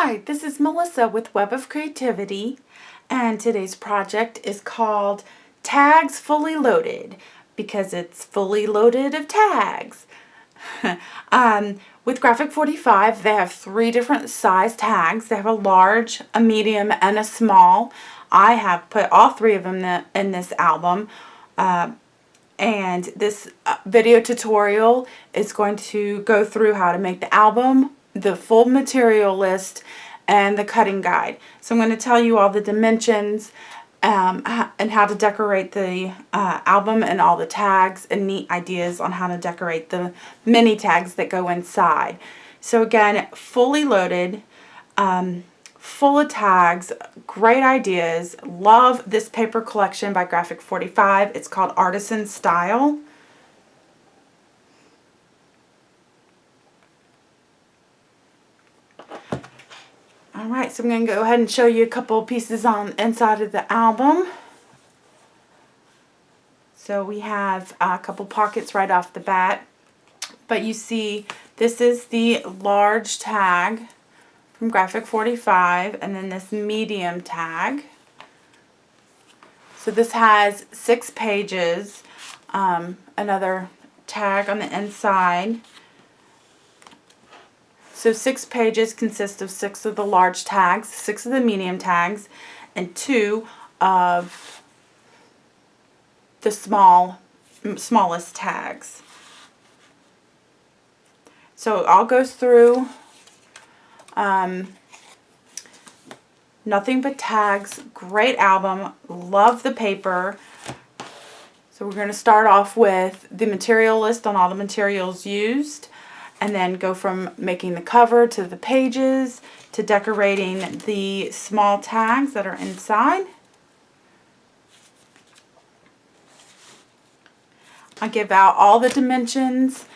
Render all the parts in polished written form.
Hi, this is Melissa with Web of Creativity, and today's project is called Tags Fully Loaded because it's fully loaded of tags. With Graphic 45, they have 3 different size tags. They have a large, a medium, and a small. I have put all 3 of them in this album. And this video tutorial is going to go through how to make the album, the full material list, and the cutting guide. So I'm going to tell you all the dimensions and how to decorate the album and all the tags and neat ideas on how to decorate the mini tags that go inside. So again, fully loaded, full of tags, great ideas. Love this paper collection by Graphic 45. It's called Artisan Style. Alright, so I'm going to go ahead and show you a couple of pieces on the inside of the album. So we have a couple pockets right off the bat. But you see, this is the large tag from Graphic 45, and then this medium tag. So this has 6 pages, another tag on the inside. So 6 pages consist of 6 of the large tags, 6 of the medium tags, and 2 of the smallest tags. So it all goes through. Nothing but tags. Great album. Love the paper. So we're going to start off with the material list on all the materials used, and then go from making the cover to the pages to decorating the small tags that are inside. I give out all the dimensions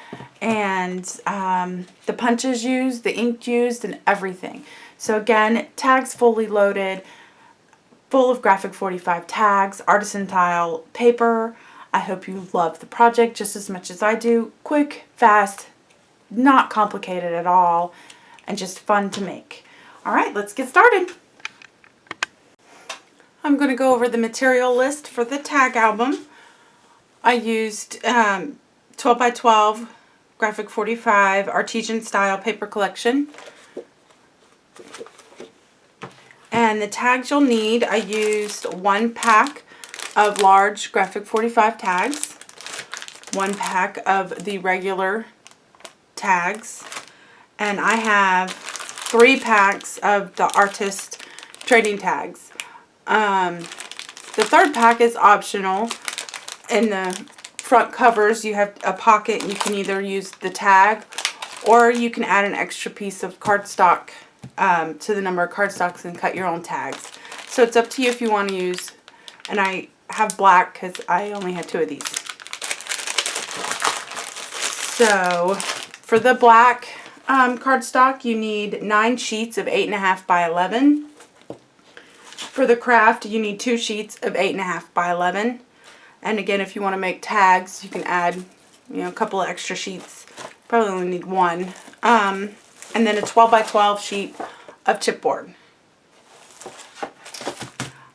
and the punches used, the ink used, and everything. So again, tags fully loaded, full of Graphic 45 tags, artisan style paper. I hope you love the project just as much as I do. Quick, fast, not complicated at all, and just fun to make. Alright, let's get started. I'm going to go over the material list for the tag album. I used 12 by 12 Graphic 45 Artisan Style paper collection. And the tags you'll need, I used 1 pack of large Graphic 45 tags, 1 pack of the regular tags, and I have 3 packs of the artist trading tags. The 3rd pack is optional. In the front covers you have a pocket, and you can either use the tag or you can add an extra piece of cardstock to the number of cardstocks and cut your own tags. So it's up to you if you want to use, and I have black because I only had 2 of these. So for the black cardstock, you need 9 sheets of 8.5 by 11. For the craft, you need 2 sheets of 8.5 by 11. And again, if you want to make tags, you can add, a couple of extra sheets. Probably only need 1. And then a 12 by 12 sheet of chipboard.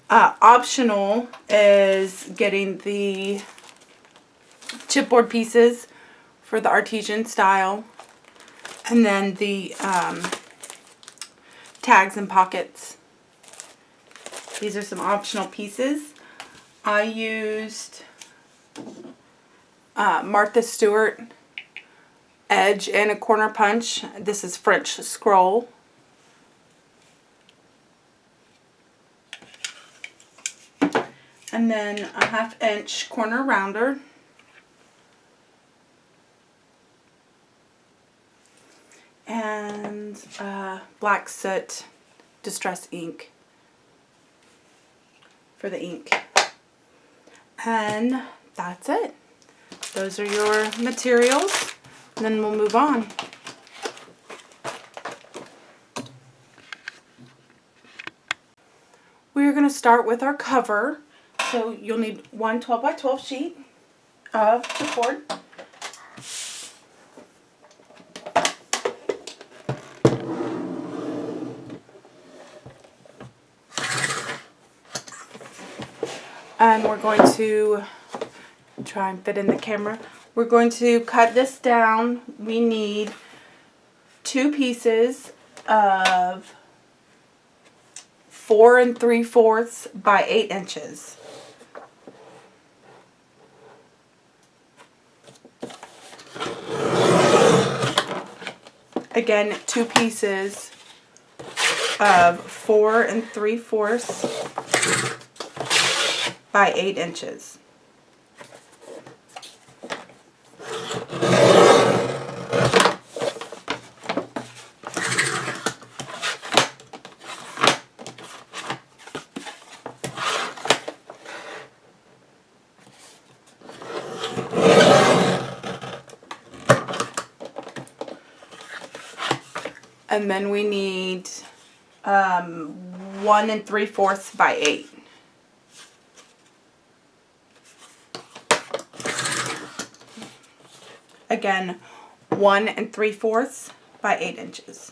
Optional is getting the chipboard pieces for the artisan style, and then the tags and pockets. These are some optional pieces. I used Martha Stewart edge and a corner punch. This is French scroll. And then a 1/2 inch corner rounder. And black soot distress ink for the ink. And that's it. Those are your materials. And then we'll move on. We're going to start with our cover. So you'll need 1 12 by 12 sheet of chipboard. And we're going to try and fit in the camera. We're going to cut this down. We need 2 pieces of 4 3/4 by 8 inches. Again, 2 pieces of 4 3/4 by 8 inches. And then we need 1 3/4 by 8. Again, 1 3/4 by 8 inches.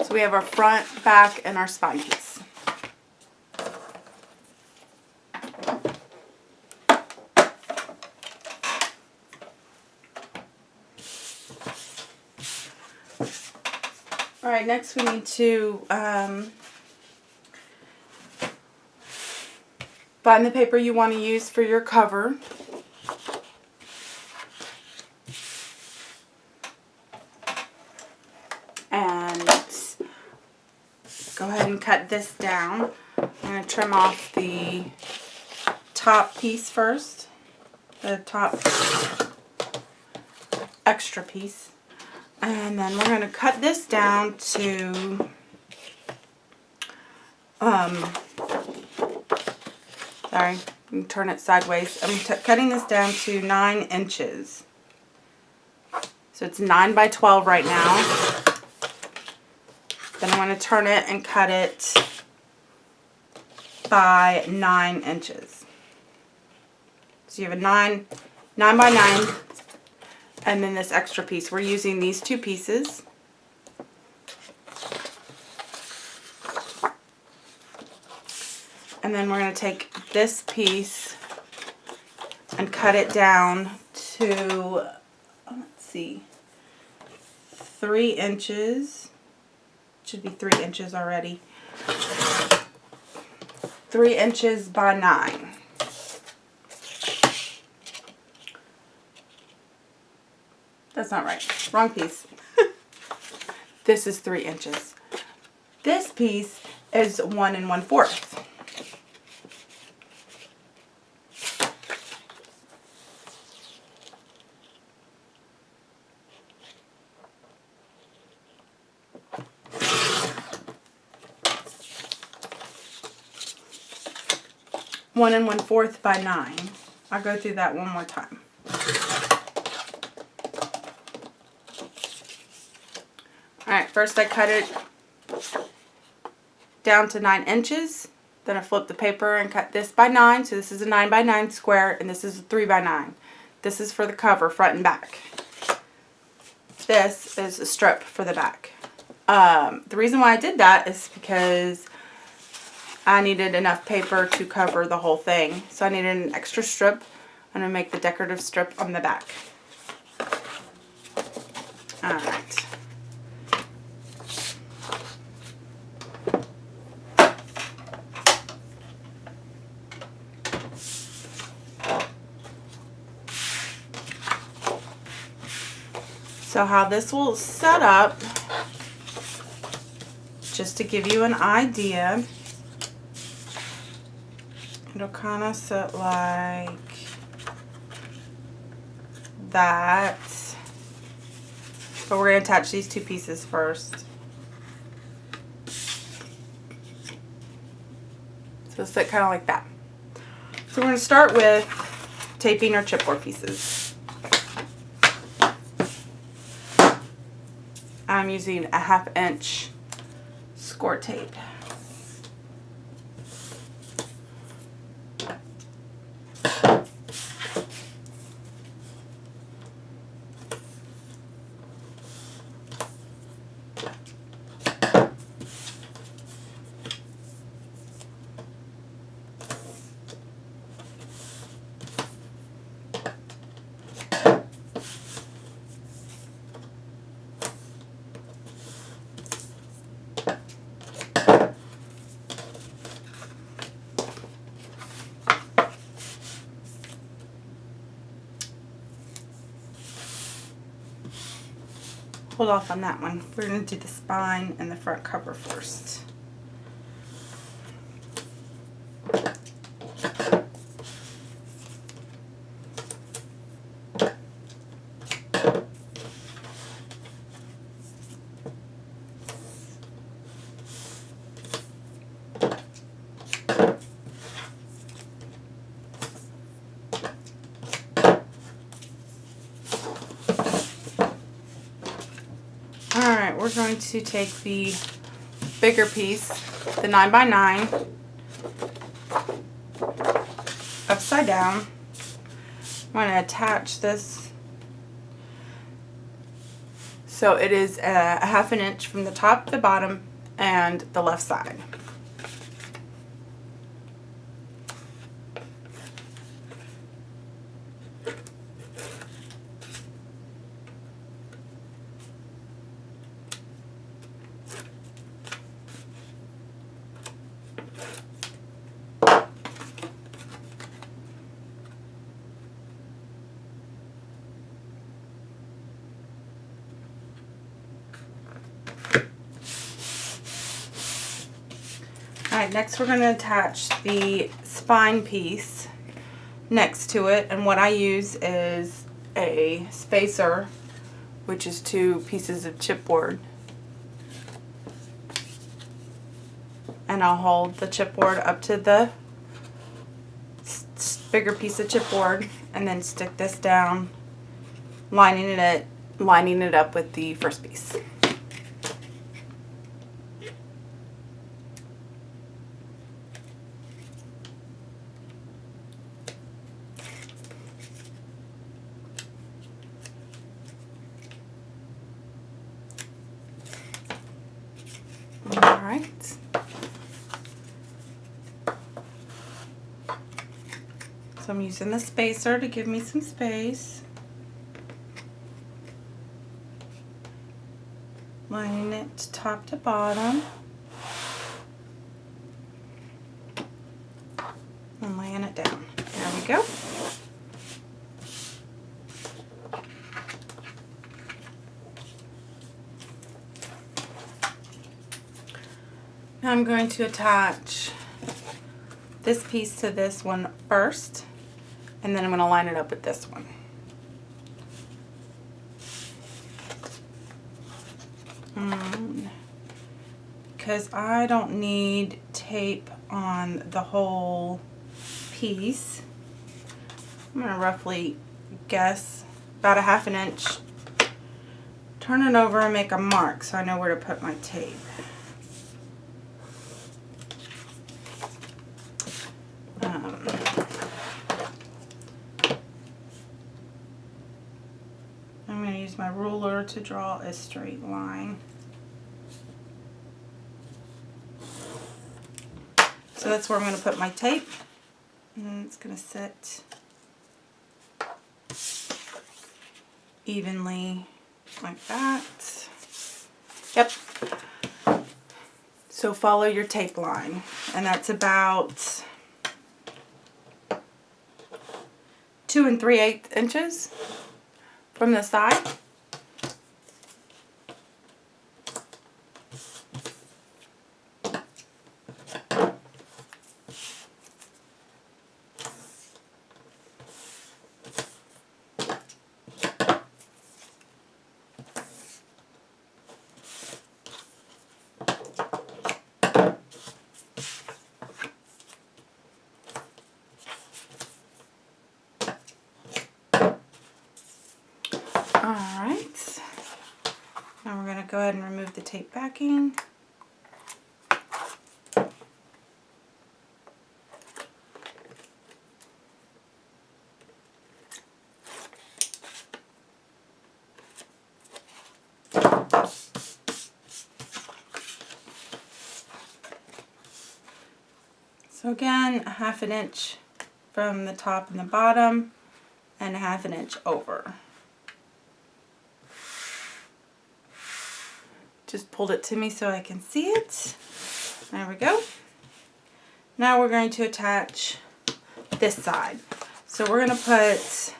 So we have our front, back, and our spine piece. Alright, next we need to find the paper you want to use for your cover. And go ahead and cut this down. I'm going to trim off the top piece first. The top extra piece. And then we're going to cut this down to sorry, I'm turn it sideways. I'm cutting this down to 9 inches. So it's 9 by 12 right now. Then I'm going to turn it and cut it by 9 inches. So you have a 9 by 9. And then this extra piece. We're using these 2 pieces. And then we're going to take this piece and cut it down to, let's see, 3 inches. Should be 3 inches already. 3 inches by 9. That's not right. Wrong piece. This is 3 inches. This piece is 1 1/4. One 1/4 by 9. I'll go through that one more time. Alright, first I cut it down to 9 inches. Then I flip the paper and cut this by 9. So this is a 9 by 9 square and this is a 3 by 9. This is for the cover, front and back. This is a strip for the back. The reason why I did that is because I needed enough paper to cover the whole thing. So I needed an extra strip. I'm going to make the decorative strip on the back. Alright. So how this will set up, just to give you an idea, it'll kind of sit like that. But we're going to attach these 2 pieces first. So it'll sit kind of like that. So we're going to start with taping our chipboard pieces. I'm using a 1/2 inch score tape. hold off on that one. We're going to do the spine and the front cover first. Alright, we're going to take the bigger piece, the 9x9, upside down. I'm going to attach this so it is a 1/2 inch from the top to the bottom and the left side. Alright, next we're going to attach the spine piece next to it, and what I use is a spacer, which is 2 pieces of chipboard. And I'll hold the chipboard up to the bigger piece of chipboard and then stick this down, lining it up with the first piece. Alright. So I'm using the spacer to give me some space. Lining it top to bottom. And laying it down. There we go. Now I'm going to attach this piece to this one first, and then I'm going to line it up with this one. Because I don't need tape on the whole piece, I'm going to roughly guess about a 1/2 inch. Turn it over and make a mark so I know where to put my tape. I'm going to use my ruler to draw a straight line. So that's where I'm going to put my tape, and it's going to sit evenly like that. Yep. So follow your tape line, and that's about 2 3/8 inches from the side. Alright, now we're going to go ahead and remove the tape backing. So again, a 1/2 inch from the top and the bottom, and a 1/2 inch over. Just pulled it to me so I can see it. There we go. Now we're going to attach this side. So we're going to put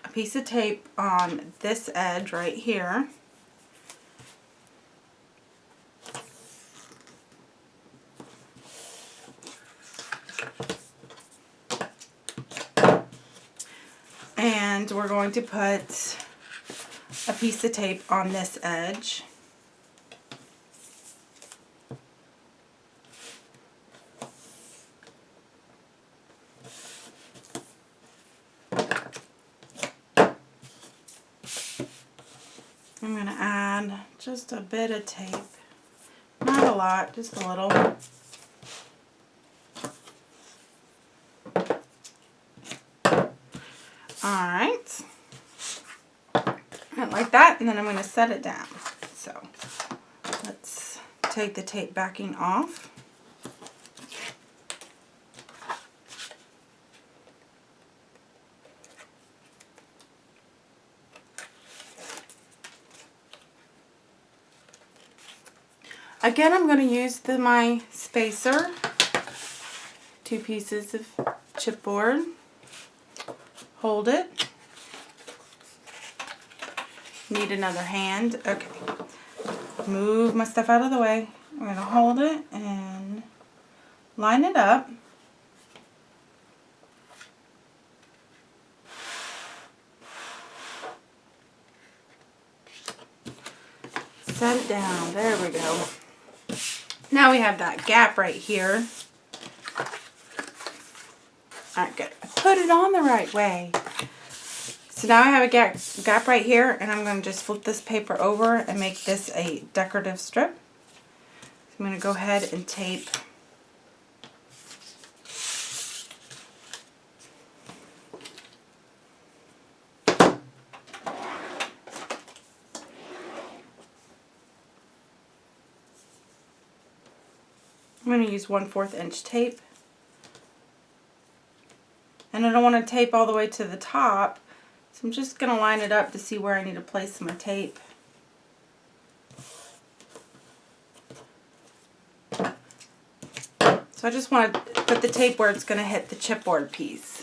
a piece of tape on this edge right here. And we're going to put a piece of tape on this edge. I'm going to add just a bit of tape. Not a lot, just a little. Alright. Like that, and then I'm going to set it down. So let's take the tape backing off. Again, I'm going to use my spacer, 2 pieces of chipboard, hold it, need another hand, okay, move my stuff out of the way, I'm going to hold it and line it up, set it down, there we go. Now we have that gap right here. Alright, good. I put it on the right way. So now I have a gap right here, and I'm going to just flip this paper over and make this a decorative strip. So I'm going to go ahead and tape I'm going to use 1/4 inch tape. And I don't want to tape all the way to the top, so I'm just going to line it up to see where I need to place my tape. So I just want to put the tape where it's going to hit the chipboard piece.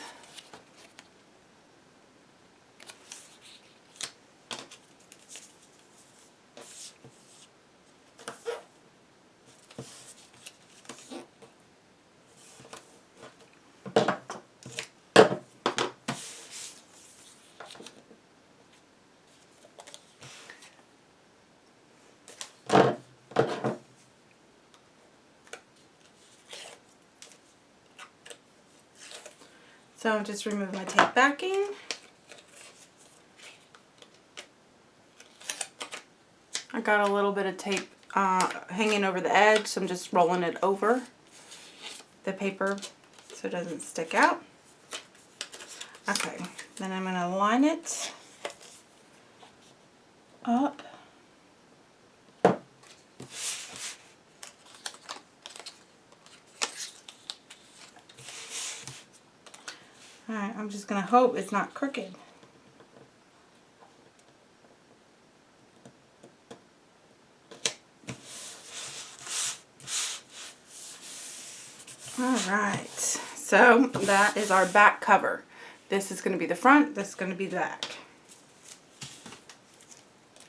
So I'll just remove my tape backing. I got a little bit of tape hanging over the edge, so I'm just rolling it over the paper so it doesn't stick out. Okay, then I'm going to line it up. Alright, I'm just going to hope it's not crooked. Alright, so that is our back cover. This is going to be the front, this is going to be the back.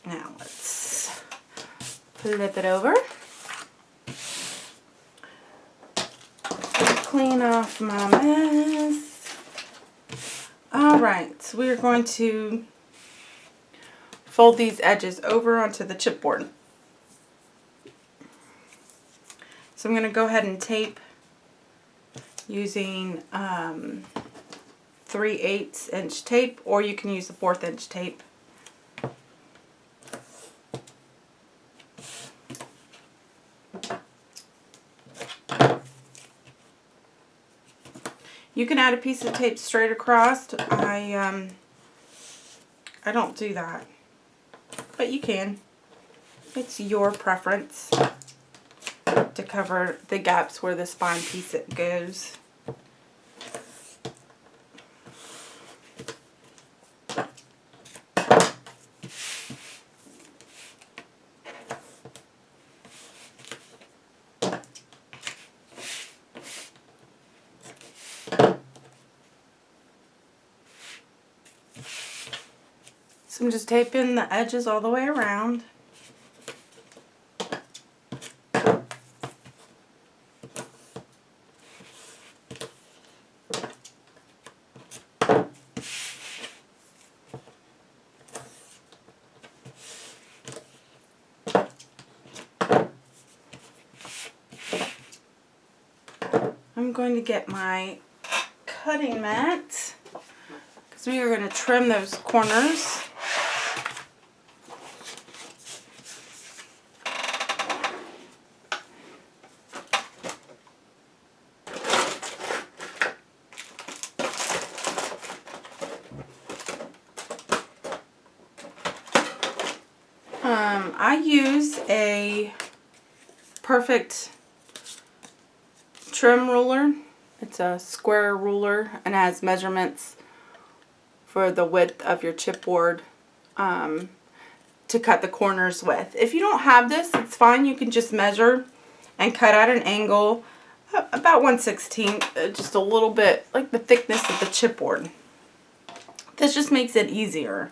Now let's flip it over. Clean off my mess. Alright, so we are going to fold these edges over onto the chipboard. So I'm going to go ahead and tape using 3/8 inch tape, or you can use the 1/4 inch tape. You can add a piece of tape straight across. I don't do that, but you can. It's your preference to cover the gaps where the spine piece goes. So I'm just taping the edges all the way around. I'm going to get my cutting mat because we are going to trim those corners. I use a Perfect trim ruler. It's a square ruler and has measurements for the width of your chipboard to cut the corners with. If you don't have this, it's fine. You can just measure and cut at an angle about 1/16, just a little bit like the thickness of the chipboard. This just makes it easier.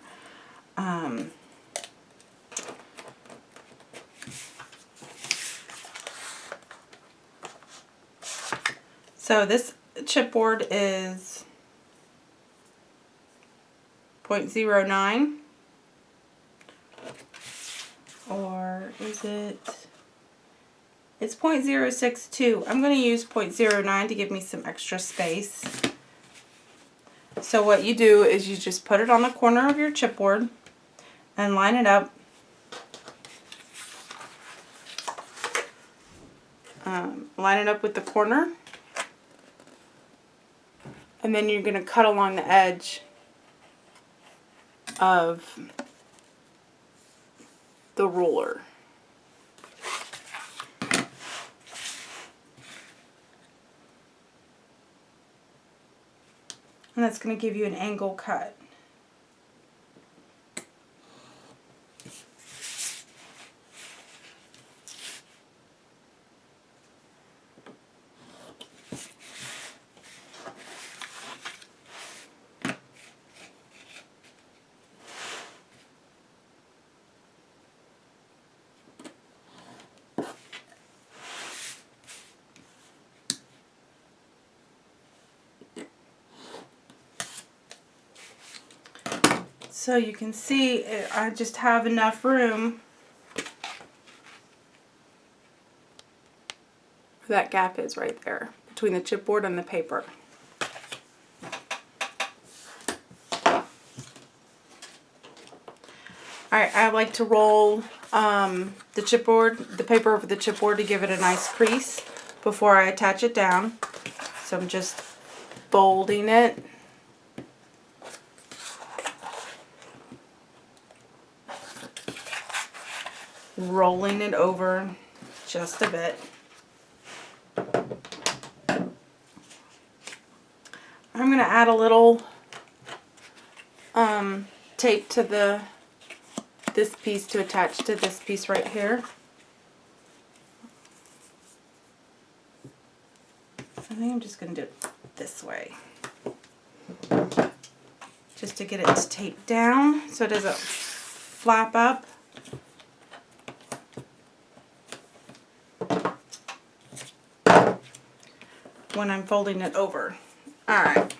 So this chipboard is 0.09, or is it? It's 0.062. I'm going to use 0.09 to give me some extra space. So what you do is you just put it on the corner of your chipboard and line it up. Line it up with the corner. And then you're going to cut along the edge of the ruler. And that's going to give you an angle cut. So you can see I just have enough room where that gap is right there between the chipboard and the paper. Alright, I like to roll the paper over the chipboard to give it a nice crease before I attach it down. So I'm just folding it. Rolling it over just a bit. I'm going to add a little tape to this piece to attach to this piece right here. I think I'm just going to do it this way. Just to get it taped down so it doesn't flap up. When I'm folding it over. Alright.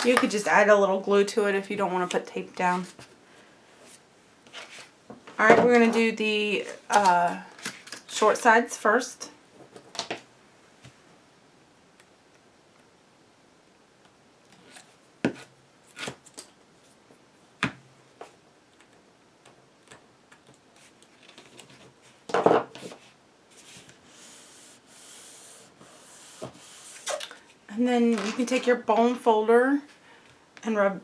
You could just add a little glue to it if you don't want to put tape down. Alright, we're going to do the short sides first. And then you can take your bone folder and rub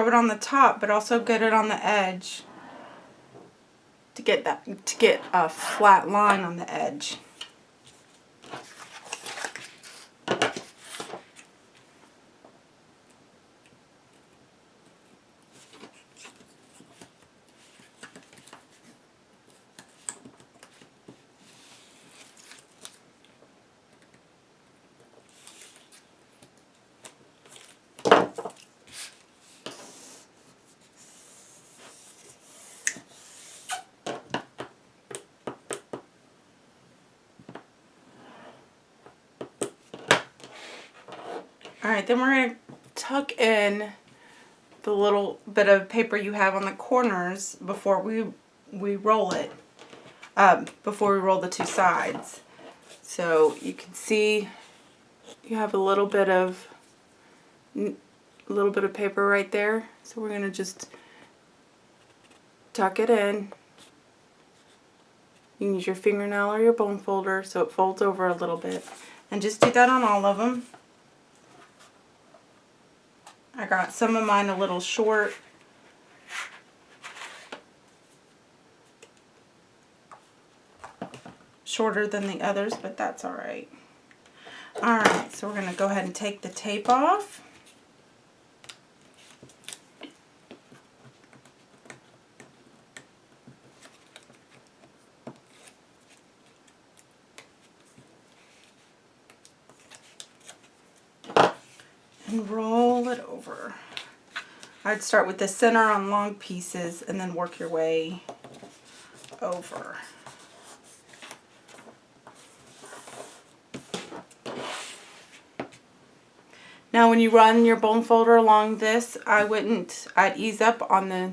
it on the top, but also get it on the edge to get a flat line on the edge. Alright, then we're going to tuck in the little bit of paper you have on the corners before we roll it, before we roll the two sides. So you can see you have a little bit of paper right there. So we're going to just tuck it in. You can use your fingernail or your bone folder so it folds over a little bit. And just do that on all of them. I got some of mine a little short. Shorter than the others, but that's alright. Alright, so we're going to go ahead and take the tape off. And roll it over. I'd start with the center on long pieces and then work your way over. Now when you run your bone folder along this, I'd ease up on the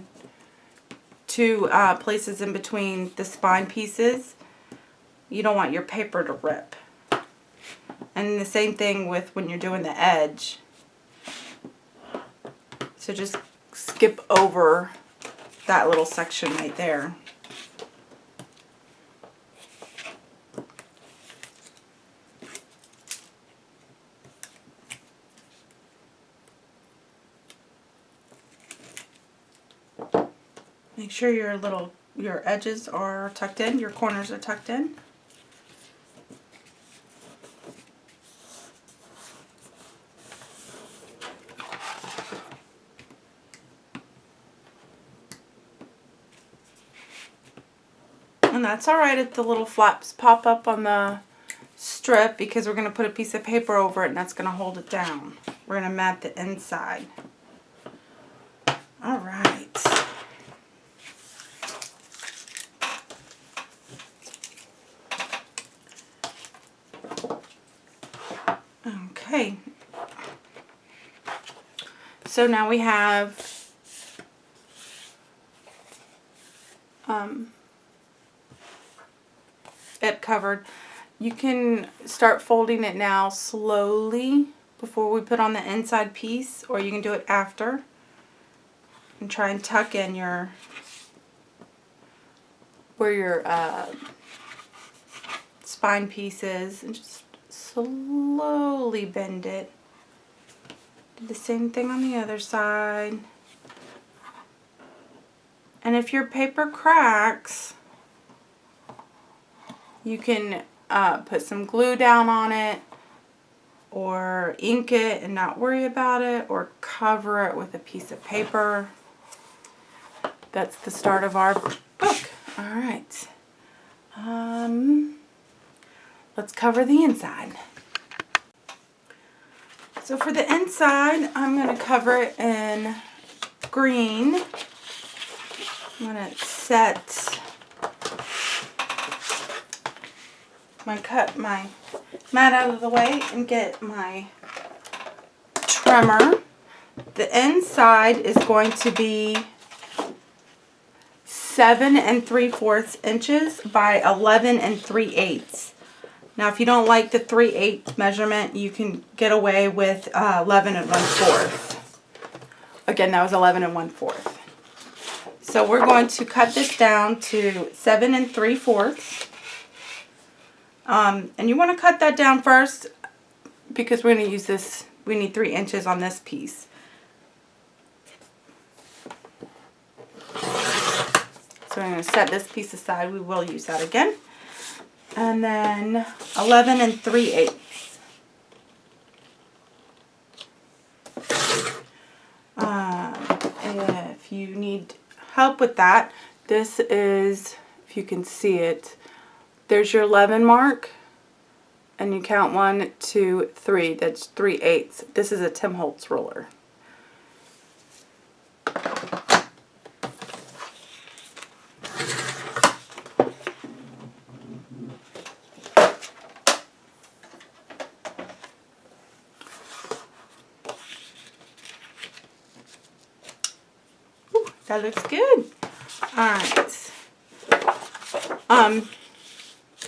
two places in between the spine pieces. You don't want your paper to rip. And the same thing with when you're doing the edge. So just skip over that little section right there. Make sure your edges are tucked in, your corners are tucked in. And that's alright if the little flaps pop up on the strip, because we're going to put a piece of paper over it and that's going to hold it down. We're going to mat the inside. Alright. Okay. So now we have it covered. You can start folding it now slowly before we put on the inside piece, or you can do it after and try and tuck in where your spine piece is, and just slowly bend it. Do the same thing on the other side. And if your paper cracks, you can put some glue down on it, or ink it and not worry about it, or cover it with a piece of paper. That's the start of our book. Alright. Let's cover the inside. So for the inside, I'm going to cover it in green. I'm going to cut my mat out of the way and get my trimmer. The inside is going to be 7 3/4 inches by 11 3/8. Now if you don't like the 3/8 measurement, you can get away with 11 1/4. Again, that was 11 1/4. So we're going to cut this down to 7 3/4. And you want to cut that down first because we're going to use this. We need 3 inches on this piece. So I'm going to set this piece aside. We will use that again. And then 11 3/8. If you need help with that, this is, if you can see it, there's your 11 mark, and you count 1 2 3. That's 3/8. This is a Tim Holtz ruler. Ooh, that looks good. All right.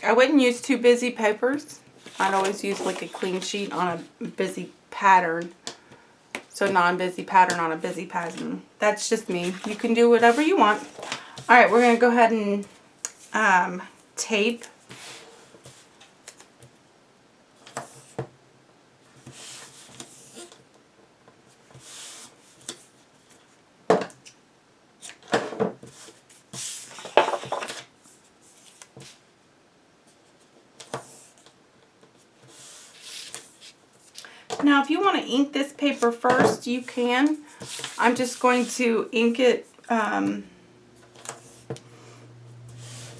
I wouldn't use two busy papers. I'd always use like a clean sheet on a busy pattern. So non-busy pattern on a busy pattern. That's just me. You can do whatever you want. Alright, we're going to go ahead and tape. Now, if you want to ink this paper first, you can. I'm just going to ink it,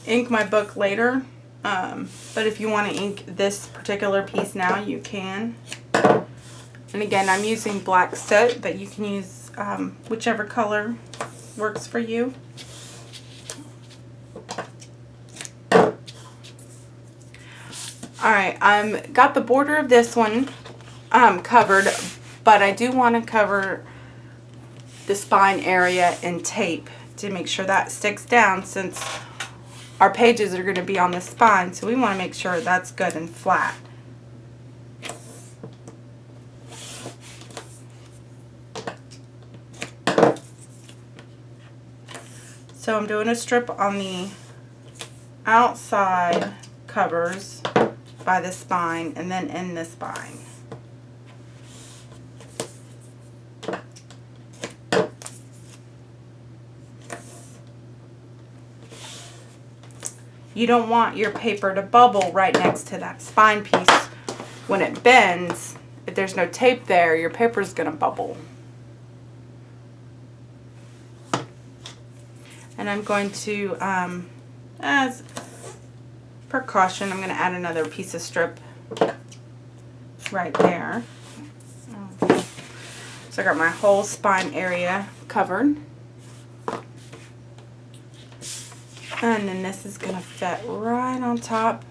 ink my book later. But if you want to ink this particular piece now, you can. And again, I'm using black soot, but you can use whichever color works for you. Alright, got the border of this one covered, but I do want to cover the spine area in tape to make sure that sticks down, since our pages are going to be on the spine, so we want to make sure that's good and flat. So I'm doing a strip on the outside covers by the spine and then in the spine. You don't want your paper to bubble right next to that spine piece. When it bends, if there's no tape there, your paper's going to bubble. And I'm going to, as precaution, I'm going to add another piece of strip right there. So I got my whole spine area covered. And then this is going to fit right on top,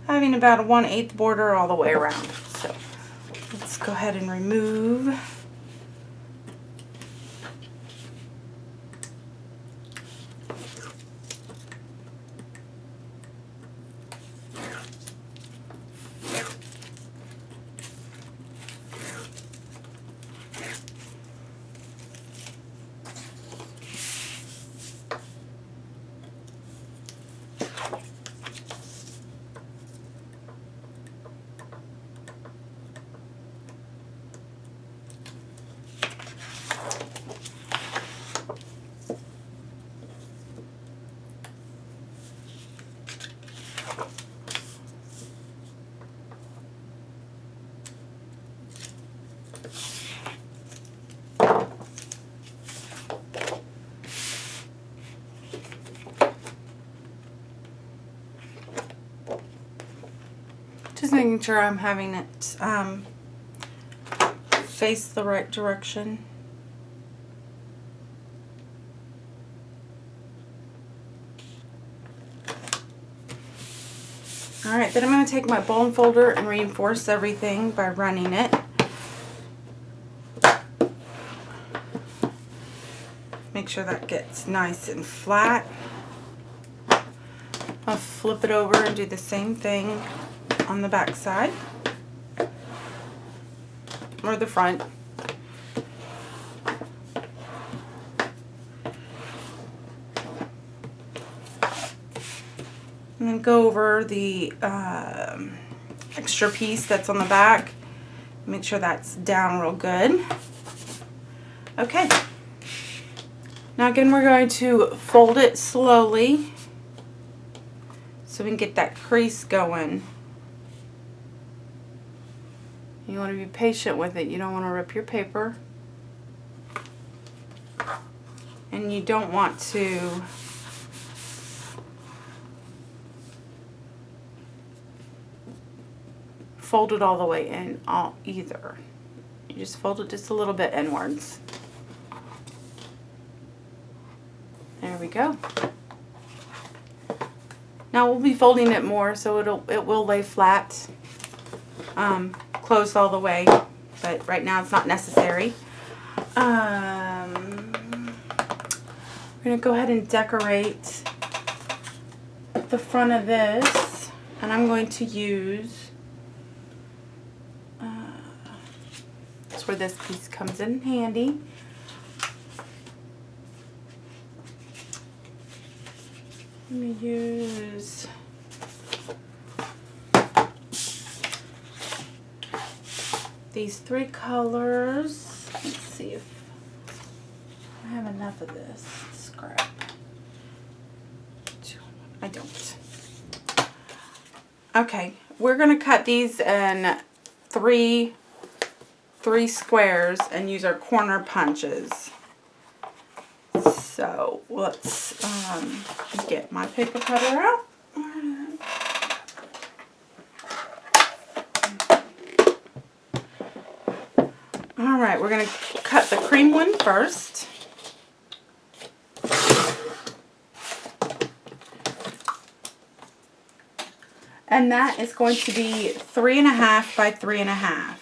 having about a 1/8 border all the way around. So let's go ahead and remove. Just making sure I'm having it face the right direction. Alright, then I'm going to take my bone folder and reinforce everything by running it. Make sure that gets nice and flat. I'll flip it over and do the same thing on the back side or the front. And then go over the extra piece that's on the back. Make sure that's down real good. Okay. Now again, we're going to fold it slowly so we can get that crease going. You want to be patient with it. You don't want to rip your paper. And you don't want to fold it all the way in either. You just fold it just a little bit inwards. There we go. Now we'll be folding it more, so it will lay flat, closed all the way, but right now it's not necessary. We're going to go ahead and decorate the front of this And I'm going to use, that's where this piece comes in handy. Let me use these 3 colors. Let's see if I have enough of this scrap. I don't. Okay, we're going to cut these in three squares and use our corner punches. So let's get my paper cutter out. Alright, we're going to cut the cream one first. And that is going to be 3.5 by 3.5.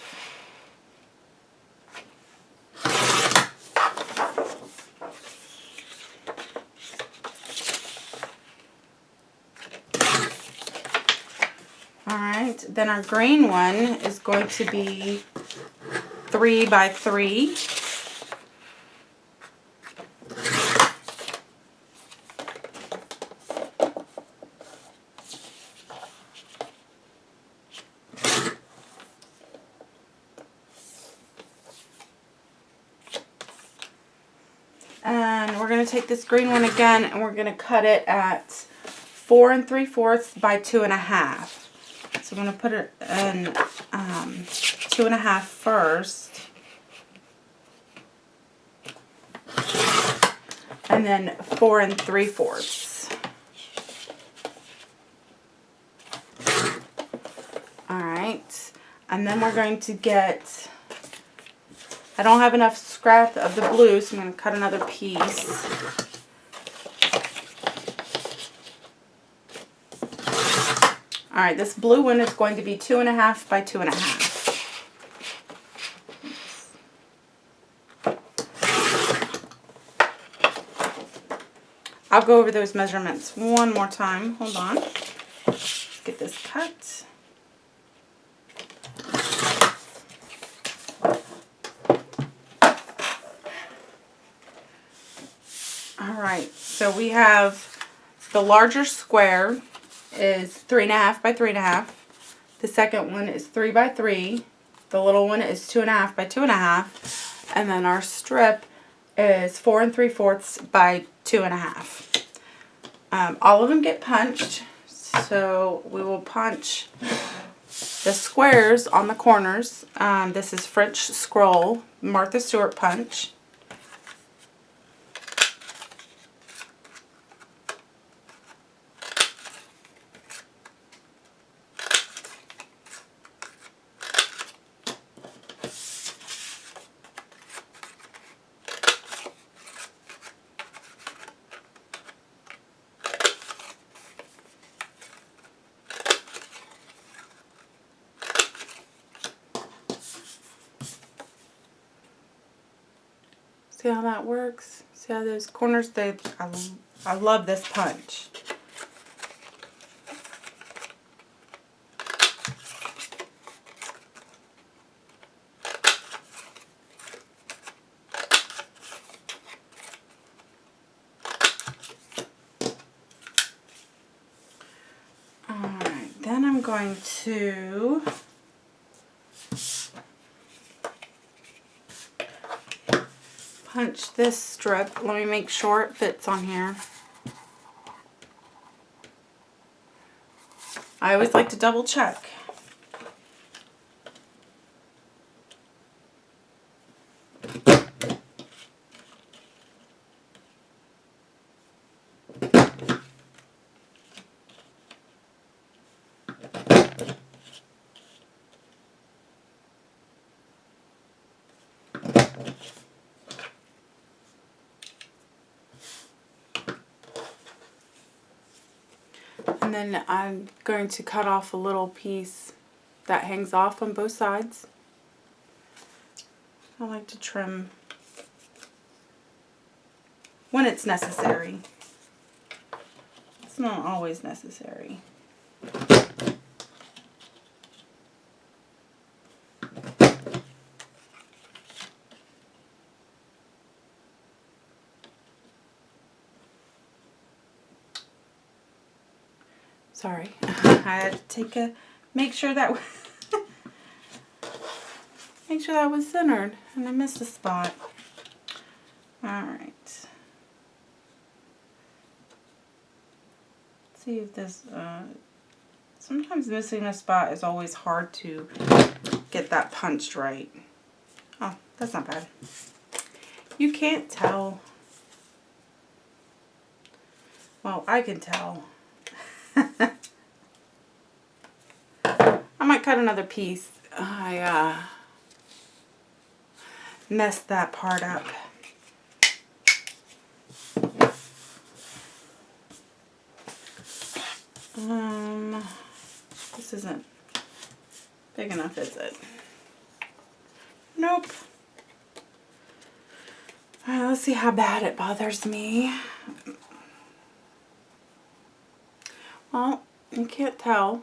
Alright, then our green one is going to be 3 by 3. And we're going to take this green one again and we're going to cut it at 4 3/4 by 2.5. So I'm going to put it in 2.5 first. And then 4 3/4. Alright. And then we're going to get, I don't have enough scrap of the blue, so I'm going to cut another piece. Alright, this blue one is going to be 2.5 by 2.5. I'll go over those measurements one more time. Hold on. Get this cut. Alright, so we have the larger square is 3.5 by 3.5. The second one is 3 by 3. The little one is 2.5 by 2.5. And then our strip is 4 3/4 by 2.5. All of them get punched, so we will punch the squares on the corners. This is French Scroll Martha Stewart punch. See how that works? See how those corners, I love this punch. Alright, then I'm going to punch this strip. Let me make sure it fits on here. I always like to double check. And then I'm going to cut off a little piece that hangs off on both sides. I like to trim when it's necessary. It's not always necessary. Sorry. I had to make sure that was centered, and I missed a spot. Alright. See if this, sometimes missing a spot is always hard to get that punched right. Oh, that's not bad. You can't tell. Well, I can tell. I might cut another piece. I messed that part up. This isn't big enough, is it? Nope. Alright, let's see how bad it bothers me. Well, you can't tell.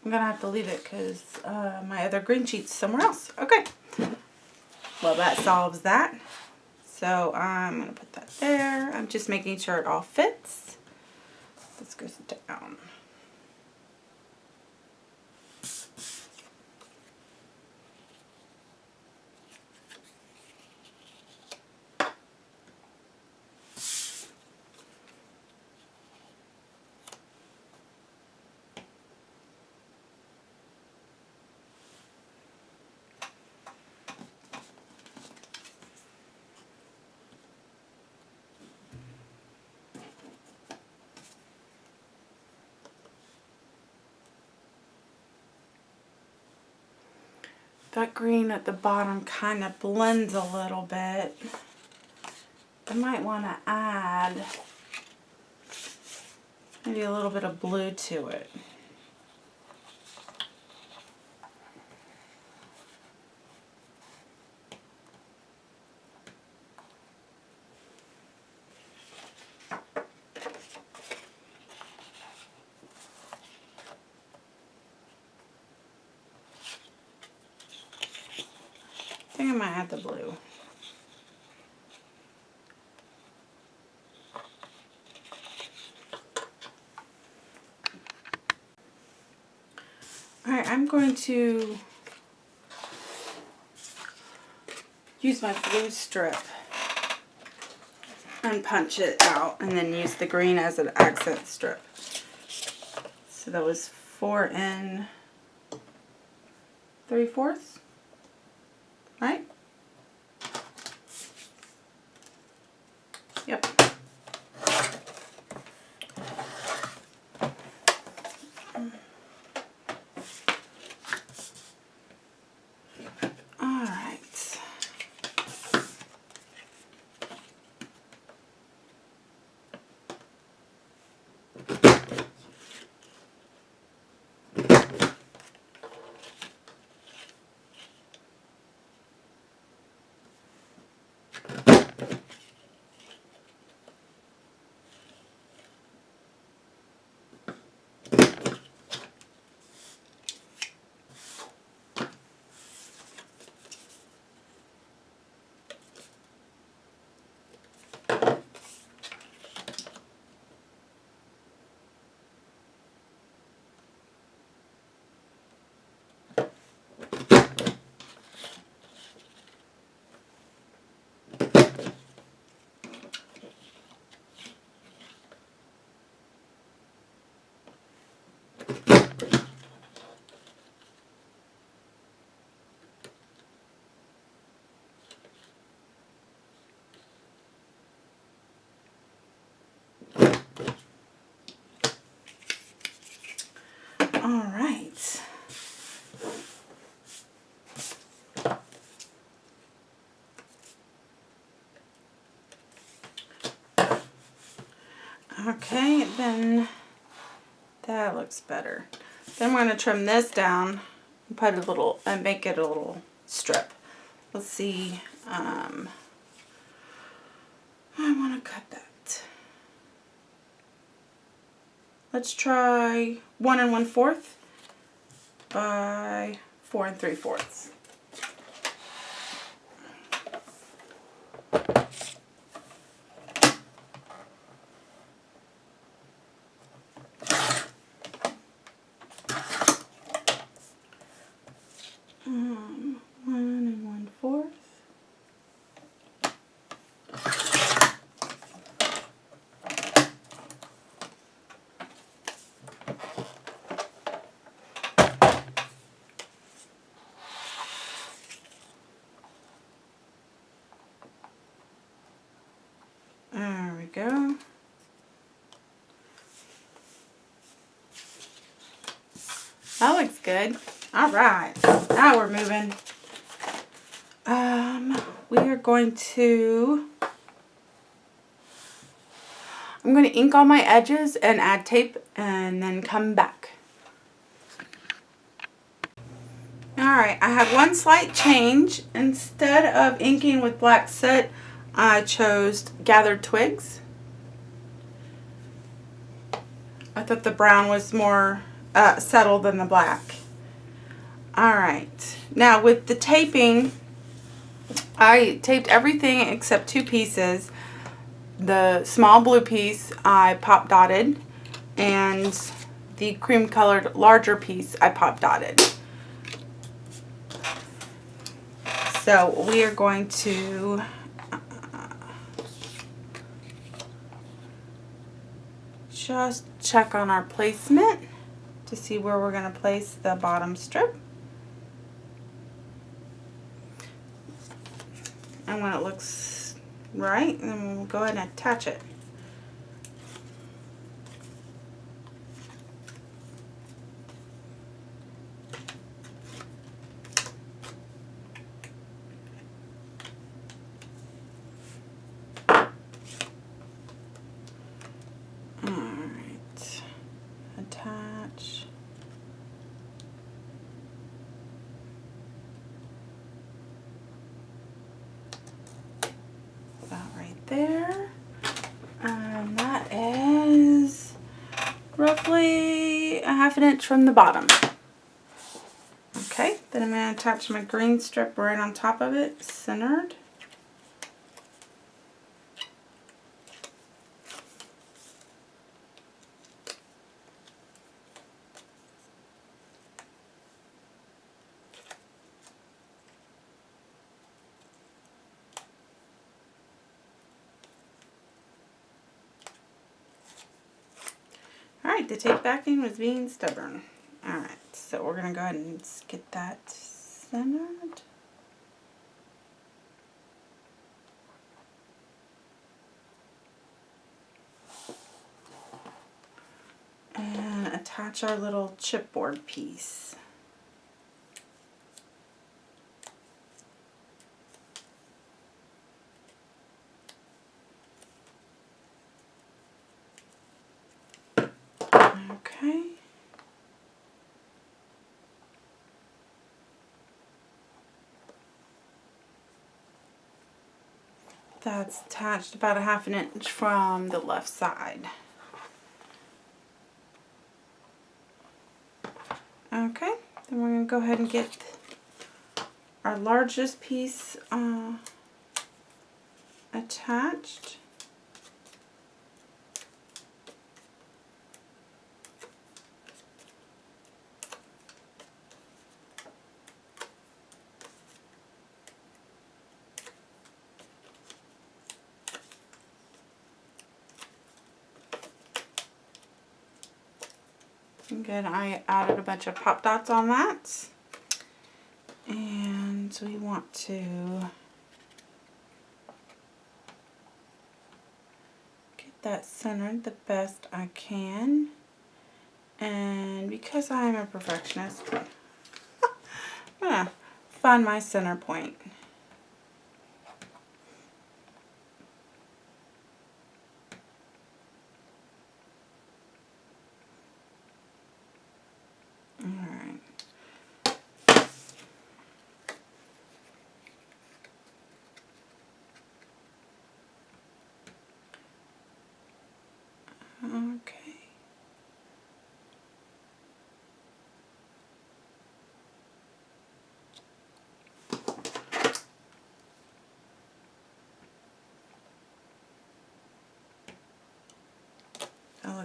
I'm gonna have to leave it because my other green sheet's somewhere else. Okay. Well, that solves that. So I'm gonna put that there. I'm just making sure it all fits. This goes down. That green at the bottom kind of blends a little bit. I might want to add maybe a little bit of blue to it. I think I might add the blue. Alright, I'm going to use my blue strip and punch it out, and then use the green as an accent strip. So that was 4 3/4, right? Yep. All right. All right. Okay, then that looks better. Then we're going to trim this down and put a little, and make it a little strip. Let's see. I want to cut that. Let's try 1 1/4 by 4 3/4. There we go. That looks good. All right, now we're moving. We are going to, I'm going to ink all my edges and add tape and then come back. Alright, I have one slight change. Instead of inking with black soot, I chose gathered twigs. I thought the brown was more settled than the black. Alright, now with the taping, I taped everything except 2 pieces. The small blue piece I pop dotted, and the cream colored larger piece I pop dotted. So we are going to just check on our placement to see where we're going to place the bottom strip. And when it looks right, then we'll go ahead and attach it. Alright, attach. About right there. And that is roughly a 1/2 inch from the bottom. Okay, then I'm going to attach my green strip right on top of it, centered. Alright, the tape backing was being stubborn. Alright, so we're going to go ahead and get that centered. And attach our little chipboard piece. Okay. That's attached about a 1/2 inch from the left side. Okay, then we're going to go ahead and get our largest piece attached. Good, I added a bunch of pop dots on that. And we want to get that centered the best I can. And because I'm a perfectionist, I'm going to find my center point.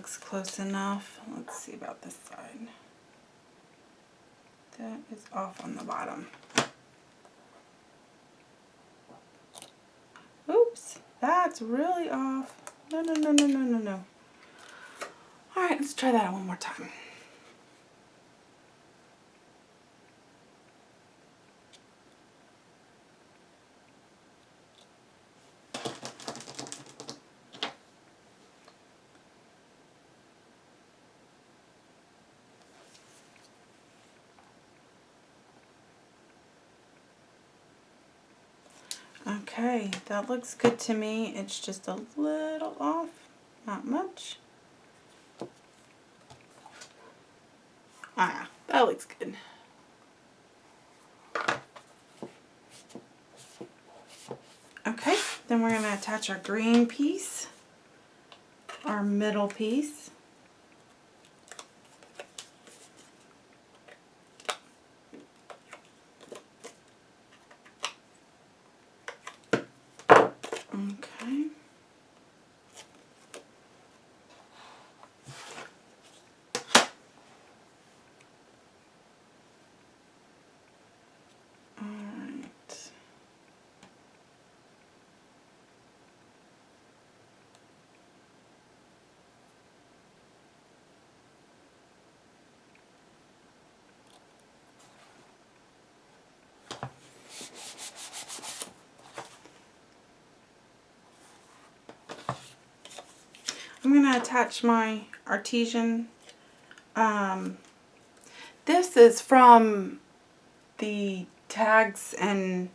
looks close enough. Let's see about this side. That is off on the bottom. Oops, that's really off. No, no, no, no, no, no, no. All right, let's try that one more time. Okay, that looks good to me. It's just a little off, not much. Ah, that looks good. Okay, then we're going to attach our green piece, our middle piece. Okay. All right. I'm going to attach my artesian. This is from the Tags and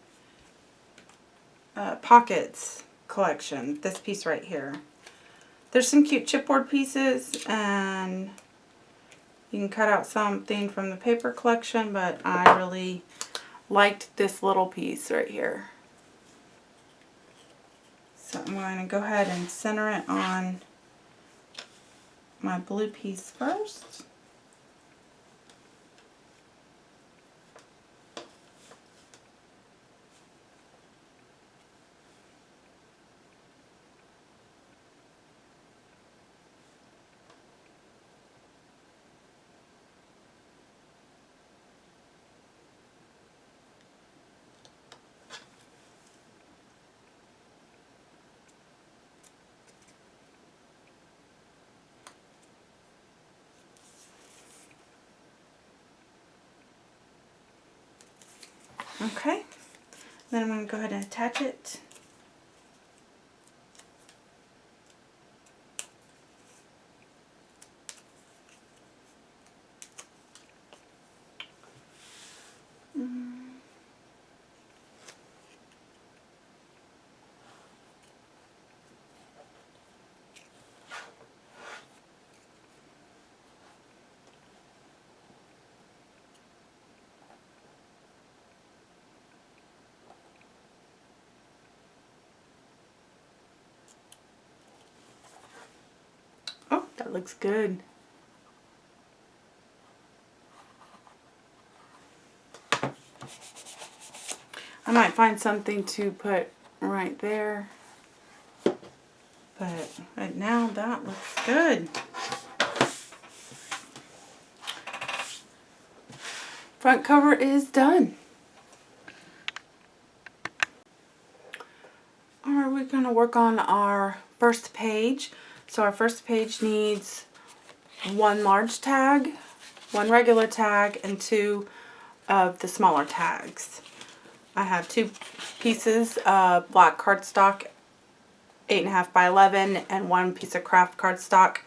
Pockets collection, this piece right here. There's some cute chipboard pieces, and you can cut out something from the paper collection, but I really liked this little piece right here. So I'm going to go ahead and center it on my blue piece first. Okay, then I'm going to go ahead and attach it. Oh, that looks good. I might find something to put right there, but right now that looks good. Front cover is done. Alright, we're going to work on our first page. So our first page needs one large tag, one regular tag, and two of the smaller tags. I have two pieces of black cardstock, 8.5 by 11, and one piece of craft cardstock.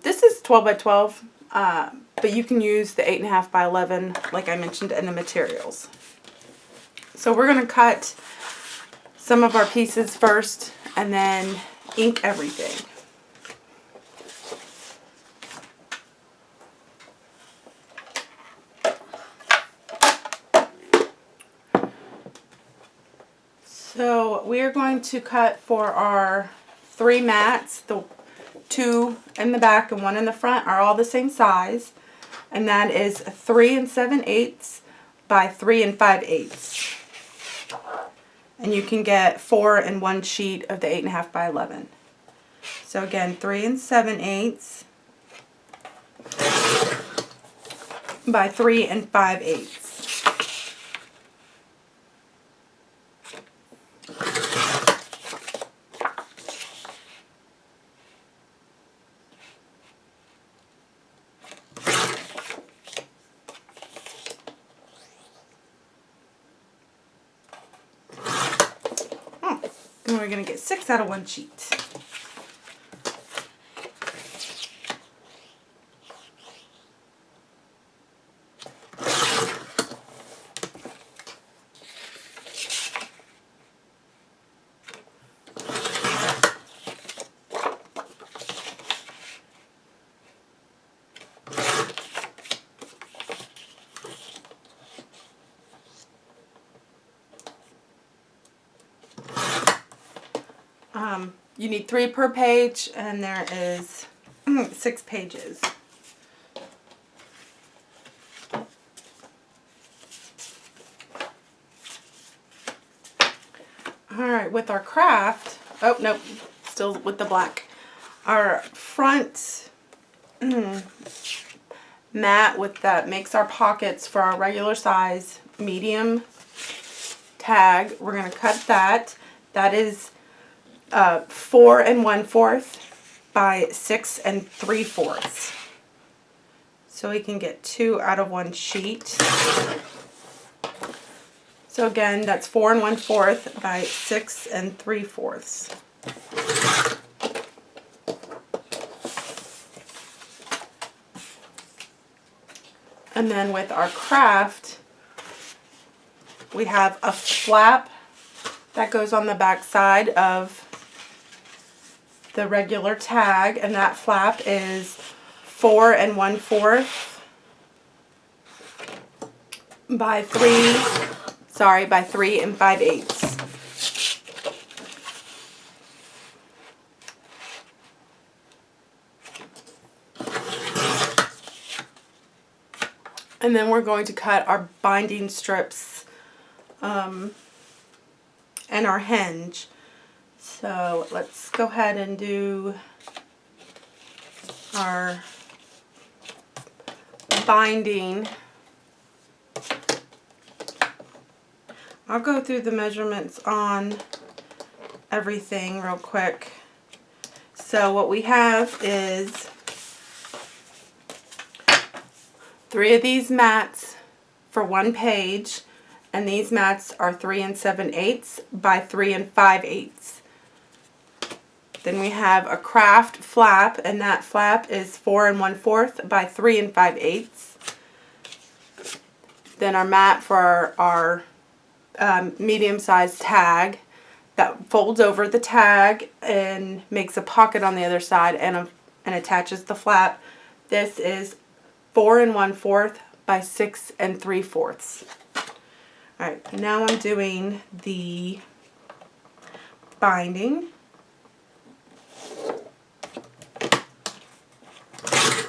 This is 12 by 12, but you can use the 8.5 by 11 like I mentioned in the materials. So we're going to cut some of our pieces first and then ink everything. So we are going to cut for our 3 mats. The 2 in the back and 1 in the front are all the same size, and that is 3 7/8 by 3 5/8. And you can get 4 in one sheet of the 8.5 by 11. So again, 3 7/8 by 3 5/8. And we're going to get 6 out of 1 sheet. You need 3 per page, and there is 6 pages. Alright, with our craft, oh nope, still with the black. Our front mat with that makes our pockets for our regular size medium tag. We're going to cut that. That is 4 1/4 by 6 3/4. So we can get 2 out of 1 sheet. So again, that's 4 1/4 by 6 3/4. And then with our craft, we have a flap that goes on the back side of the regular tag, and that flap is 4 1/4 by 3 5/8. And then we're going to cut our binding strips and our hinge. So let's go ahead and do our binding. I'll go through the measurements on everything real quick. So what we have is 3 of these mats for 1 page, and these mats are 3 7/8 by 3 5/8. Then we have a craft flap, and that flap is 4 1/4 by 3 5/8. Then our mat for our medium-sized tag that folds over the tag and makes a pocket on the other side and attaches the flap. This is 4 1/4 by 6 3/4. Alright, now I'm doing the binding,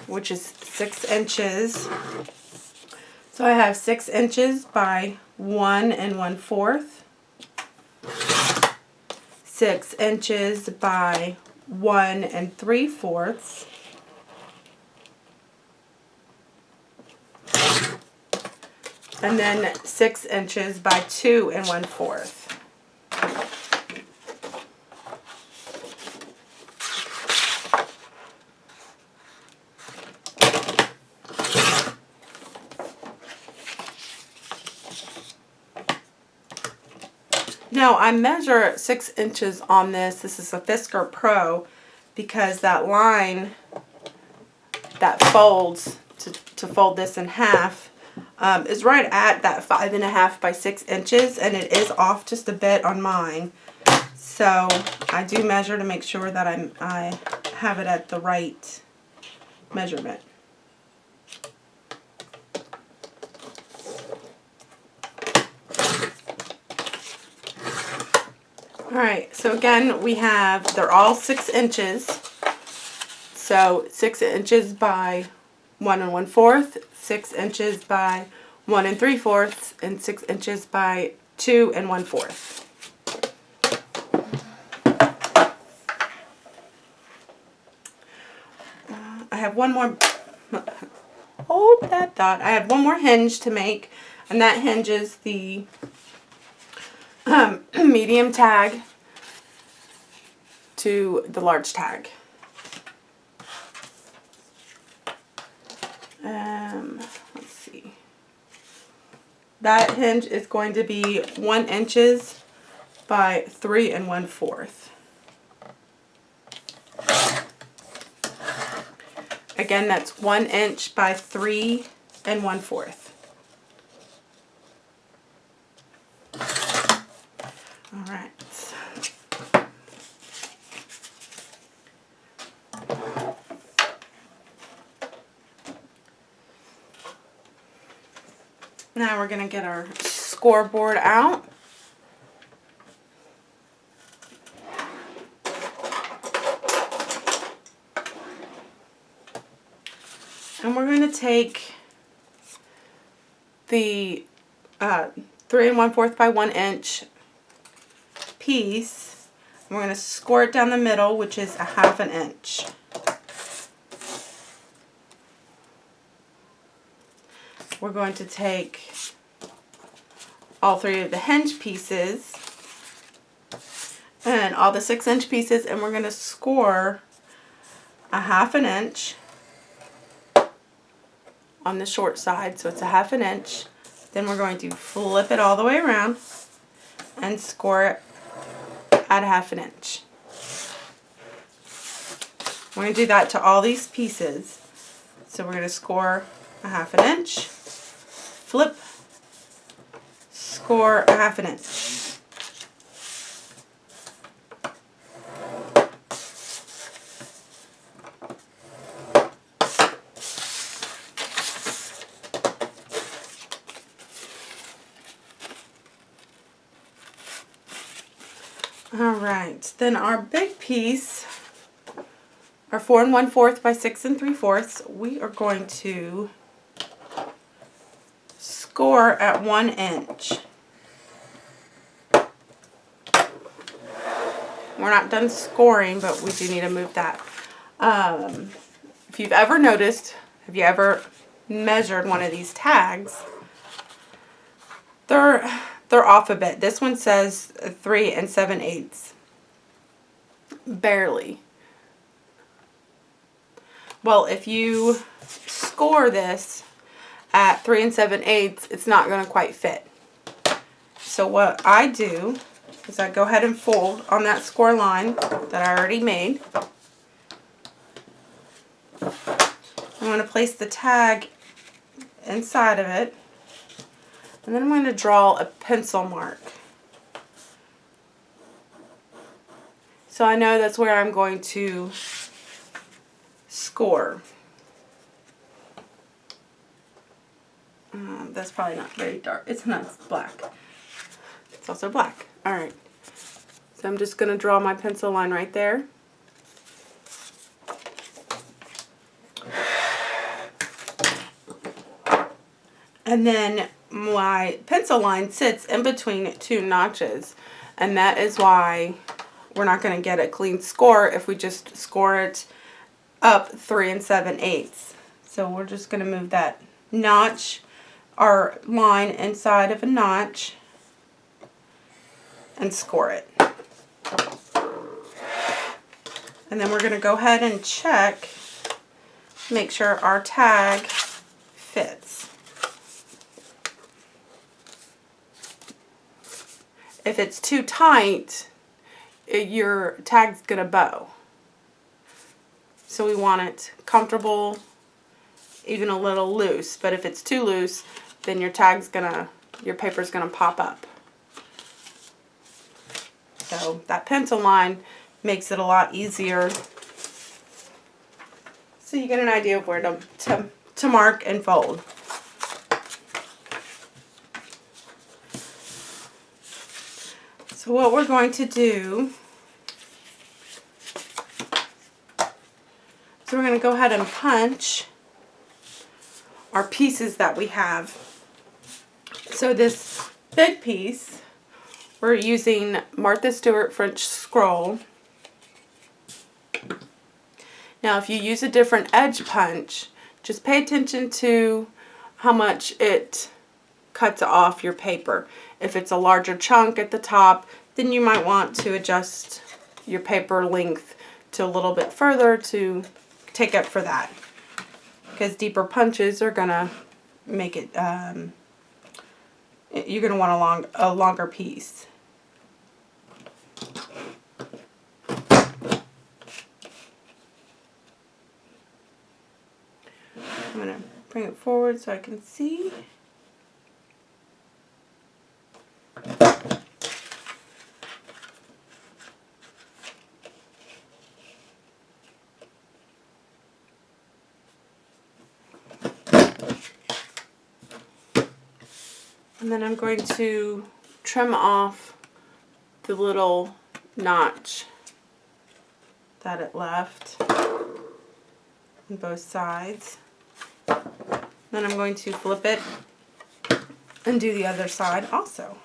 which is 6 inches. So I have 6 inches by 1 1/4, 6 inches by 1 3/4, and then 6 inches by 2 1/4. Now I measure 6 inches on this. This is a Fisker Pro, because that line that folds to fold this in half is right at that 5 1/2 by 6 inches, and it is off just a bit on mine. So I do measure to make sure that I have it at the right measurement. Alright, so again we have, they're all 6 inches. So 6 inches by 1 1/4, 6 inches by 1 3/4, and 6 inches by 2 1/4. I have one more, hold that thought, I have one more hinge to make, and that hinges the medium tag to the large tag. Let's see. That hinge is going to be 1 inches by 3 1/4. Again, that's 1 inch by 3 1/4. All right. Now we're going to get our scoreboard out. And we're going to take the 3 1/4 by 1 inch piece. And we're going to score it down the middle, which is 1/2 inch. We're going to take all 3 of the hinge pieces and all the 6-inch pieces, and we're going to score 1/2 inch on the short side, so it's 1/2 inch. Then we're going to flip it all the way around and score it at 1/2 inch. We're going to do that to all these pieces. So we're going to score 1/2 inch, flip, score 1/2 inch. Alright, then our big piece, our 4 1/4 by 6 3/4, we are going to score at 1 inch. We're not done scoring, but we do need to move that. If you've ever noticed, have you ever measured one of these tags, they're off a bit. This one says 3 7/8. Barely. Well, if you score this at 3 7/8, it's not going to quite fit. So what I do is I go ahead and fold on that score line that I already made. I'm going to place the tag inside of it, and then I'm going to draw a pencil mark. So I know that's where I'm going to score. That's probably not very dark. It's not, it's black. It's also black. Alright. So I'm just going to draw my pencil line right there. And then my pencil line sits in between 2 notches. And that is why we're not going to get a clean score if we just score it up 3 7/8. So we're just going to move that notch, our line inside of a notch, and score it. And then we're going to go ahead and check, make sure our tag fits. If it's too tight, your tag's going to bow. So we want it comfortable, even a little loose. But if it's too loose, then your paper's gonna pop up. So that pencil line makes it a lot easier. So you get an idea of where to mark and fold. So what we're going to do, so we're going to go ahead and punch our pieces that we have. So this big piece, we're using Martha Stewart French Scroll. Now if you use a different edge punch, just pay attention to how much it cuts off your paper. If it's a larger chunk at the top, then you might want to adjust your paper length to a little bit further to take up for that. Because deeper punches are gonna make it, you're gonna want a longer piece. I'm gonna bring it forward so I can see. And then I'm going to trim off the little notch that it left on both sides. Then I'm going to flip it and do the other side also.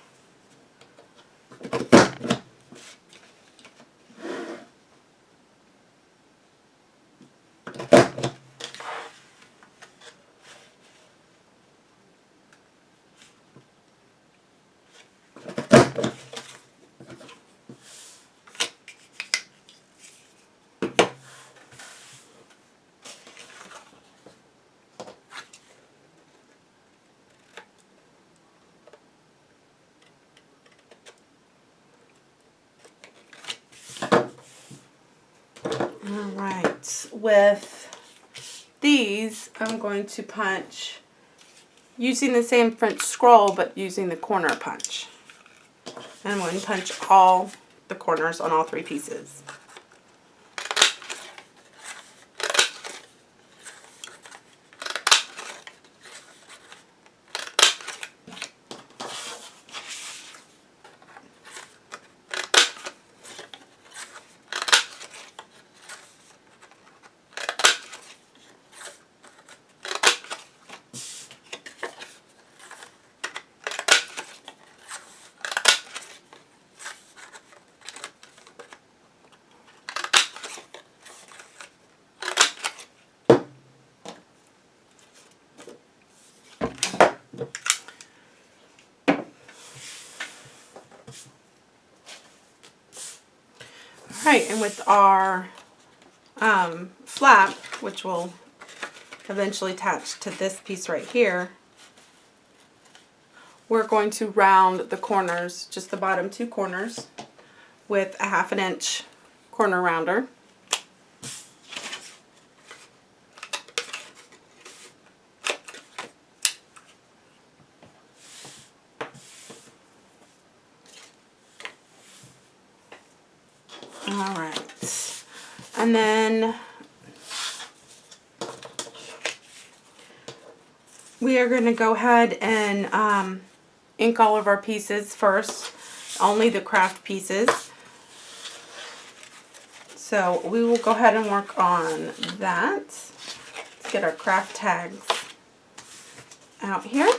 Alright, with these I'm going to punch using the same French scroll but using the corner punch. And I'm going to punch all the corners on all three pieces. Alright, and with our flap, which will eventually attach to this piece right here, we're going to round the corners, just the bottom two corners, with a 1/2 inch corner rounder. Alright, and then we are going to go ahead and ink all of our pieces first, only the craft pieces. So we will go ahead and work on that. Let's get our craft tags out here.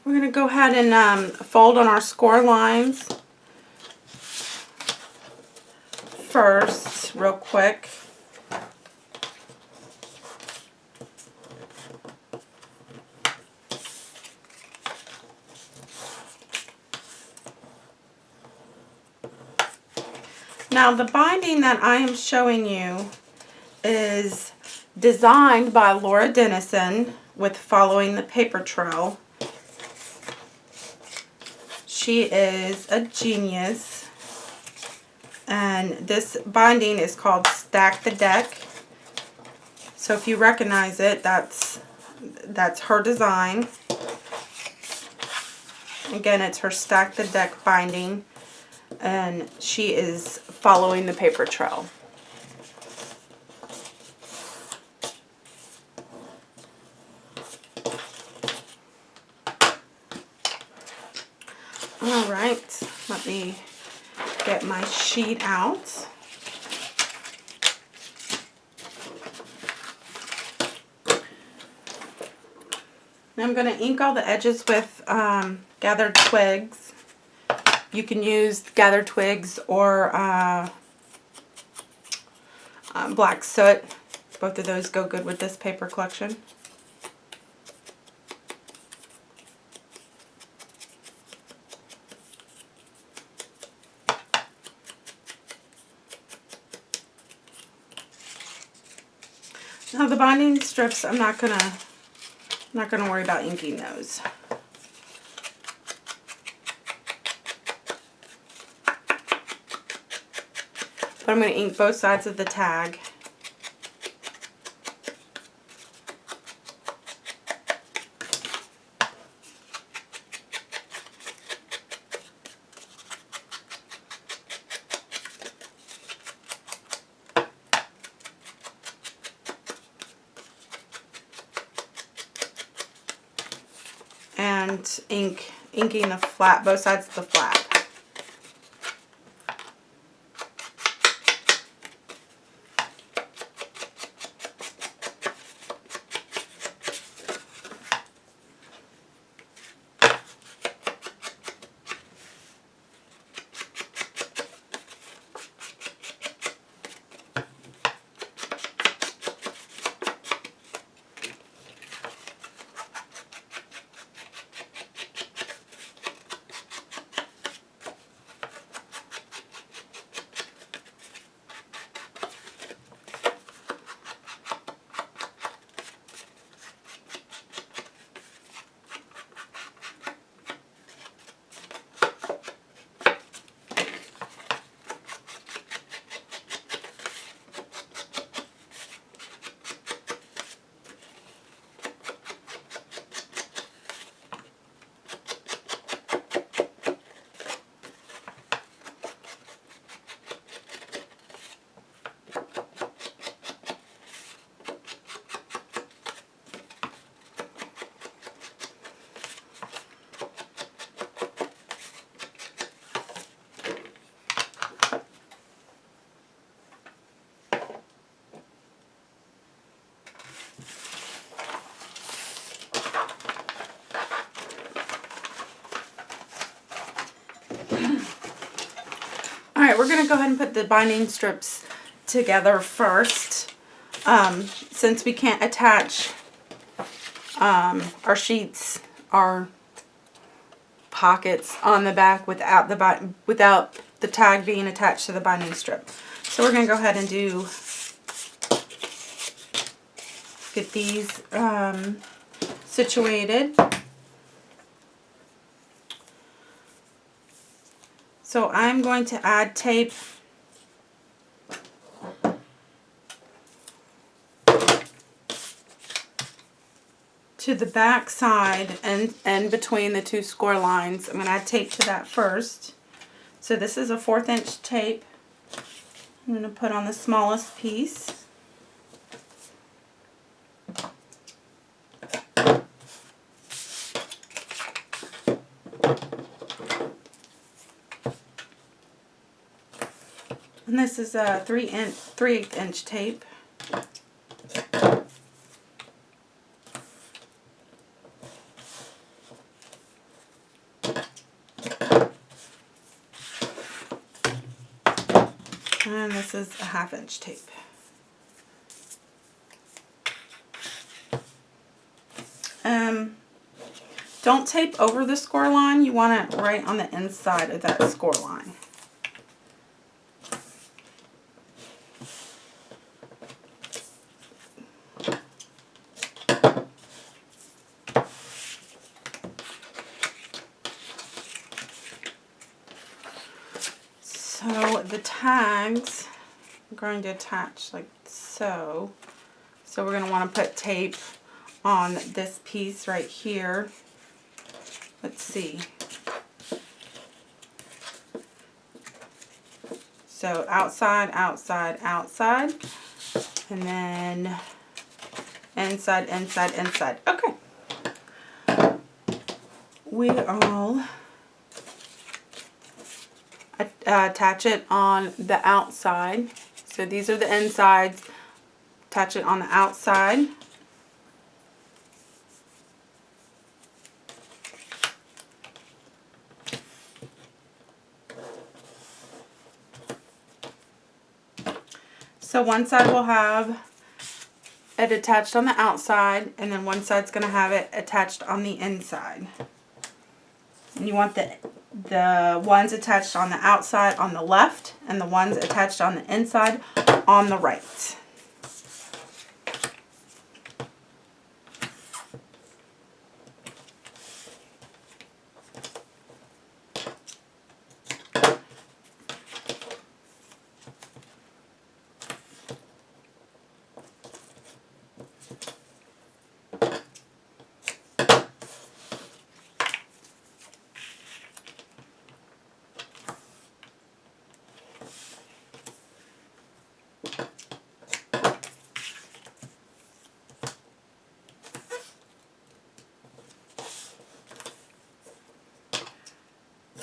We're going to go ahead and fold on our score lines first, real quick. Now the binding that I am showing you is designed by Laura Dennison with Following the Paper Trail. She is a genius, and this binding is called Stack the Deck. So if you recognize it, that's her design. Again, it's her Stack the Deck binding, and she is following the paper trail. Alright, let me get my sheet out. Now I'm going to ink all the edges with gathered twigs. You can use gathered twigs or black soot. Both of those go good with this paper collection. Now the binding strips, I'm not gonna worry about inking those. But I'm going to ink both sides of the tag. And inking the flap, both sides of the flap. Alright, we're going to go ahead and put the binding strips together first. Since we can't attach our sheets, our pockets on the back without the tag being attached to the binding strip. So we're going to go ahead and get these situated. So I'm going to add tape to the back side and between the two score lines. I'm going to add tape to that first. So this is a 1/4 inch tape. I'm going to put on the smallest piece. And this is a 3/8 inch tape. And this is a 1/2 inch tape. Don't tape over the score line. You want it right on the inside of that score line. So the tags I'm going to attach like so. So we're going to want to put tape on this piece right here. Let's see. So outside, outside, outside, and then inside, inside, inside. Okay. We'll attach it on the outside. So these are the insides. Attach it on the outside. So one side will have it attached on the outside, and then one side's going to have it attached on the inside. And you want the ones attached on the outside on the left, and the ones attached on the inside on the right.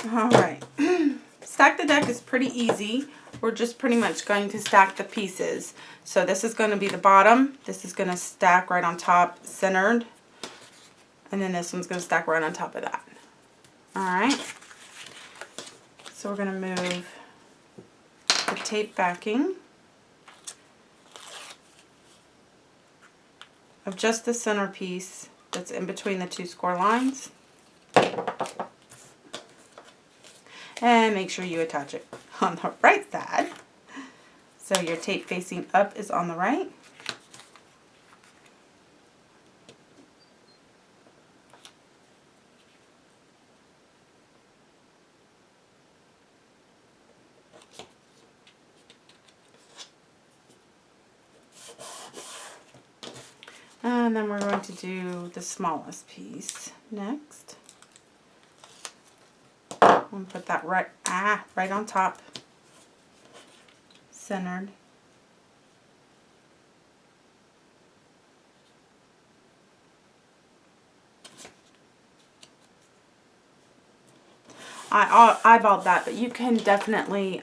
Alright, stack the deck is pretty easy. We're just pretty much going to stack the pieces. So this is going to be the bottom, this is going to stack right on top, centered, and then this one's going to stack right on top of that. Alright, so we're going to move the tape backing of just the centerpiece that's in between the two score lines. And make sure you attach it on the right side. So your tape facing up is on the right. And then we're going to do the smallest piece next. And put that right on top, centered. I eyeballed that, but you can definitely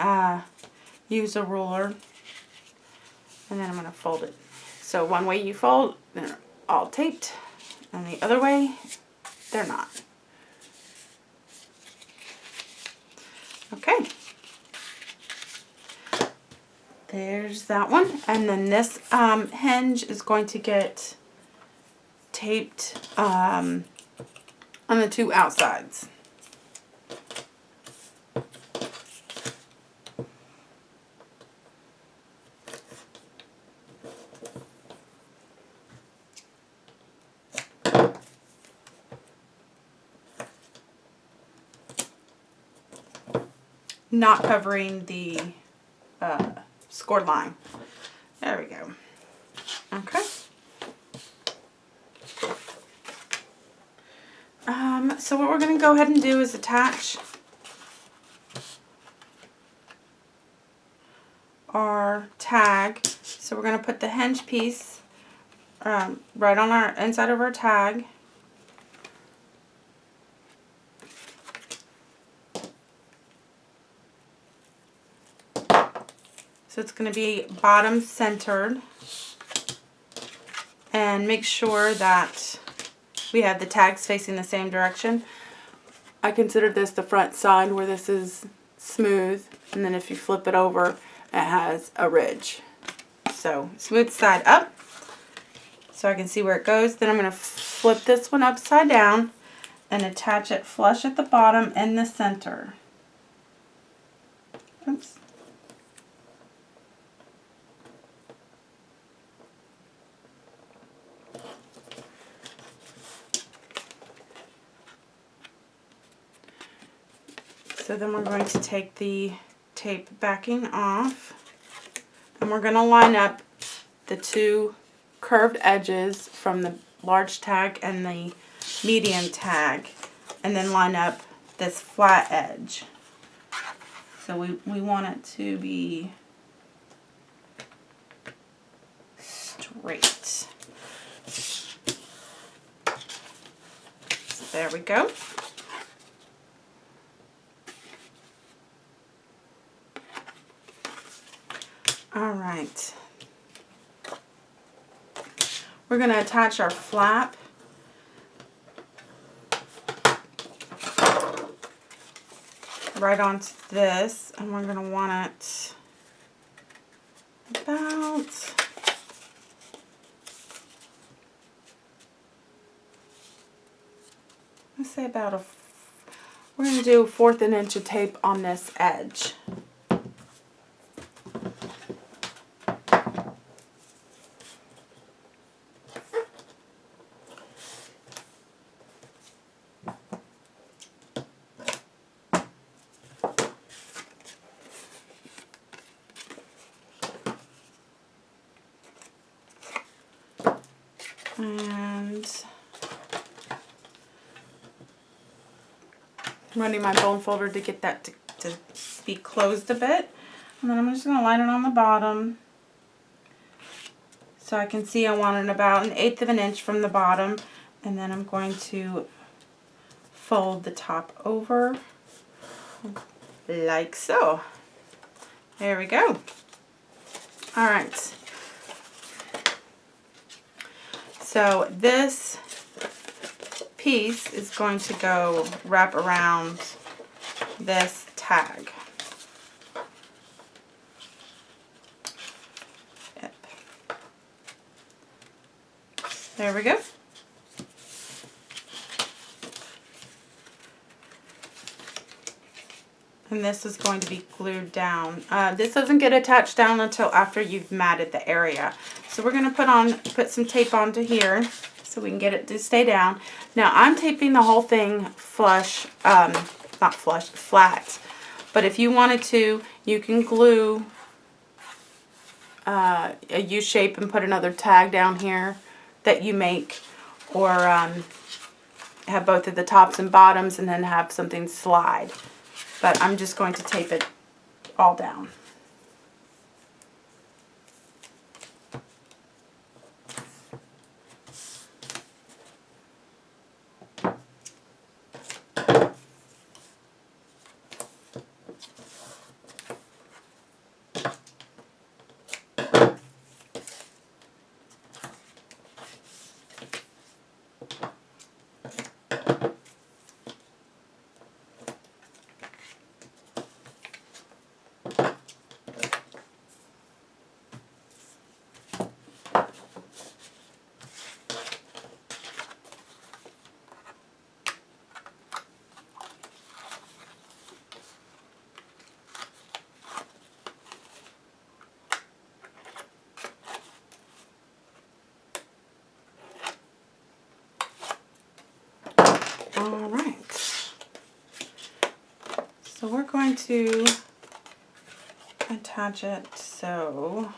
use a ruler. And then I'm going to fold it. So one way you fold, they're all taped, and the other way, they're not. Okay, there's that one, and then this hinge is going to get taped on the two outsides. Not covering the scored line. There we go. Okay. So what we're going to go ahead and do is attach our tag. So we're going to put the hinge piece right on our inside of our tag. So it's going to be bottom centered, and make sure that we have the tags facing the same direction. I consider this the front side where this is smooth, and then if you flip it over, it has a ridge. So smooth side up, so I can see where it goes. Then I'm going to flip this one upside down and attach it flush at the bottom in the center. Oops. So then we're going to take the tape backing off, and we're going to line up the two curved edges from the large tag and the medium tag, and then line up this flat edge. So we want it to be straight. So there we go. Alright, we're going to attach our flap right onto this, and we're going to want it about, let's say about we're going to do 1/4 inch of tape on this edge. And I'm running my bone folder to get that to be closed a bit. And then I'm just going to line it on the bottom. So I can see I want it about 1/8 of an inch from the bottom. And then I'm going to fold the top over like so. There we go. Alright. So this piece is going to go wrap around this tag. Yep. There we go. And this is going to be glued down. This doesn't get attached down until after you've matted the area. So we're going to put some tape onto here so we can get it to stay down. Now I'm taping the whole thing flush, not flush, flat. But if you wanted to, you can glue a U shape and put another tag down here that you make, or have both of the tops and bottoms and then have something slide. But I'm just going to tape it all down. Alright, so we're going to attach it so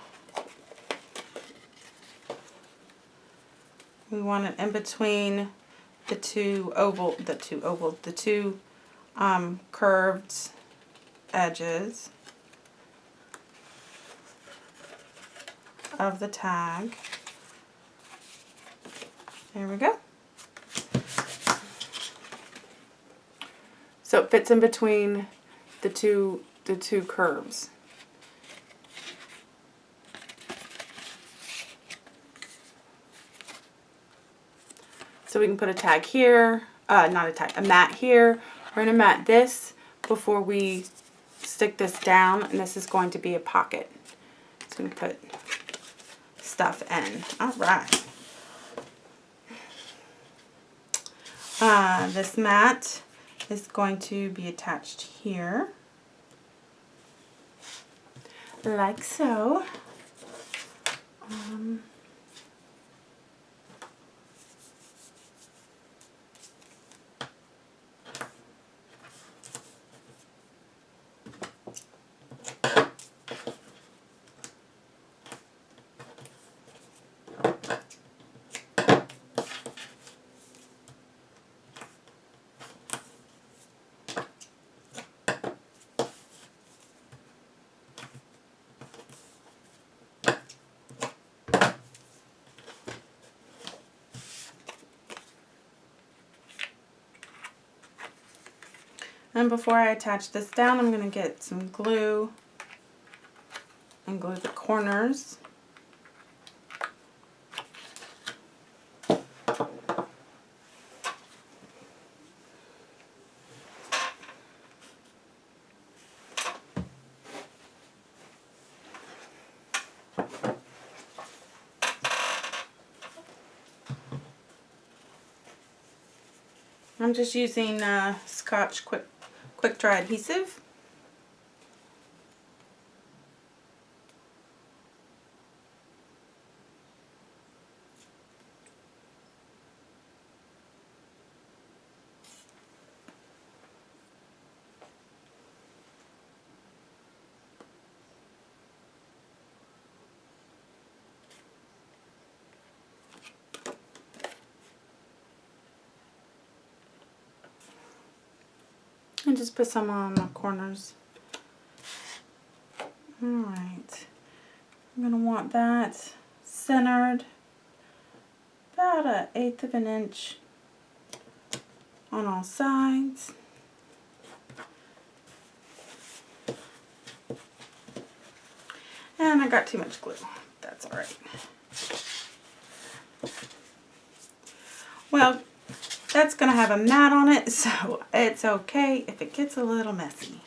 we want it in between the two curved edges of the tag. There we go. So it fits in between the two curves. So we can put a tag here, not a tag, a mat here. We're going to mat this before we stick this down, and this is going to be a pocket. So we can put stuff in. Alright. This mat is going to be attached here, like so. And before I attach this down, I'm going to get some glue and glue the corners. I'm just using Scotch Quick Dry adhesive. And just put some on the corners. Alright. I'm going to want that centered about 1/8 of an inch on all sides. And I got too much glue. That's alright. Well, that's going to have a mat on it, so it's okay if it gets a little messy.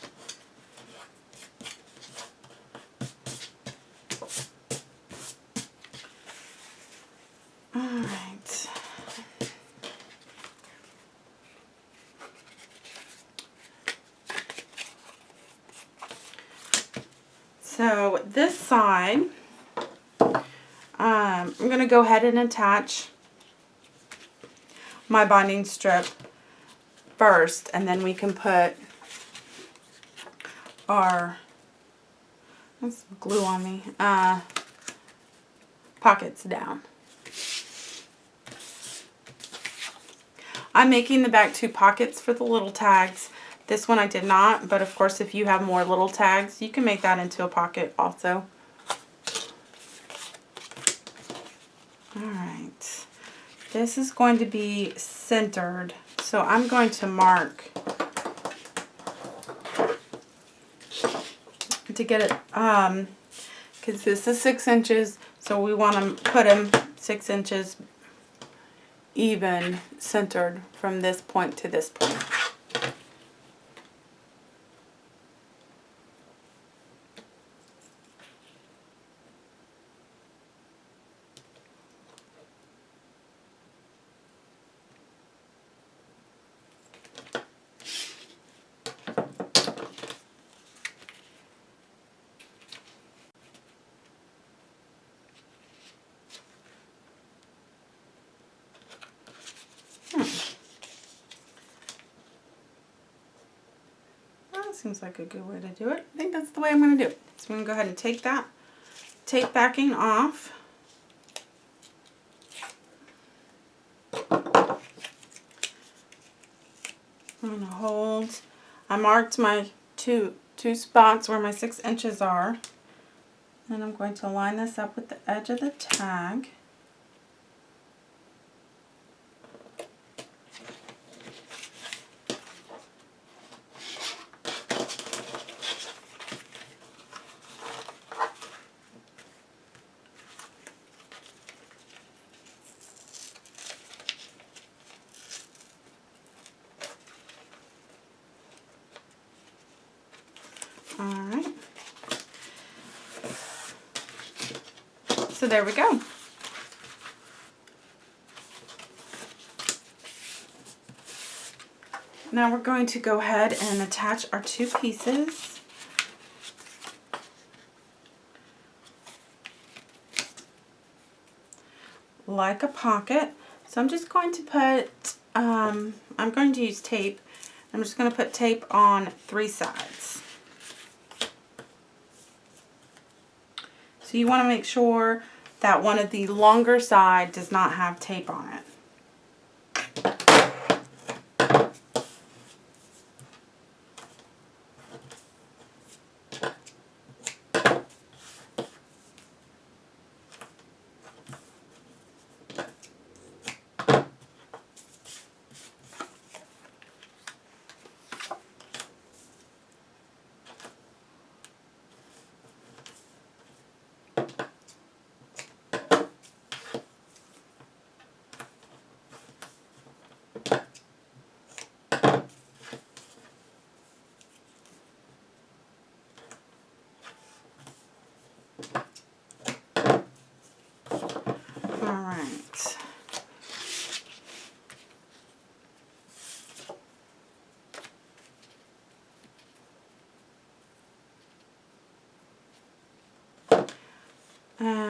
Alright. So this side, I'm going to go ahead and attach my binding strip first, and then we can put our, that's glue on me, pockets down. I'm making the back 2 pockets for the little tags. This one I did not, but of course if you have more little tags, you can make that into a pocket also. Alright, this is going to be centered, so I'm going to mark to get it, because this is 6 inches, so we want to put them 6 inches even centered from this point to this point. That seems like a good way to do it. I think that's the way I'm going to do it. So I'm going to go ahead and take that tape backing off. I'm going to hold. I marked my two spots where my 6 inches are. And I'm going to line this up with the edge of the tag. Alright. So there we go. Now we're going to go ahead and attach our 2 pieces. Like a pocket. So I'm just going to put, I'm going to use tape. I'm just going to put tape on 3 sides. So you want to make sure that one of the longer side does not have tape on it.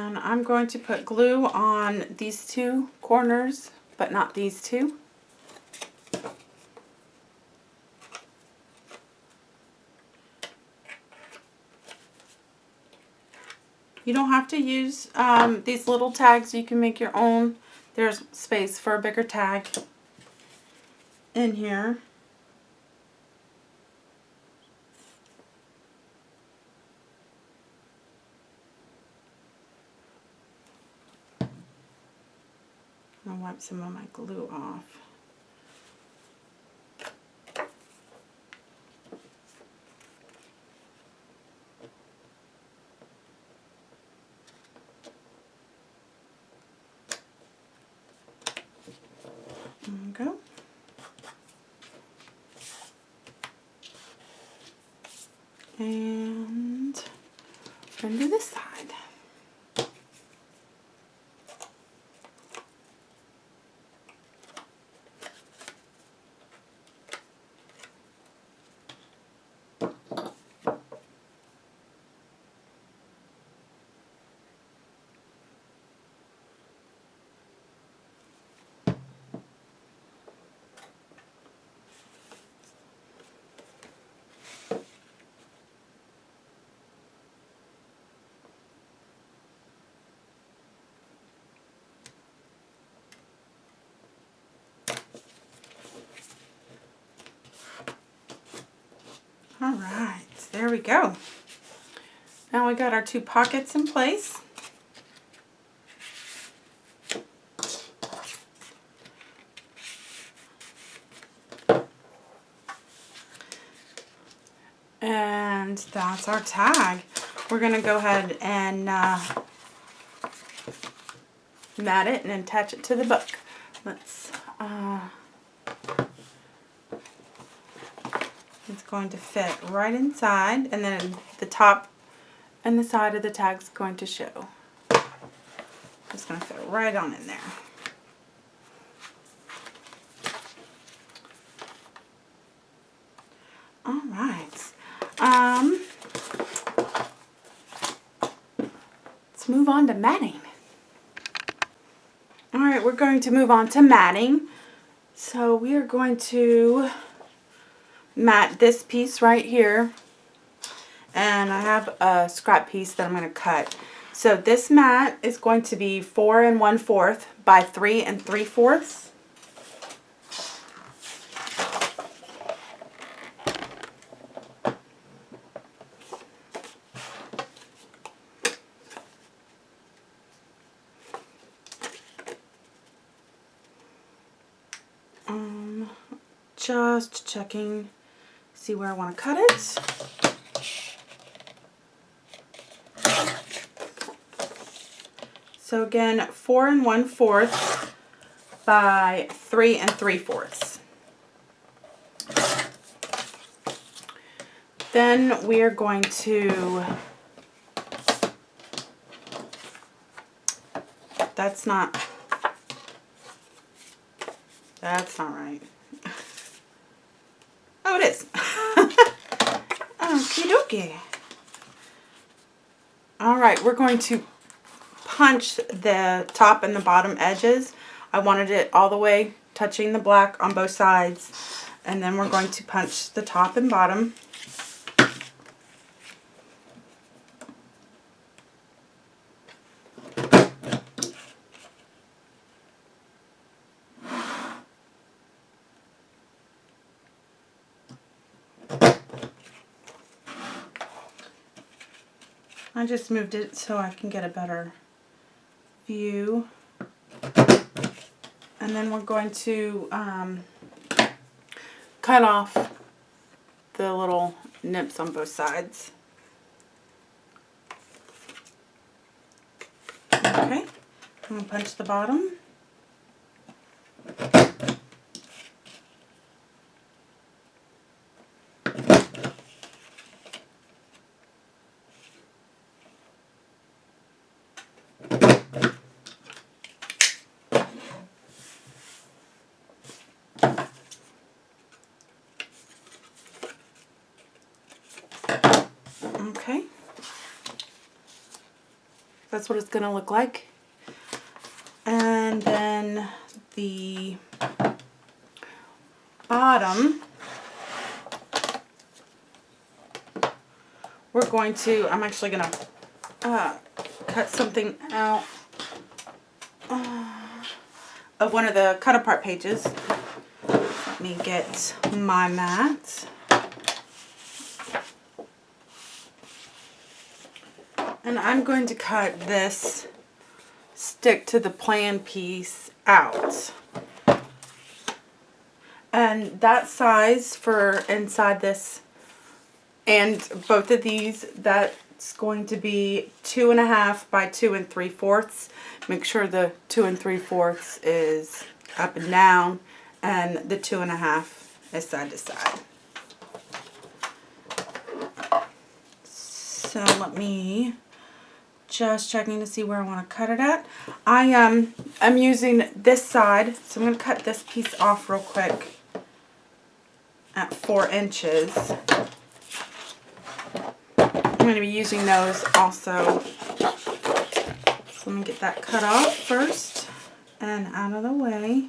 And I'm going to put glue on these two corners, but not these two. You don't have to use these little tags. You can make your own. There's space for a bigger tag in here. I'll wipe some of my glue off. There we go. And we're going to do this side. All right, there we go. Now we got our two pockets in place. And that's our tag. We're going to go ahead and mat it and attach it to the book. Let's, it's going to fit right inside, and then the top and the side of the tag is going to show. It's going to fit right on in there. All right. Let's move on to matting. All right, we're going to move on to matting. So we are going to mat this piece right here. And I have a scrap piece that I'm going to cut. So this mat is going to be 4 1/4 by 3 3/4. Just checking, see where I want to cut it. So again, 4 1/4 by 3 3/4. Then we are going to, that's not right. Oh, it is. Okie dokie. All right, we're going to punch the top and the bottom edges. I wanted it all the way touching the black on both sides. And then we're going to punch the top and bottom. I just moved it so I can get a better view. And then we're going to cut off the little nips on both sides. Okay, I'm going to punch the bottom. That's what it's going to look like. And then the bottom, we're going to, I'm actually going to cut something out of one of the cut apart pages. Let me get my mat. And I'm going to cut this stick to the plan piece out. And that size for inside this and both of these, that's going to be 2.5 by 2 3/4. Make sure the 2 3/4 is up and down and the 2.5 is side to side. So let me just checking to see where I want to cut it at. I'm using this side, so I'm going to cut this piece off real quick at 4 inches. I'm going to be using those also. So let me get that cut off first and out of the way.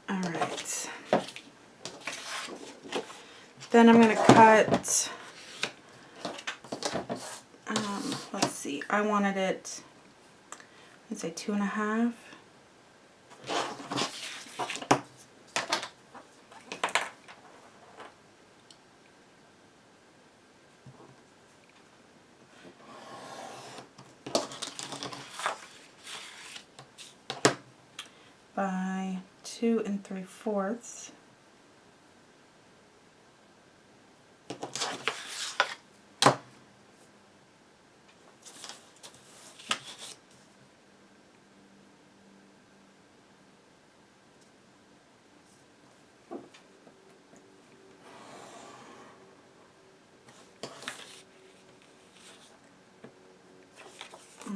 Alright. Then I'm going to cut, let's see, I wanted it, let's say 2.5. By 2 3/4.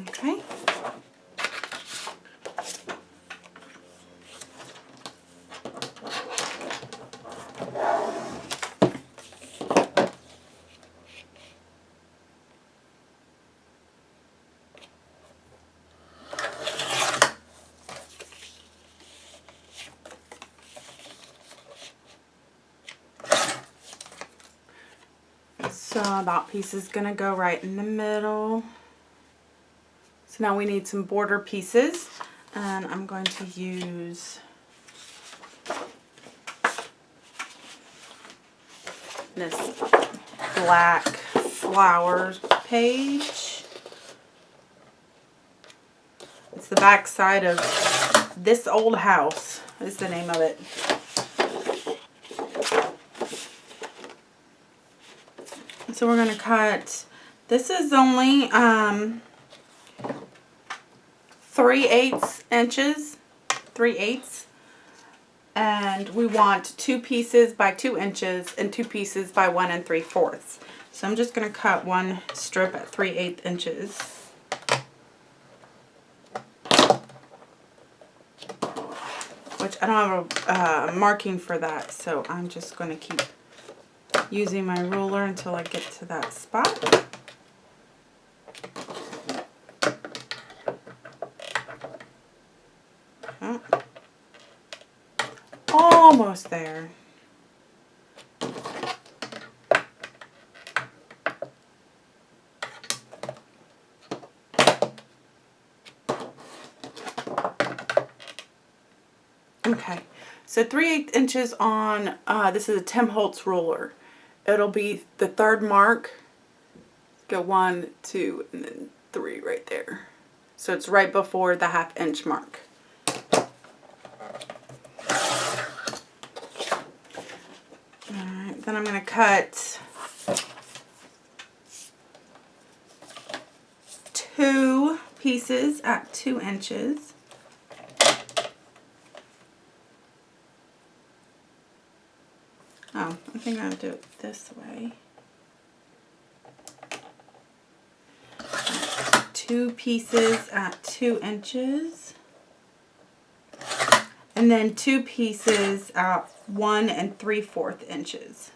Okay. So that piece is going to go right in the middle. So now we need some border pieces, and I'm going to use this black flower page. It's the back side of This Old House is the name of it. So we're going to cut, this is only 3/8 inches, 3/8, and we want 2 pieces by 2 inches and 2 pieces by 1 3/4. So I'm just going to cut one strip at 3/8 inches. Which I don't have a marking for that, so I'm just going to keep using my ruler until I get to that spot. Oh. Almost there. Okay, so 3/8 inches on, this is a Tim Holtz ruler. It'll be the 3rd mark. Go 1, 2, and then 3 right there. So it's right before the 1/2 inch mark. Alright, then I'm going to cut 2 pieces at 2 inches. Oh, I think I'll do it this way. 2 pieces at 2 inches. And then 2 pieces at 1 3/4 inches.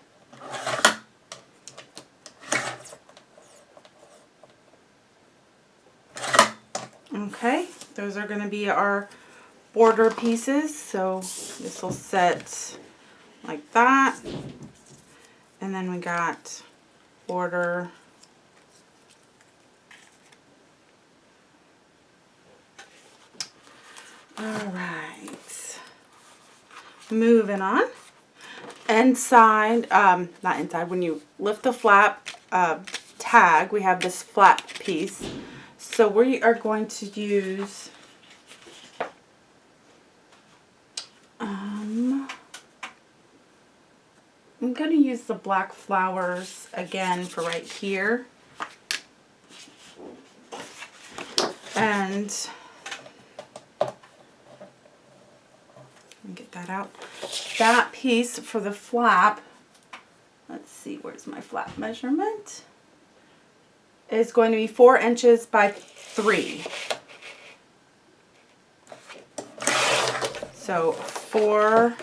Okay, those are going to be our border pieces. So this will sit like that. And then we got border. All right. Moving on. Inside, not inside, when you lift the flap tag, we have this flap piece. So we are going to use I'm going to use the black flowers again for right here. And let me get that out. That piece for the flap, let's see, where's my flap measurement? Is going to be 4 inches by 3. So 4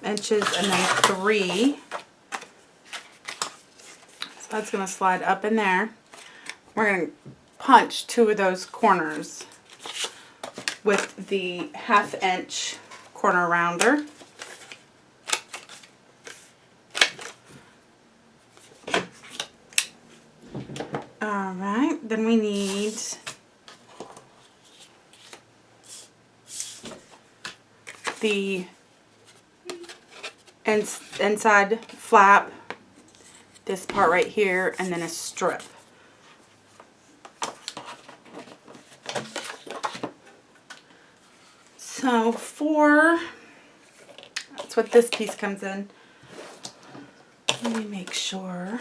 inches and then 3. So that's going to slide up in there. We're going to punch 2 of those corners with the 1/2 inch corner rounder. Alright, then we need the inside flap, this part right here, and then a strip. So that's what this piece comes in. Let me make sure.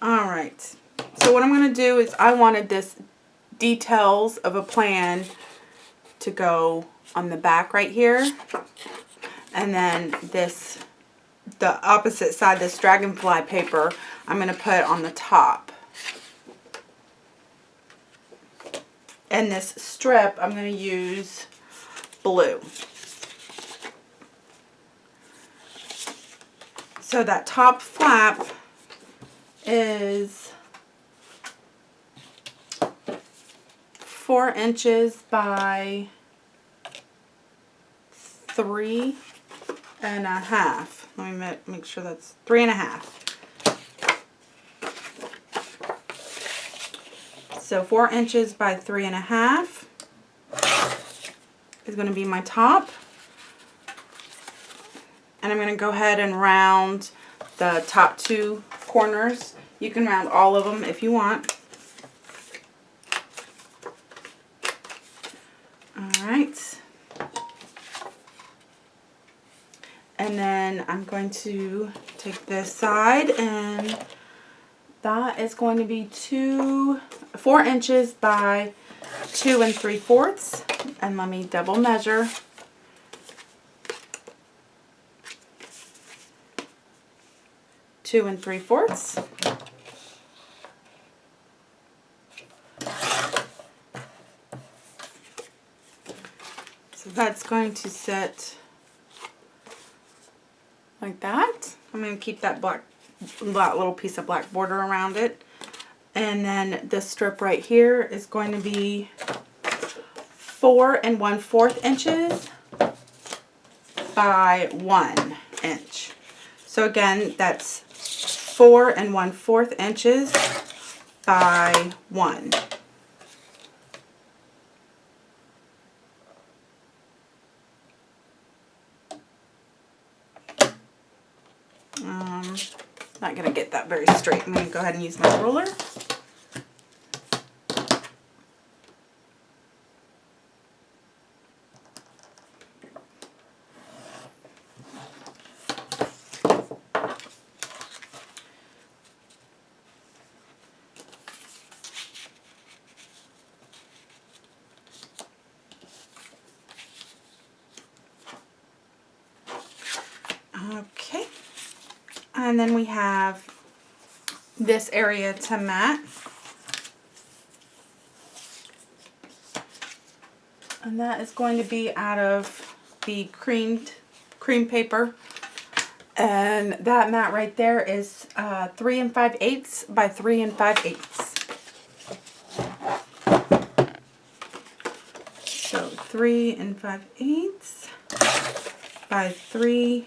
Alright, so what I'm going to do is I wanted this details of a plan to go on the back right here. And then this, the opposite side, this dragonfly paper, I'm going to put on the top. And this strip, I'm going to use blue. So that top flap is 4 inches by 3 1/2. Let me make sure that's 3 1/2. So 4 inches by 3 1/2 is going to be my top. And I'm going to go ahead and round the top 2 corners. You can round all of them if you want. Alright. And then I'm going to take this side, and that is going to be 4 inches by 2 3/4. And let me double measure. Two 3/4. So that's going to sit like that. I'm going to keep that little piece of black border around it. And then the strip right here is going to be 4 1/4 inches by 1 inch. So again, that's 4 1/4 inches by 1. Not going to get that very straight. I'm going to go ahead and use my ruler. Okay. And then we have this area to mat. And that is going to be out of the cream paper. And that mat right there is 3 5/8 by 3 5/8. So 3 5/8 by 3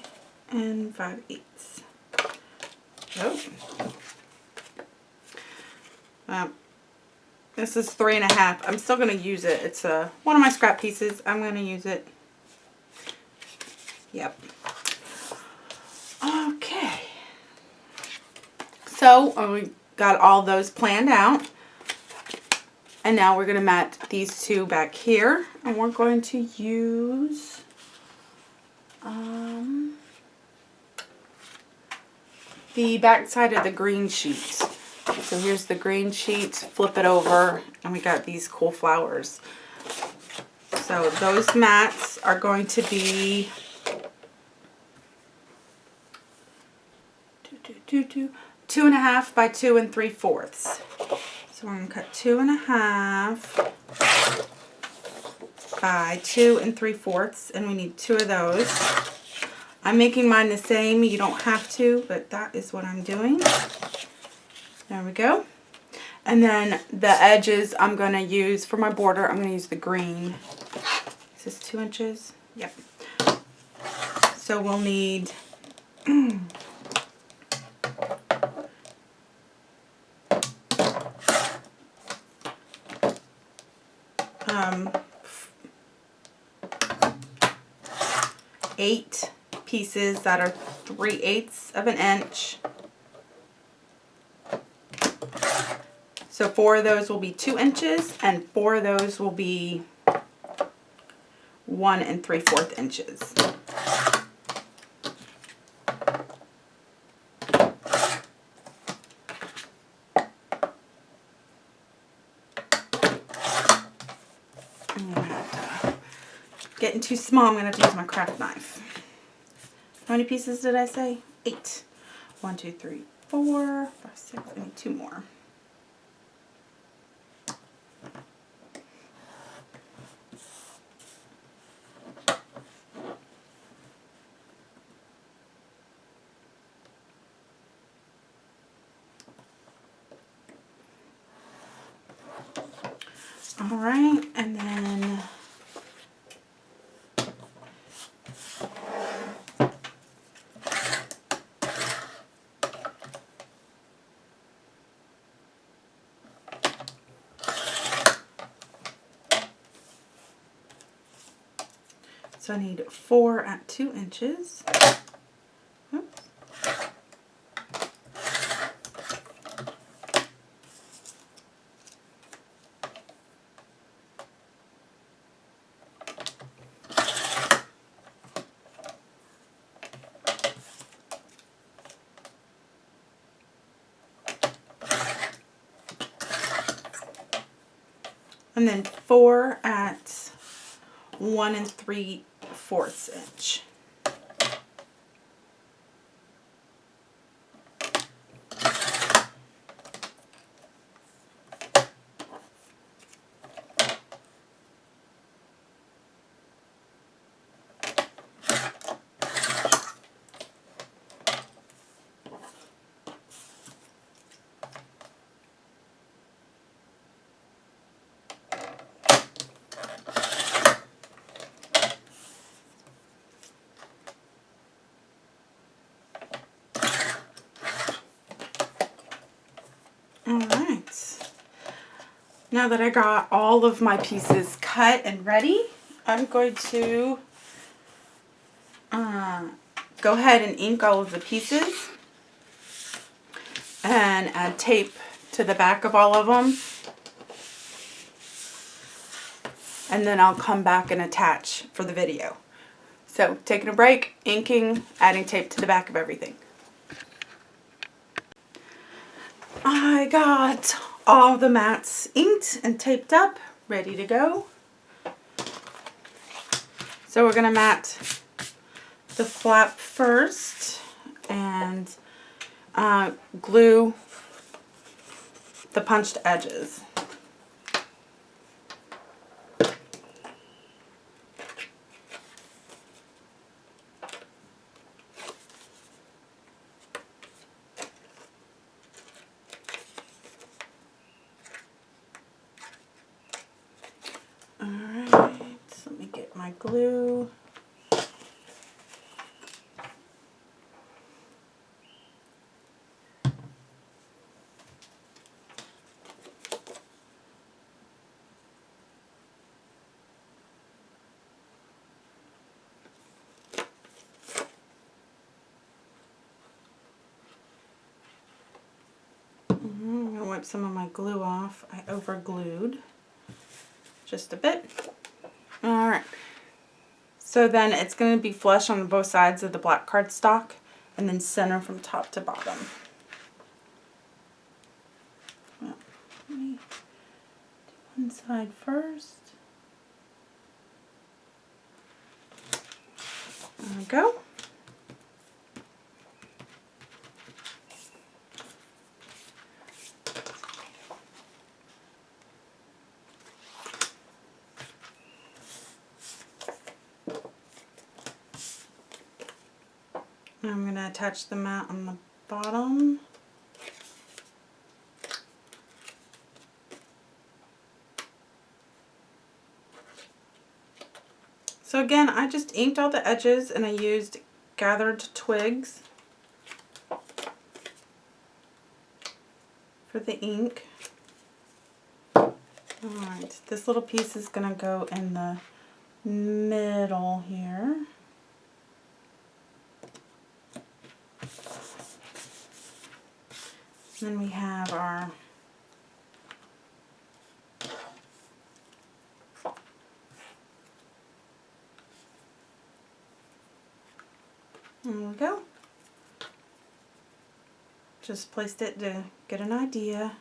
5/8. Oh. This is 3 1/2. I'm still going to use it. It's one of my scrap pieces. I'm going to use it. Yep. Okay. So we got all those planned out. And now we're going to mat these two back here. And we're going to use the back side of the green sheet. So here's the green sheet. Flip it over. And we got these cool flowers. So those mats are going to be 2 1/2 by 2 3/4. So we're going to cut 2 1/2 by 2 3/4, and we need 2 of those. I'm making mine the same. You don't have to, but that is what I'm doing. There we go. And then the edges I'm going to use for my border, I'm going to use the green. Is this 2 inches? Yep. So we'll need 8 pieces that are 3/8 of an inch. So 4 of those will be 2 inches, and 4 of those will be 1 3/4 inches. Getting too small, I'm going to have to use my craft knife. How many pieces did I say? 8. 1, 2, 3, 4, 5, 6. I need 2 more. All right, and then so I need 4 at 2 inches. Oops. And then 4 at 1 3/4 inch. Alright, now that I got all of my pieces cut and ready, I'm going to go ahead and ink all of the pieces and add tape to the back of all of them. And then I'll come back and attach for the video. So taking a break, inking, adding tape to the back of everything. I got all the mats inked and taped up, ready to go. So we're going to mat the flap first and glue the punched edges. glue. I'm going to wipe some of my glue off. I over glued just a bit. Alright, so then it's going to be flush on both sides of the black cardstock and then center from top to bottom. Well, let me do one side first. There we go. I'm going to attach the mat on the bottom. So again, I just inked all the edges and I used gathered twigs for the ink. Alright, this little piece is going to go in the middle here. Then we have our there we go. Just placed it to get an idea.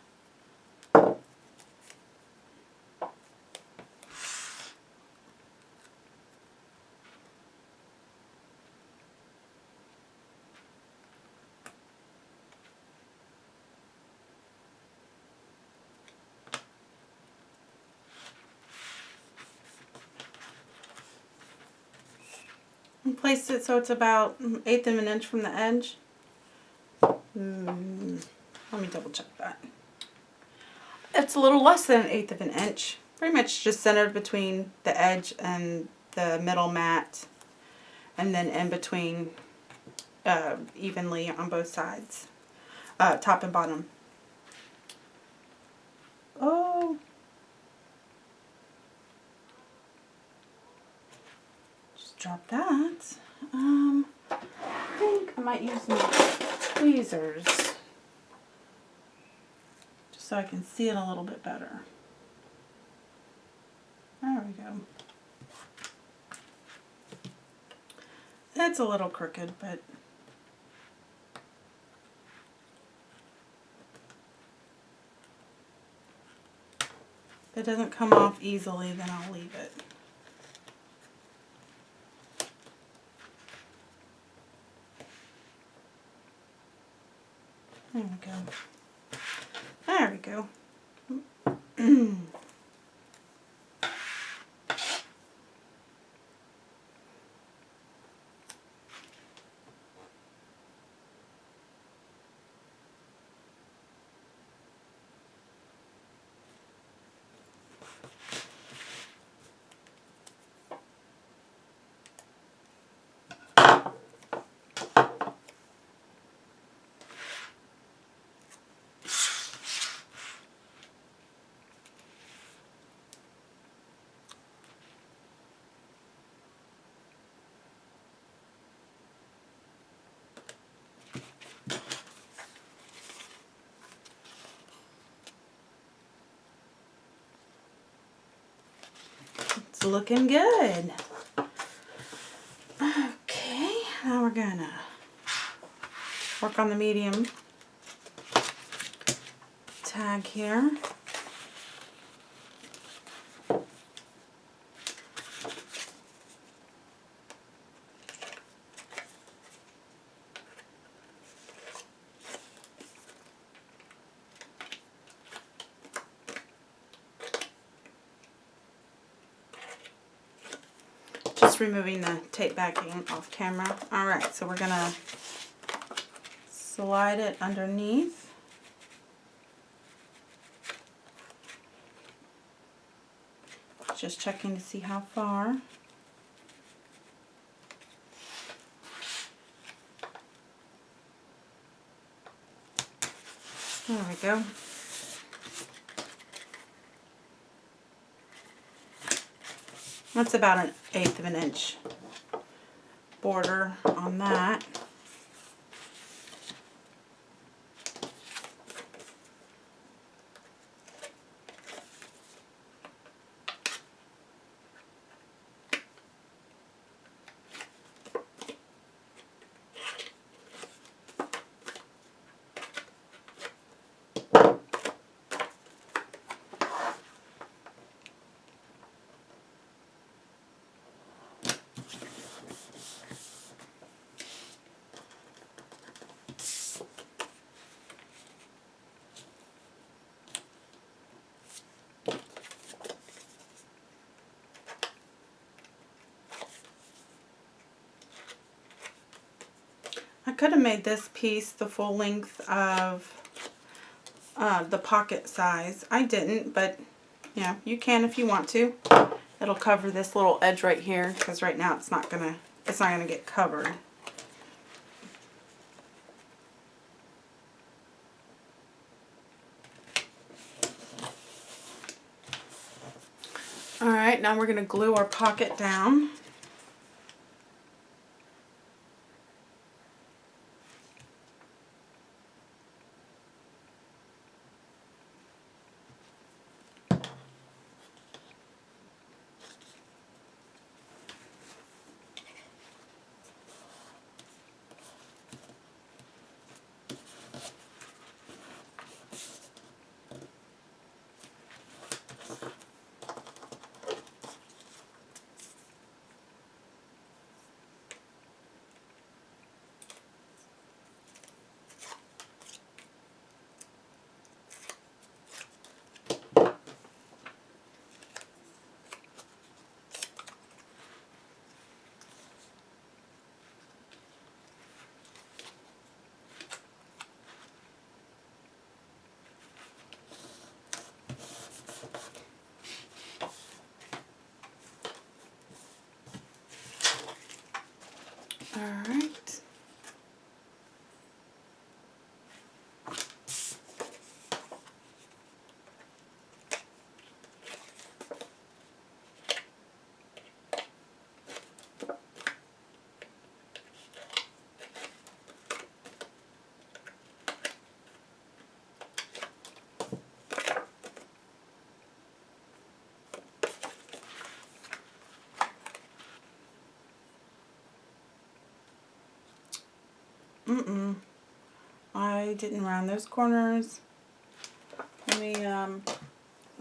And placed it so it's about 1/8 of an inch from the edge. Let me double check that. It's a little less than 1/8 of an inch. Pretty much just centered between the edge and the middle mat, and then in between evenly on both sides, top and bottom. Oh. Drop that. I think I might use my tweezers just so I can see it a little bit better. There we go. It's a little crooked, but if it doesn't come off easily, then I'll leave it. There we go. There we go. It's looking good. Okay, now we're gonna work on the medium tag here. Just removing the tape backing off camera. Alright, so we're gonna slide it underneath. Just checking to see how far. There we go. That's about 1/8 of an inch border on that. I could have made this piece the full length of the pocket size. I didn't, but yeah, you can if you want to. It'll cover this little edge right here because right now it's not gonna get covered. All right, now we're gonna glue our pocket down. All right. I didn't round those corners. Let me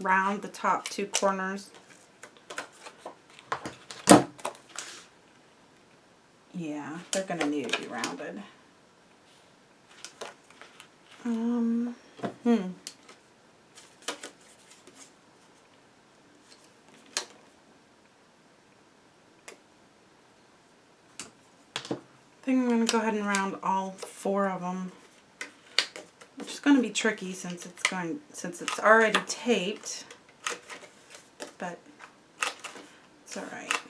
round the top 2 corners. Yeah, they're gonna need to be rounded. I think I'm gonna go ahead and round all 4 of them, which is gonna be tricky since it's already taped, but it's all right.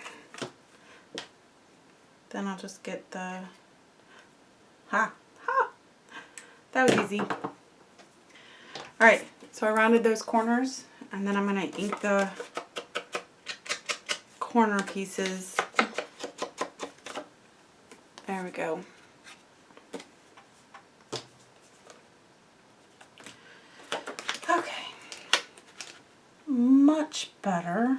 Then I'll just get the that was easy. All right, so I rounded those corners, and then I'm gonna ink the corner pieces. There we go. Okay. Much better.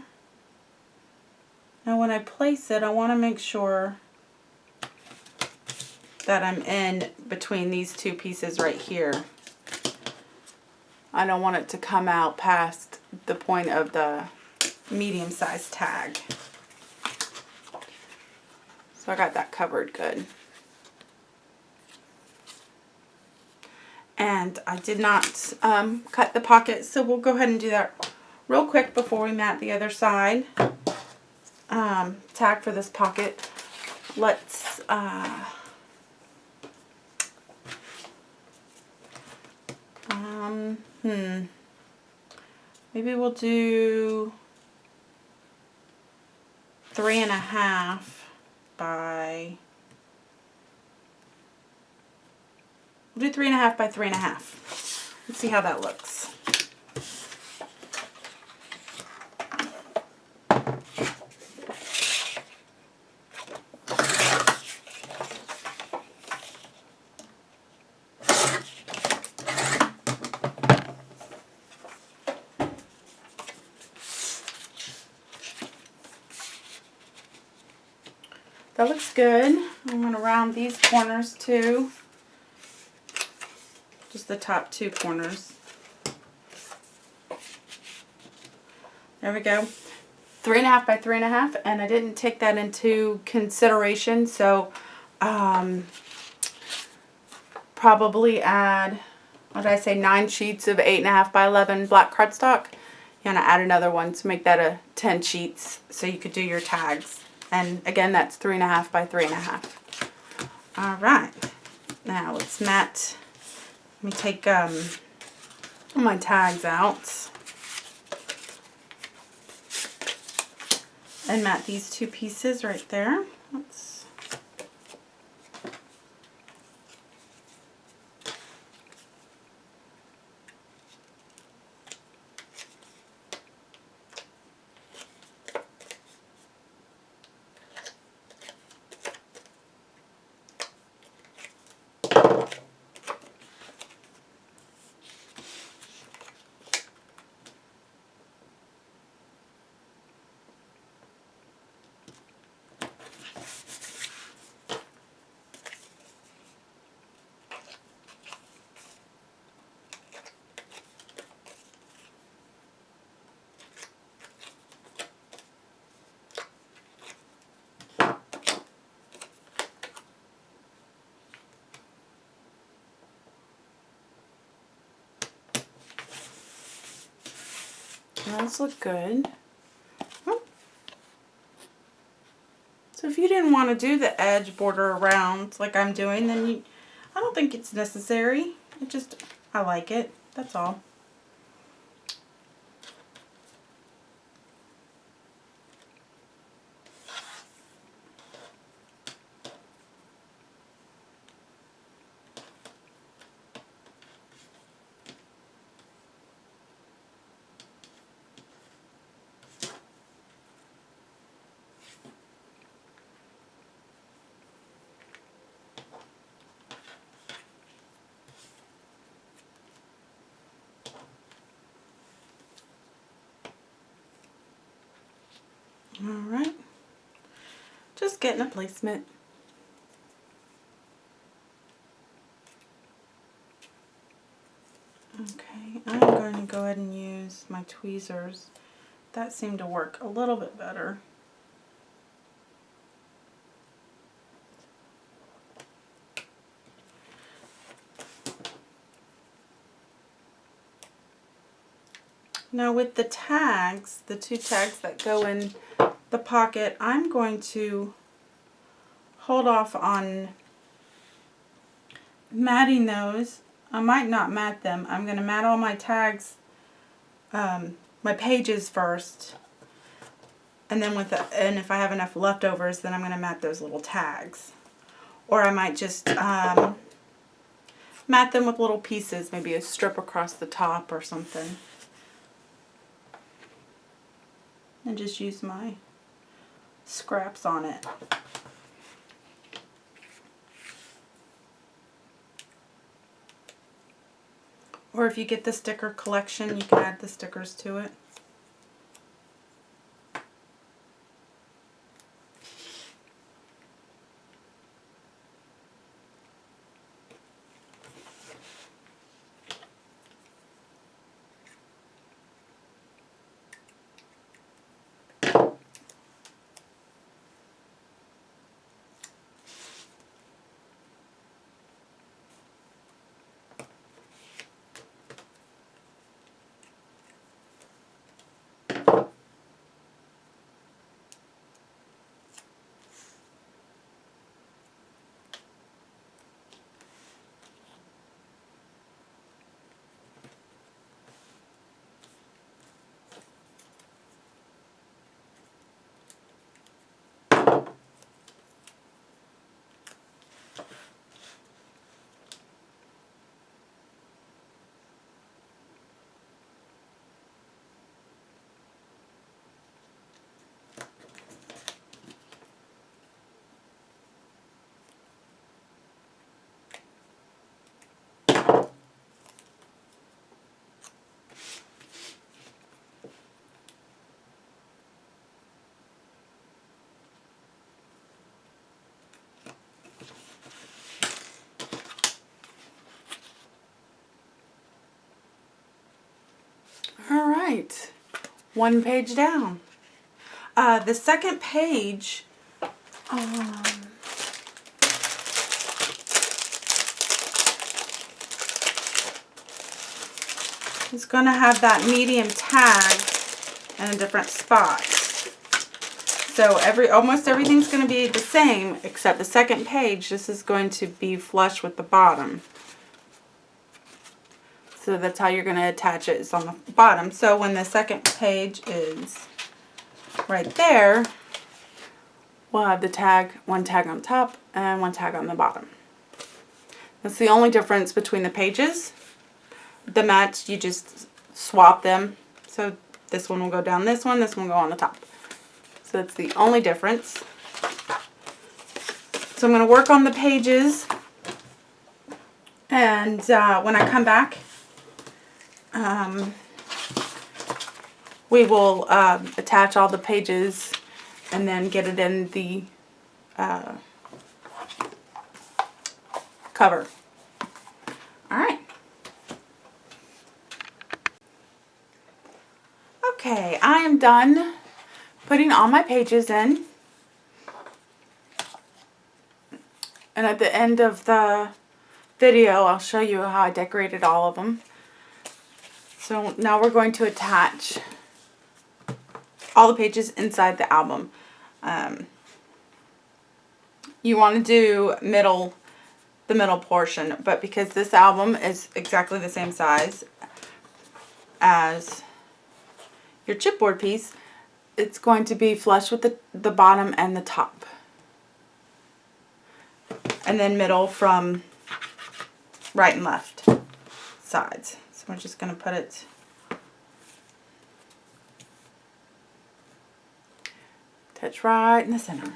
Now when I place it, I want to make sure that I'm in between these 2 pieces right here. I don't want it to come out past the point of the medium-sized tag. So I got that covered good. And I did not cut the pocket, so we'll go ahead and do that real quick before we mat the other side. Tag for this pocket. Let's maybe we'll do 3.5 by, we'll do 3.5 by 3.5. Let's see how that looks. That looks good. I'm going to round these corners too. Just the top 2 corners. There we go. 3.5 by 3.5, and I didn't take that into consideration, so probably add, what did I say, 9 sheets of 8.5 by 11 black cardstock. You're going to add another one to make that a 10 sheets so you could do your tags. And again, that's 3.5 by 3.5. All right, now let's mat. Let me take my tags out and mat these 2 pieces right there. Let's those look good. So if you didn't want to do the edge border around like I'm doing, then I don't think it's necessary. I like it. That's all. Alright, just getting a placement. Okay, I'm going to go ahead and use my tweezers. That seemed to work a little bit better. Now with the tags, the 2 tags that go in the pocket, I'm going to hold off on matting those. I might not mat them. I'm going to mat all my tags, my pages first, and then and if I have enough leftovers, then I'm going to mat those little tags. Or I might just mat them with little pieces, maybe a strip across the top or something. And just use my scraps on it. Or if you get the sticker collection, you can add the stickers to it. All right, one page down. The second page, is going to have that medium tag in a different spot. So almost everything's going to be the same, except the second page. This is going to be flush with the bottom. So that's how you're going to attach it, is on the bottom. So when the second page is right there, we'll have the tag, one tag on top and one tag on the bottom. That's the only difference between the pages. The match, you just swap them. So this one will go down this one will go on the top. So that's the only difference. So I'm going to work on the pages, and when I come back, we will attach all the pages and then get it in the cover. Alright. Okay, I am done putting all my pages in. And at the end of the video, I'll show you how I decorated all of them. So now we're going to attach all the pages inside the album. You want to do the middle portion, but because this album is exactly the same size as your chipboard piece, it's going to be flush with the bottom and the top. And then middle from right and left sides. So we're just going to put it touch right in the center.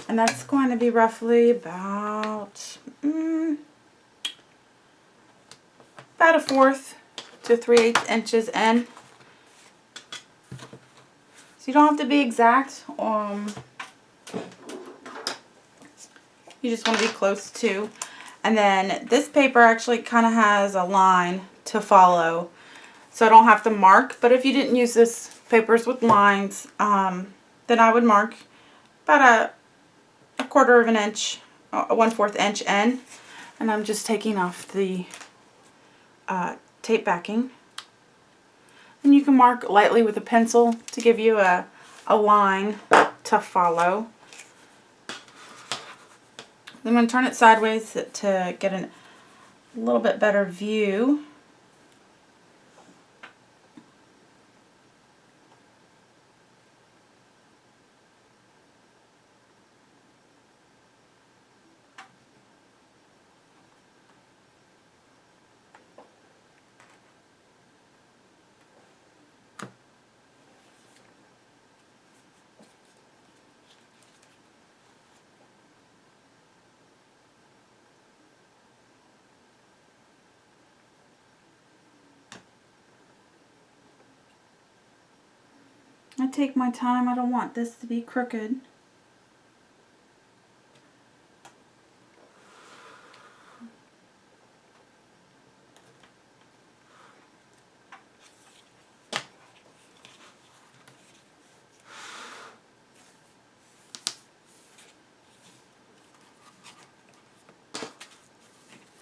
And that's going to be roughly about a 1/4 to 3/8 inches in. So you don't have to be exact. You just want to be close to. And then this paper actually kind of has a line to follow, so I don't have to mark. But if you didn't use this papers with lines, then I would mark about a 1/4 of an inch, 1/4 inch in. And I'm just taking off the tape backing. And you can mark lightly with a pencil to give you a line to follow. I'm going to turn it sideways to get a little bit better view. I take my time. I don't want this to be crooked.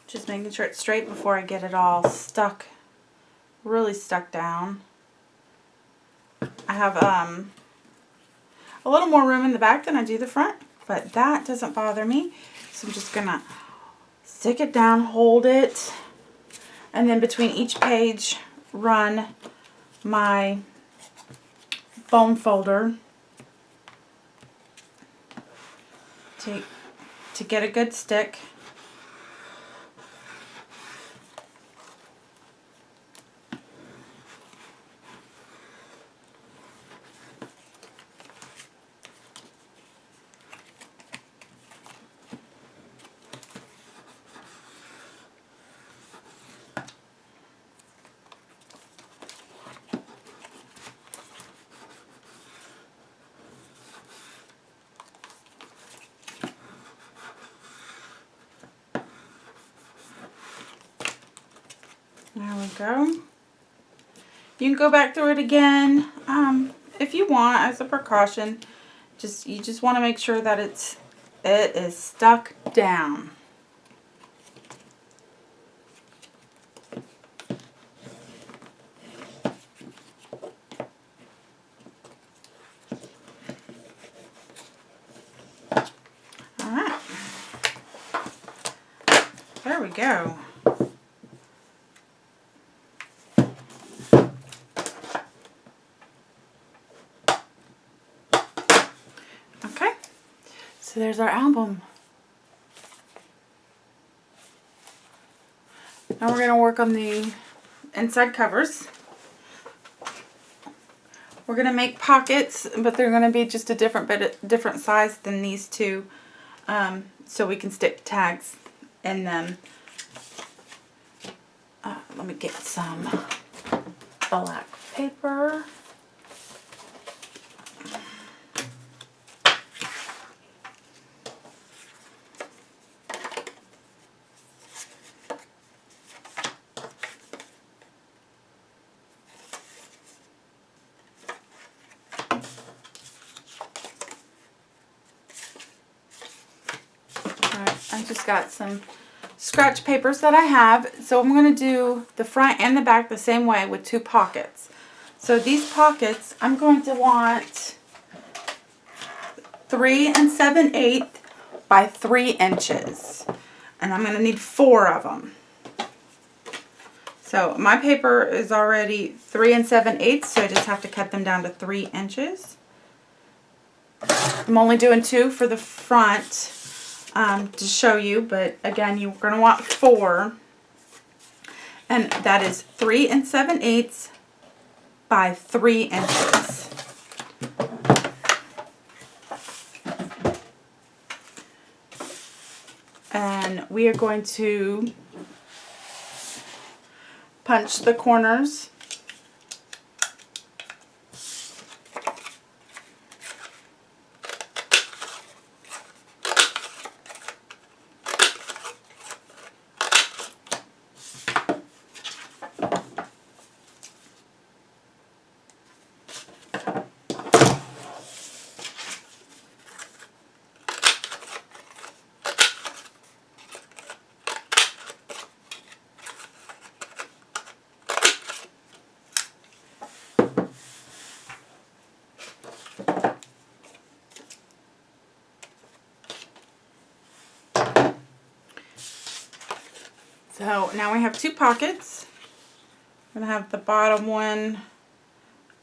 Just making sure it's straight before I get it all stuck, really stuck down. I have a little more room in the back than I do the front, but that doesn't bother me. So I'm just going to stick it down, hold it, and then between each page run my foam folder to get a good stick. There we go. You can go back through it again if you want as a precaution. You just want to make sure that it is stuck down. All right. There we go. Okay. So there's our album. Now we're going to work on the inside covers. We're going to make pockets, but they're going to be just a different size than these two, so we can stick tags in them. Let me get some black paper. I just got some scratch papers that I have. So I'm going to do the front and the back the same way with 2 pockets. So these pockets, I'm going to want 3 7/8 by 3 inches. And I'm going to need 4 of them. So my paper is already 3 7/8, so I just have to cut them down to 3 inches. I'm only doing 2 for the front. To show you, but again, you're going to want 4, and that is 3 7/8 by 3 inches. And we are going to punch the corners. So now we have 2 pockets. I'm going to have the bottom one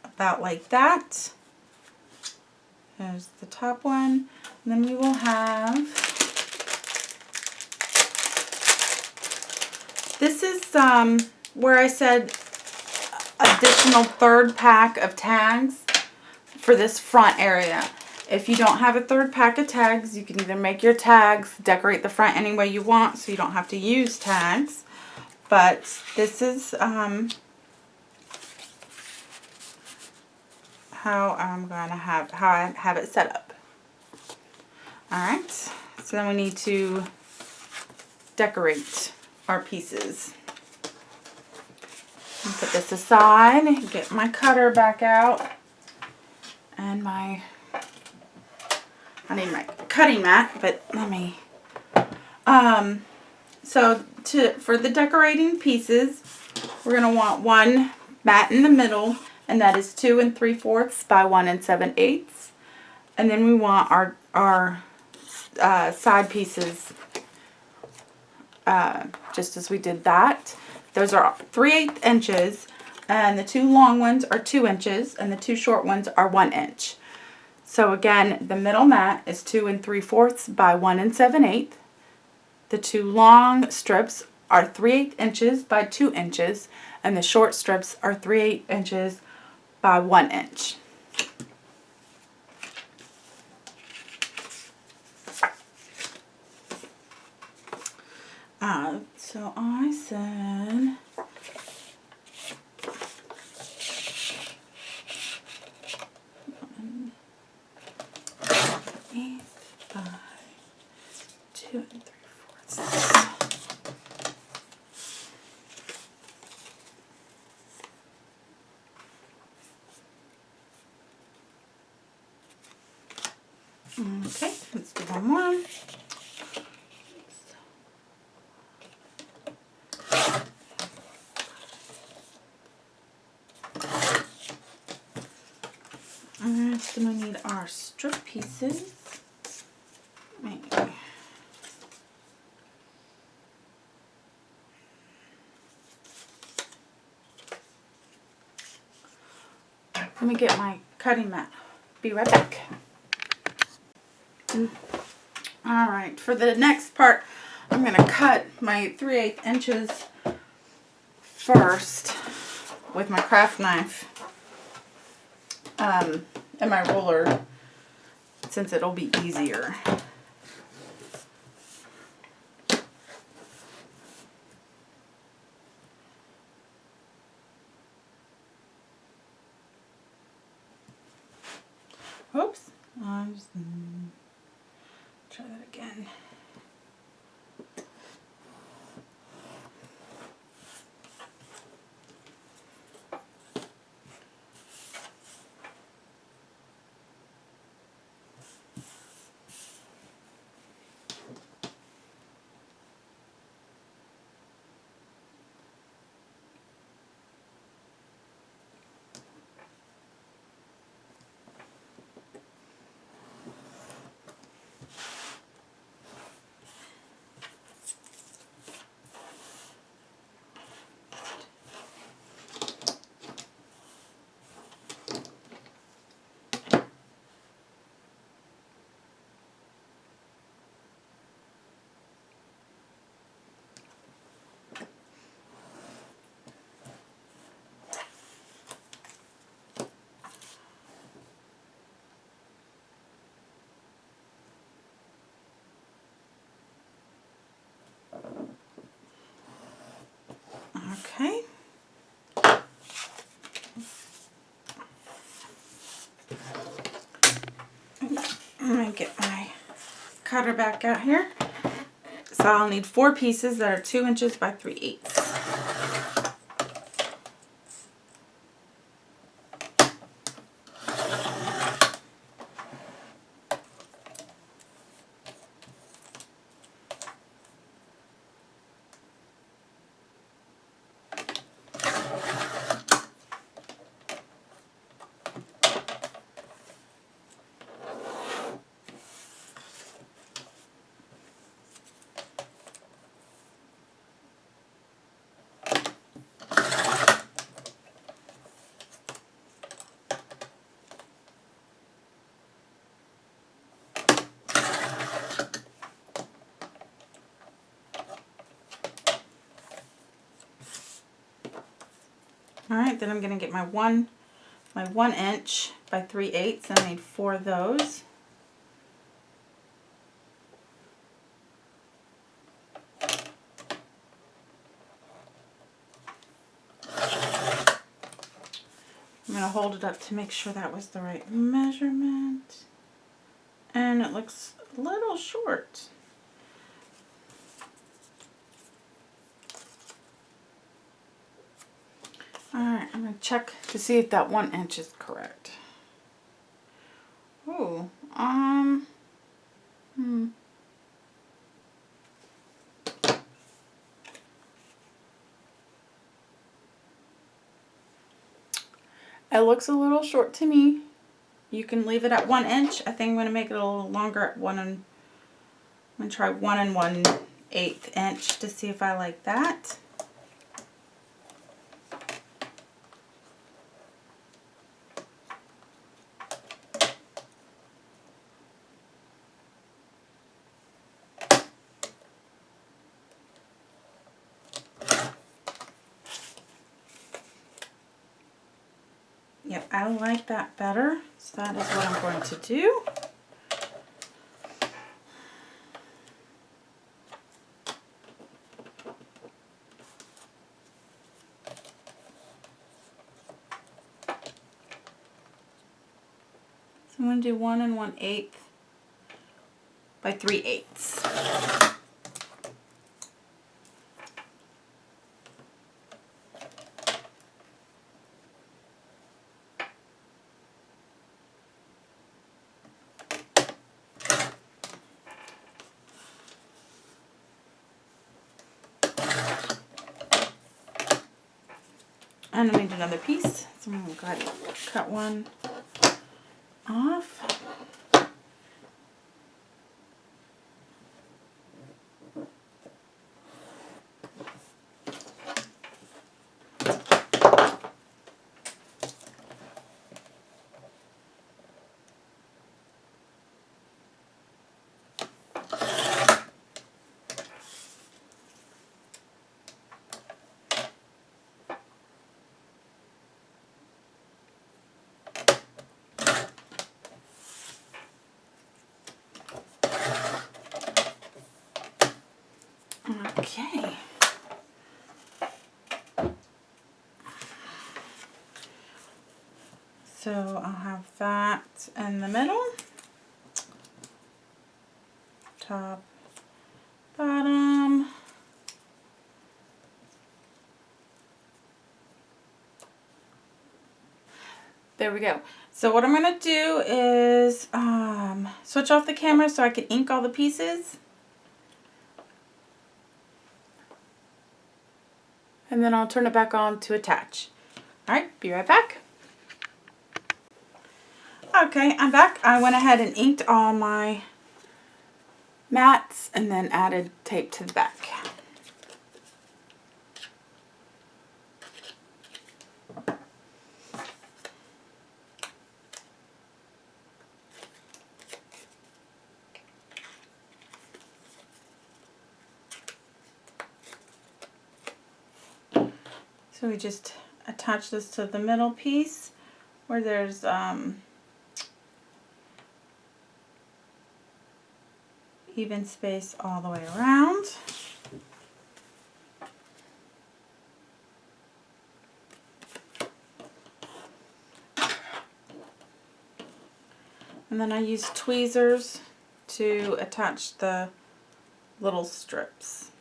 about like that. There's the top one. And then we will have, this is where I said additional 3rd pack of tags for this front area. If you don't have a 3rd pack of tags, you can either make your tags, decorate the front any way you want so you don't have to use tags. But this is how I have it set up. Alright, so then we need to decorate our pieces. Put this aside, get my cutter back out, and I need my cutting mat, but let me, for the decorating pieces, we're going to want 1 mat in the middle, and that is 2 3/4 by 1 7/8. And then we want our side pieces, just as we did that. Those are 3/8 inches, and the 2 long ones are 2 inches, and the 2 short ones are 1 inch. So again, the middle mat is 2 3/4 by 1 7/8. The 2 long strips are 3/8 inches by 2 inches, and the short strips are 3/8 inches by 1 inch. So I said, by 2 3/4. Okay, let's do one more. Alright, then we need our strip pieces. Maybe. Let me get my cutting mat. Be right back. Alright, for the next part, I'm going to cut my 3/8 inches first with my craft knife and my ruler, since it'll be easier. Oops. Try that again. Okay. I'm going to get my cutter back out here. So I'll need 4 pieces that are 2 inches by 3/8. Alright, then I'm going to get my 1 inch by 3/8, and I need 4 of those. I'm going to hold it up to make sure that was the right measurement. And it looks a little short. Alright, I'm going to check to see if that 1 inch is correct. Ooh, It looks a little short to me. You can leave it at 1 inch. I think I'm going to make it a little longer at I'm going to try 1 1/8 inch to see if I like that. Yep, I like that better. So that is what I'm going to do. So I'm going to do 1 1/8 by 3/8. And I made another piece, so I'm going to go ahead and cut one off. Okay. So I'll have that in the middle, top, bottom. There we go. So what I'm going to do is switch off the camera so I can ink all the pieces. And then I'll turn it back on to attach. Alright, be right back. Okay, I'm back. I went ahead and inked all my mats and then added tape to the back. So we just attach this to the middle piece where there's even space all the way around. And then I use tweezers to attach the little strips.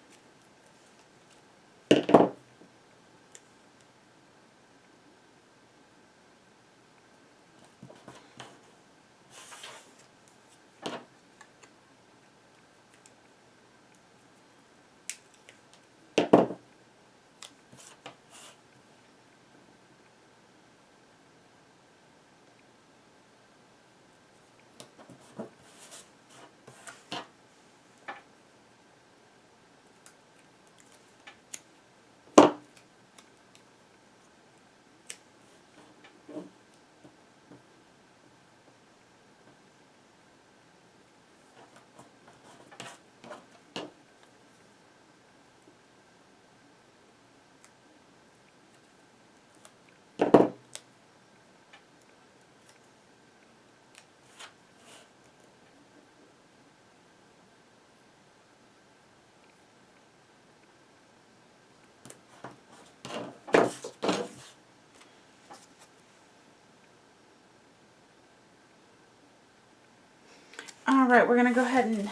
Alright, we're going to go ahead and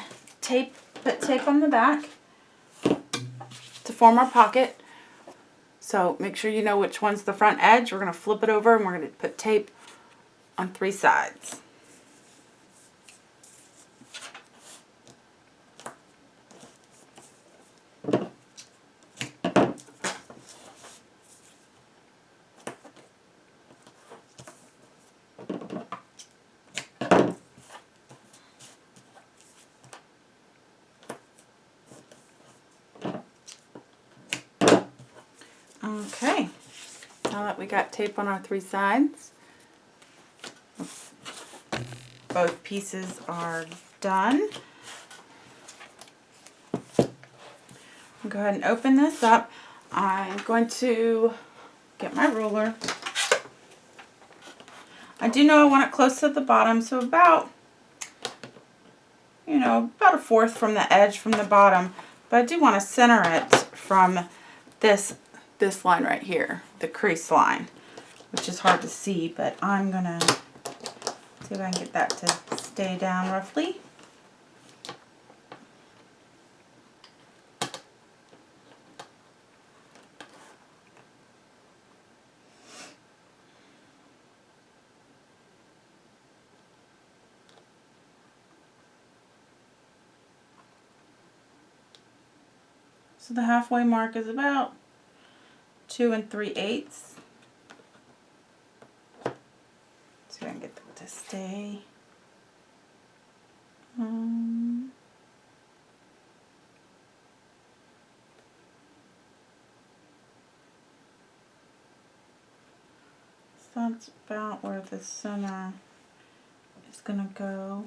put tape on the back to form our pocket. So make sure you know which one's the front edge. We're going to flip it over and we're going to put tape on 3 sides. Okay, now that we got tape on our 3 sides, both pieces are done. I'll go ahead and open this up. I'm going to get my ruler. I do know I want it close to the bottom, so about, about 1/4 from the edge from the bottom. But I do want to center it from this line right here, the crease line, which is hard to see, but I'm going to see if I can get that to stay down roughly. So the halfway mark is about 2 3/8. see if I can get that to stay. So that's about where the center is going to go.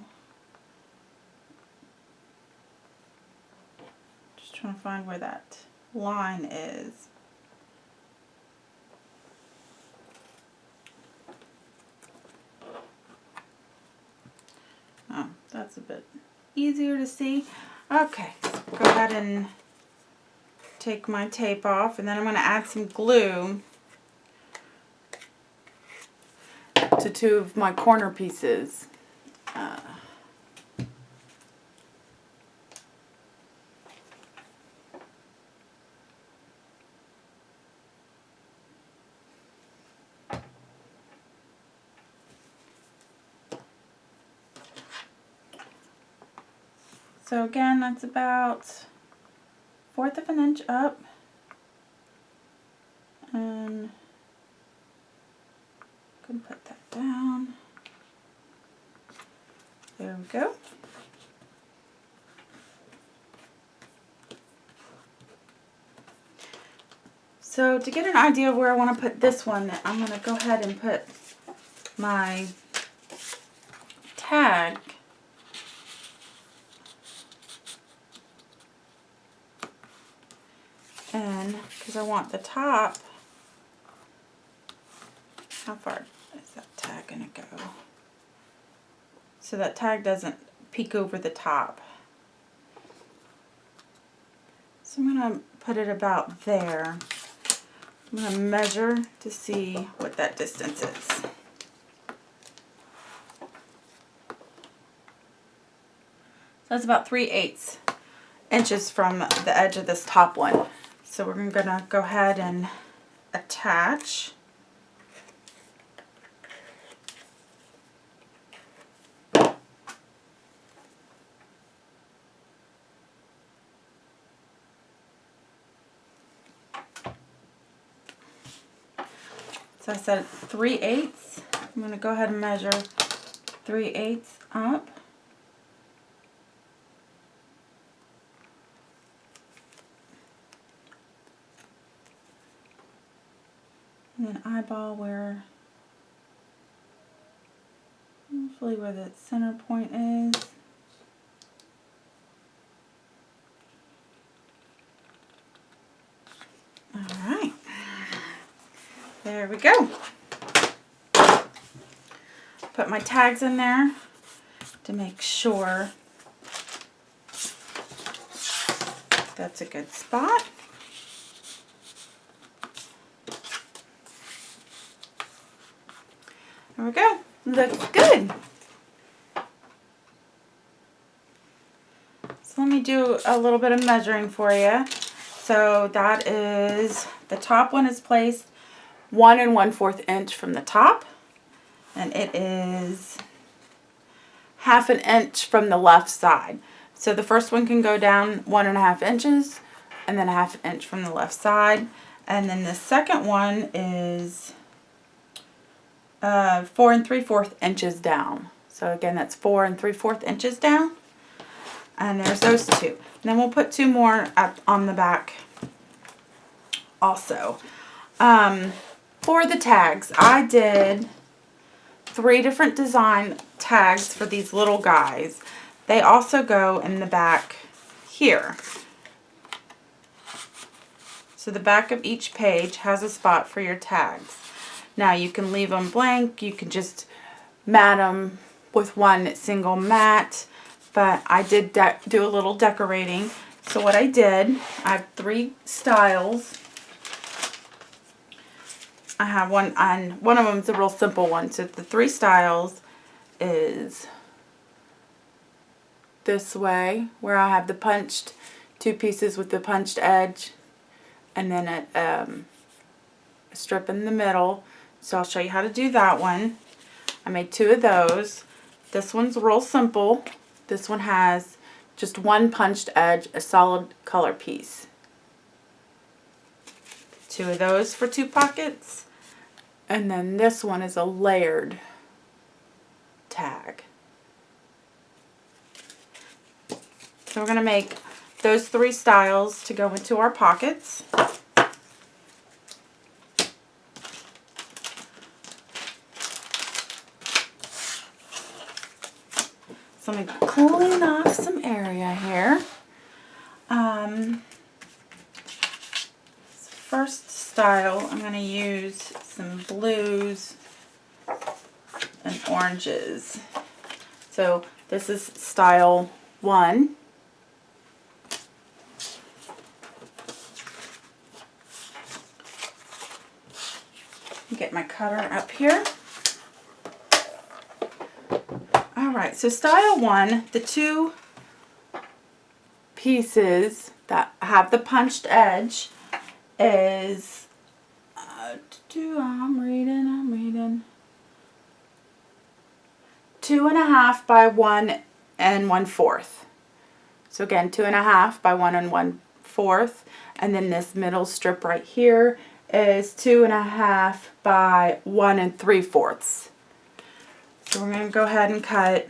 Just trying to find where that line is. Oh, that's a bit easier to see. Okay, go ahead and take my tape off, and then I'm going to add some glue to two of my corner pieces. So again, that's about 1/4 of an inch up, and I can put that down. There we go. So to get an idea of where I want to put this one, I'm going to go ahead and put my tag in, because I want the top. How far is that tag going to go? So that tag doesn't peek over the top. So I'm going to put it about there. I'm going to measure to see what that distance is. So that's about 3/8 inches from the edge of this top one. So we're going to go ahead and attach. So I said 3/8. I'm going to go ahead and measure 3/8 up. And then eyeball where, hopefully where the center point is. Alright. There we go. Put my tags in there to make sure that's a good spot. There we go. Looks good. So let me do a little bit of measuring for you. So that is, the top one is placed 1 1/4 inch from the top, and it is 1/2 inch from the left side. So the first one can go down 1 1/2 inches, and then 1/2 inch from the left side, and then the second one is 4 3/4 inches down. So again, that's 4 3/4 inches down, and there's those two. And then we'll put 2 more up on the back also. For the tags, I did 3 different design tags for these little guys. They also go in the back here. So the back of each page has a spot for your tags. Now you can leave them blank, you can just mat them with one single mat, but I did do a little decorating. So what I did, I have 3 styles. I have one, and one of them is a real simple one. So the 3 styles is this way, where I have the punched 2 pieces with the punched edge, and then a strip in the middle. So I'll show you how to do that one. I made 2 of those. This one's real simple. This one has just 1 punched edge, a solid color piece. 2 of those for 2 pockets. And then this one is a layered tag. So we're going to make those 3 styles to go into our pockets. So I'm going to clean off some area here. First style, I'm going to use some blues and oranges. So this is style 1. Get my cutter up here. Alright, so style 1, the 2 pieces that have the punched edge is, I'm reading, 2.5 by 1 1/4. So again, 2.5 by 1 1/4, and then this middle strip right here is 2.5 by 1 3/4. So we're going to go ahead and cut,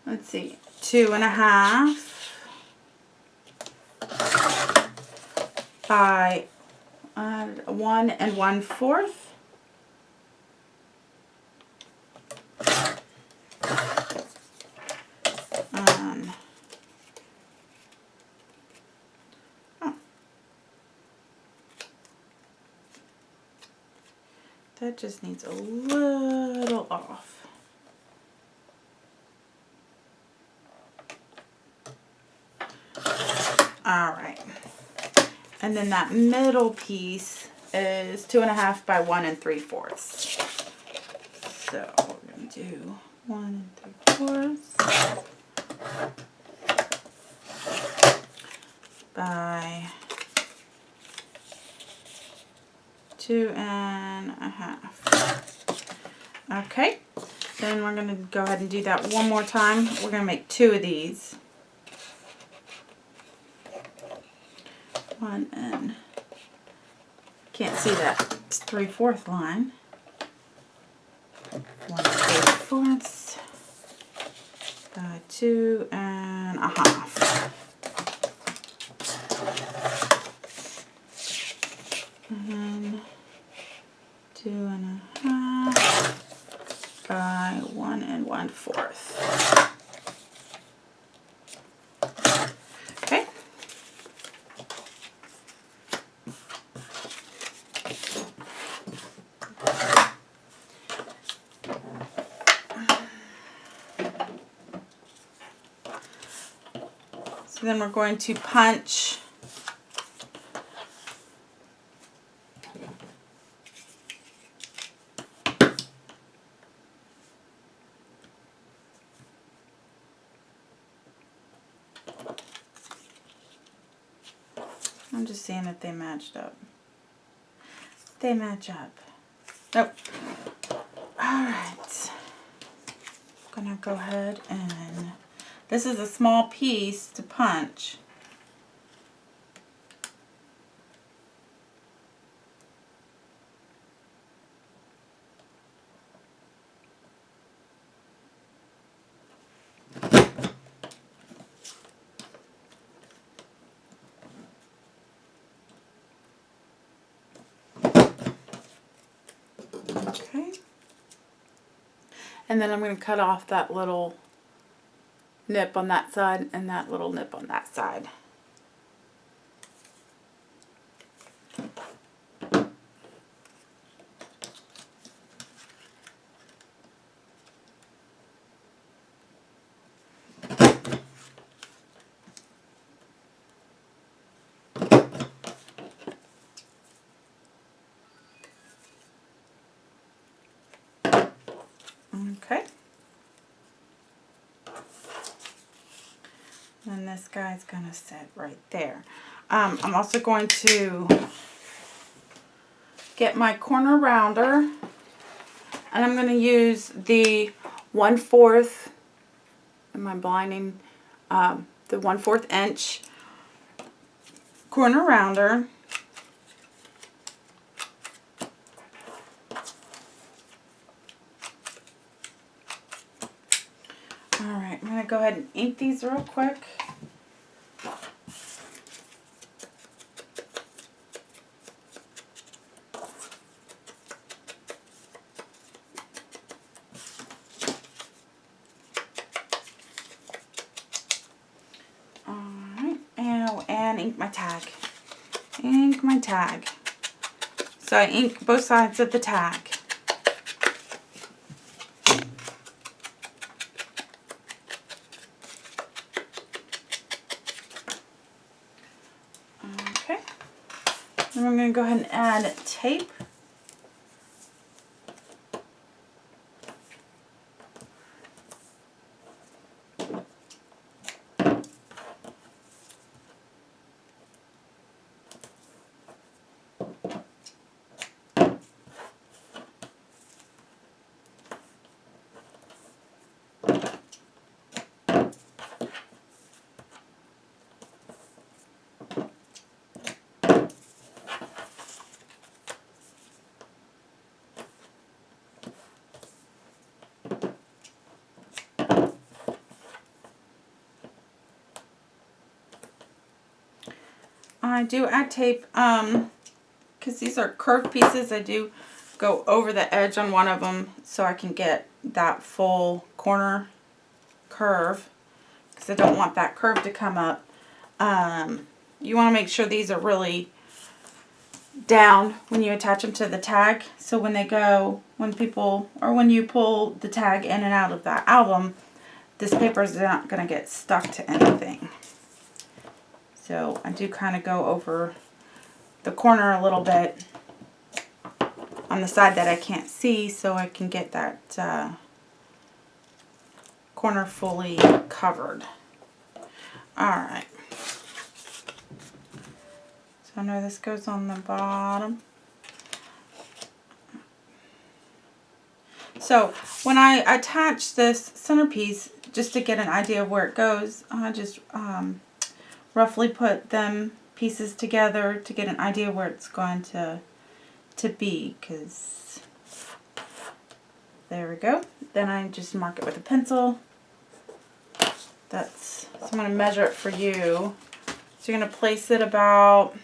let's see, 2.5 by 1 1/4. That just needs a little off. Alright. And then that middle piece is 2.5 by 1 3/4. So we're going to do 1 3/4 by 2.5. Okay, then we're going to go ahead and do that one more time. We're going to make 2 of these. One and can't see that 3/4 line. 1 3/4 by 2.5. And 2.5 by 1 1/4. Okay. So then we're going to punch I'm just seeing if they matched up. They match up. Nope. Alright. I'm gonna go ahead and this is a small piece to punch. Okay. And then I'm going to cut off that little nip on that side and that little nip on that side. Okay. And this guy's going to sit right there. I'm also going to get my corner rounder, and I'm going to use the 1/4, am I blinding, the 1/4 inch corner rounder. go ahead and ink these real quick. Alright, and ink my tag. Ink my tag. So I ink both sides of the tag. Okay. And we're going to go ahead and add tape. I do add tape, because these are curved pieces. I do go over the edge on one of them so I can get that full corner curve, because I don't want that curve to come up. You want to make sure these are really down when you attach them to the tag, so when they go, when you pull the tag in and out of that album, this paper is not going to get stuck to anything. So I do kind of go over the corner a little bit on the side that I can't see, so I can get that corner fully covered. Alright. So I know this goes on the bottom. So when I attach this centerpiece, just to get an idea of where it goes, I just roughly put them pieces together to get an idea where it's going to be, because there we go. Then I just mark it with a pencil. So I'm going to measure it for you. So you're going to place it about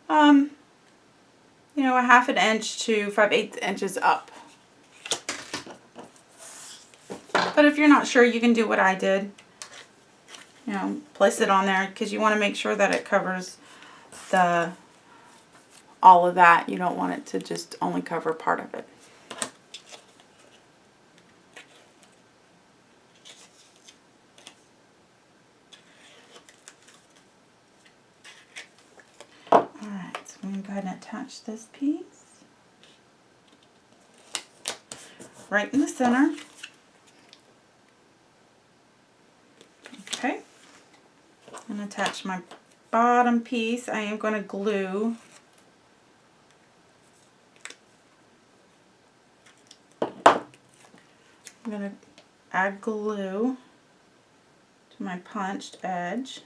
a 1/2 inch to 5/8 inches up. But if you're not sure, you can do what I did. Place it on there, because you want to make sure that it covers all of that. You don't want it to just only cover part of it. Alright, so I'm going to go ahead and attach this piece right in the center. Okay. And attach my bottom piece. I am going to glue I'm going to add glue to my punched edge.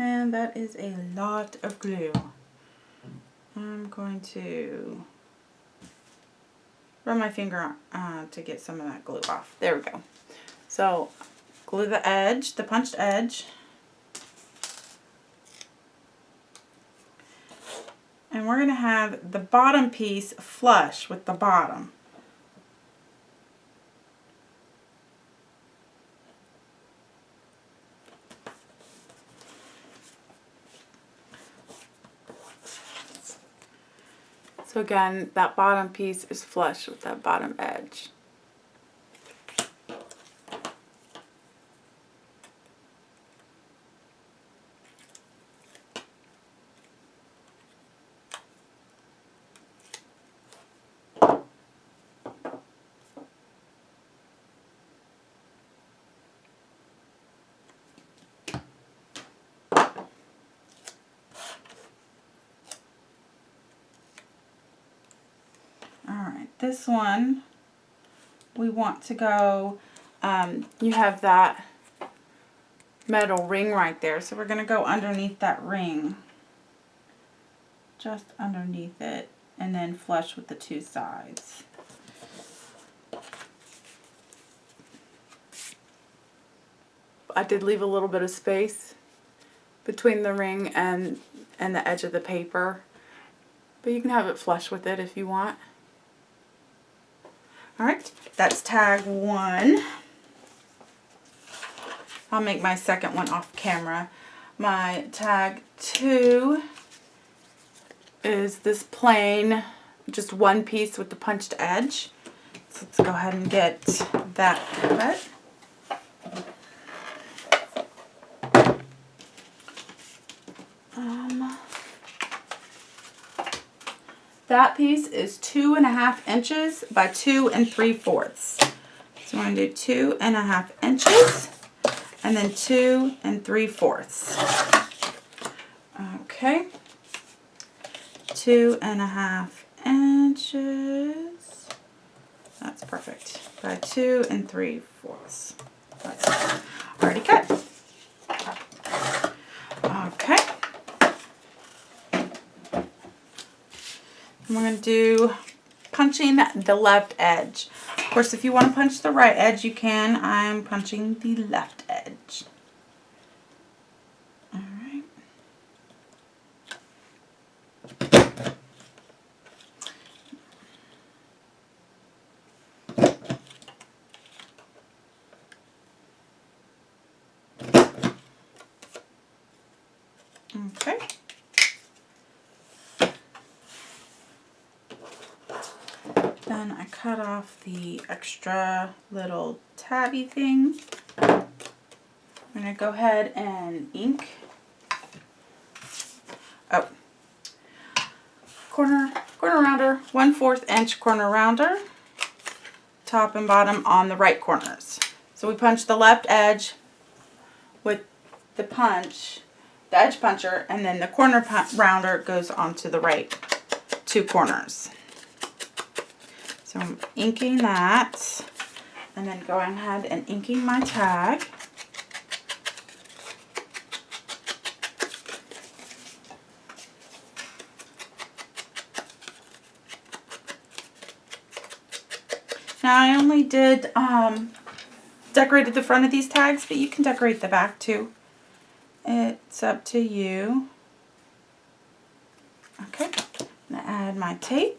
And that is a lot of glue. I'm going to run my finger to get some of that glue off. There we go. So glue the edge, the punched edge. And we're going to have the bottom piece flush with the bottom. So again, that bottom piece is flush with that bottom edge. this one, we want to go, you have that metal ring right there. So we're going to go underneath that ring. Just underneath it. And then flush with the two sides. I did leave a little bit of space between the ring and the edge of the paper. But you can have it flush with it if you want. Alright, that's tag 1. I'll make my second one off camera. My tag 2 is this plain, just one piece with the punched edge. So let's go ahead and get that cut. That piece is 2.5 inches by 2 3/4. So we're going to do 2.5 inches and then 2 3/4. Okay. 2.5 inches. That's perfect. By 2 3/4. That's already cut. Okay. And we're going to do punching the left edge. Of course, if you want to punch the right edge, you can. I'm punching the left edge. All right. Okay. Then I cut off the extra little tabby thing. I'm going to go ahead and ink. Oh. Corner rounder, 1/4 inch corner rounder. Top and bottom on the right corners. So we punch the left edge with the edge puncher, and then the corner rounder goes onto the right 2 corners. So I'm inking that, and then going ahead and inking my tag. Now I only did decorated the front of these tags, but you can decorate the back too. It's up to you. Okay, I'm going to add my tape.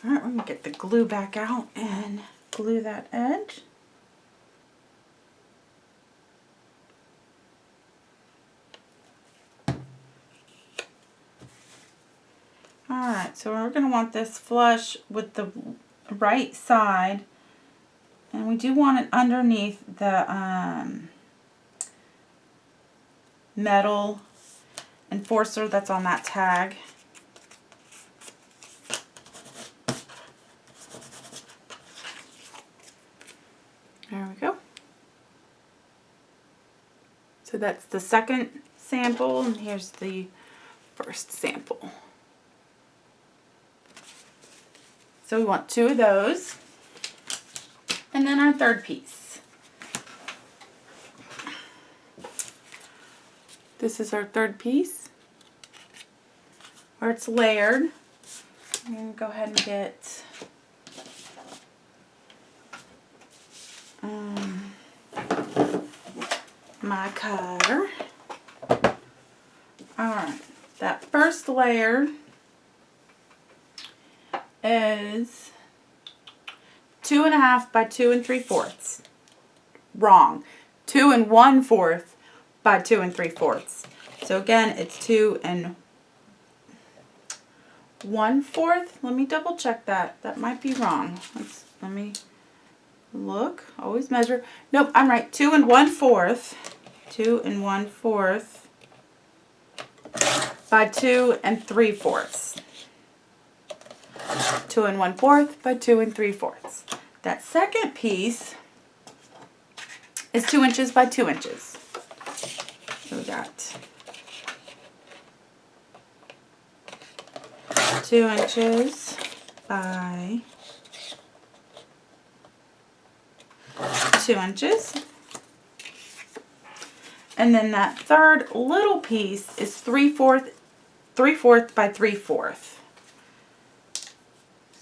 Alright, we're going to get the glue back out and glue that edge. Alright, so we're going to want this flush with the right side, and we do want it underneath the metal enforcer that's on that tag. There we go. So that's the second sample, and here's the first sample. So we want 2 of those. And then our third piece. This is our third piece, where it's layered. I'm going to go ahead and get my cutter. Alright, that first layer, is 2.5 by 2 3/4. Wrong. 2 1/4 by 2 3/4. So again, it's 2 1/4. Let me double check that. That might be wrong. Let me look. Always measure. Nope, I'm right. 2 1/4. 2 1/4 by 2 3/4. 2 1/4 by 2 3/4. That second piece is 2 inches by 2 inches. So we got 2 inches by 2 inches. And then that third little piece is 3/4 by 3/4.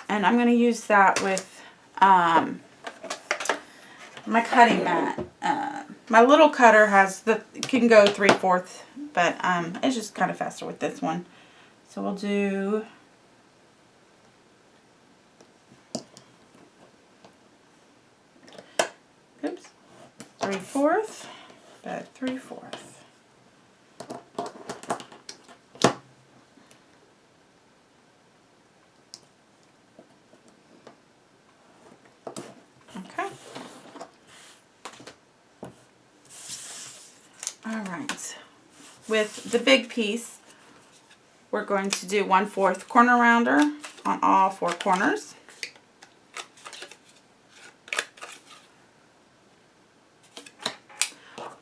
And I'm going to use that with my cutting mat. My little cutter can go 3/4, but it's just kind of faster with this one. So we'll do oops, 3/4 by 3/4. Okay. All right. With the big piece, we're going to do 1/4 corner rounder on all 4 corners.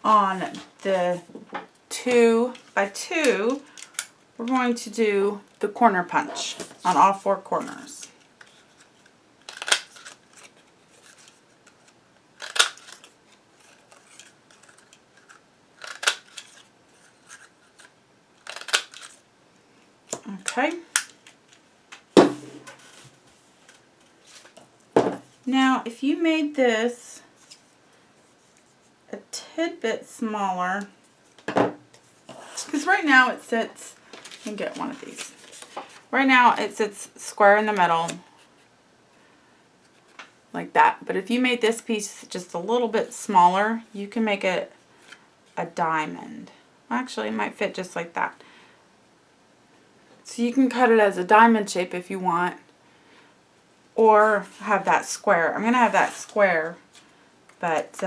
On the 2 by 2, we're going to do the corner punch on all 4 corners. Okay. Now, if you made this a tidbit smaller, because right now it sits, you can get one of these. Right now it sits square in the middle, like that. But if you made this piece just a little bit smaller, you can make it a diamond. Actually, it might fit just like that. So you can cut it as a diamond shape if you want, or have that square. I'm going to have that square, but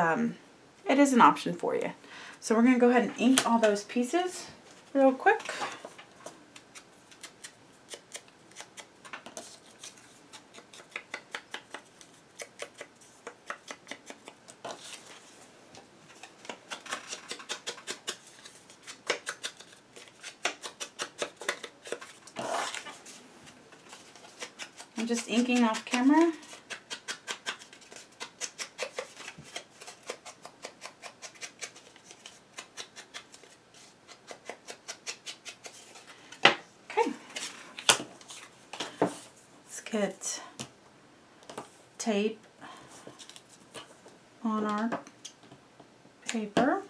it is an option for you. So we're going to go ahead and ink all those pieces real quick. I'm just inking off camera. Okay. Let's get tape on our paper.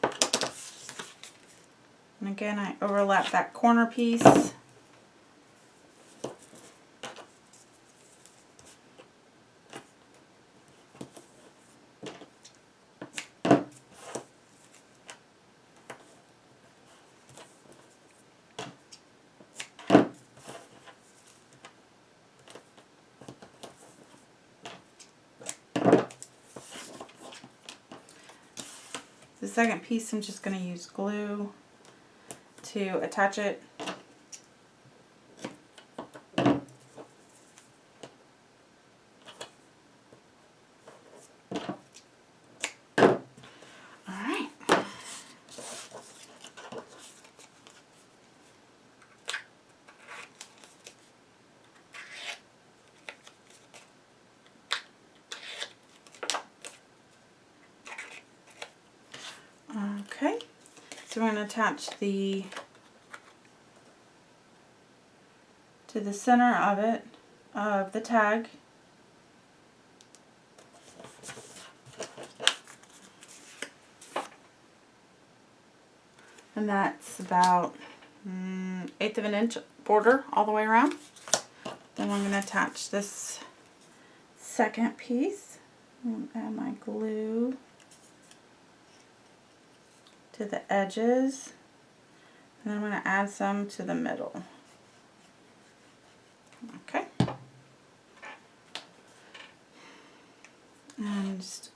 And again, I overlap that corner piece. The second piece, I'm just going to use glue to attach it. Alright. Okay, so we're going to attach to the center of it, of the tag. And that's about 1/8 of an inch border all the way around. Then I'm going to attach this second piece. Add my glue to the edges. And I'm going to add some to the middle. Okay. And I'm just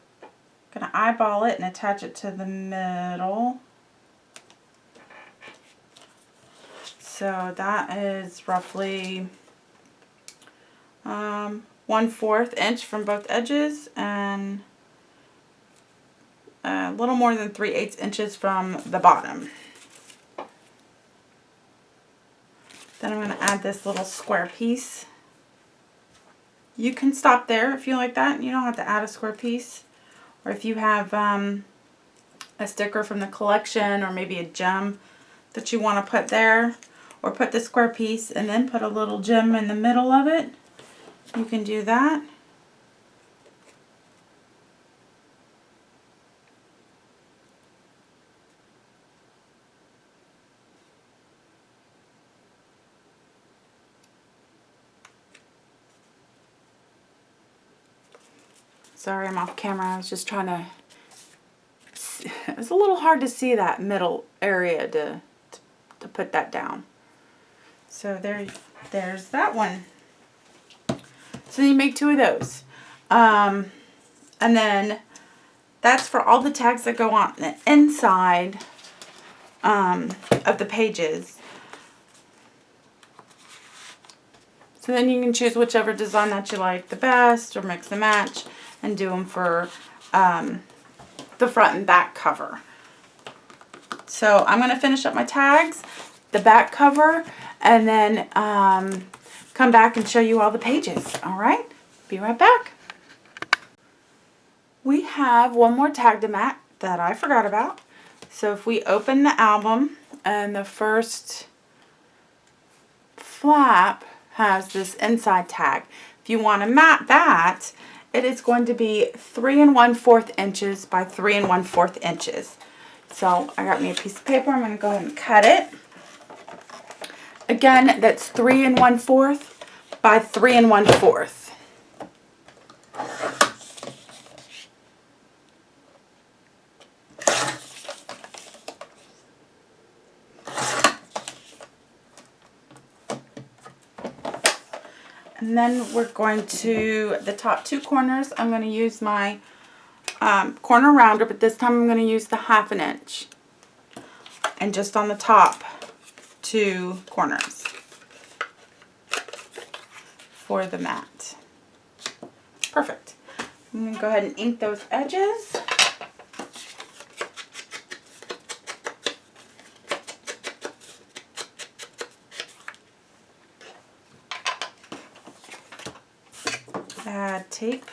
going to eyeball it and attach it to the middle. So that is roughly 1/4 inch from both edges and a little more than 3/8 inches from the bottom. Then I'm going to add this little square piece. You can stop there if you like that. You don't have to add a square piece. Or if you have a sticker from the collection or maybe a gem that you want to put there, or put the square piece and then put a little gem in the middle of it, you can do that. Sorry, I'm off camera. I was just trying to... It was a little hard to see that middle area to put that down. So there's that one. So you make 2 of those. And then that's for all the tags that go on the inside of the pages. So then you can choose whichever design that you like the best or mix and match and do them for the front and back cover. So I'm going to finish up my tags, the back cover, and then come back and show you all the pages. Alright, be right back. We have one more tag to mat that I forgot about. So if we open the album, and the first flap has this inside tag. If you want to mat that, it is going to be 3 1/4 inches by 3 1/4 inches. So I got me a piece of paper. I'm going to go ahead and cut it. Again, that's 3 1/4 by 3 1/4. And then we're going to, the top 2 corners, I'm going to use my corner rounder, but this time I'm going to use the 1/2 inch. And just on the top 2 corners for the mat. Perfect. I'm going to go ahead and ink those edges. Add tape.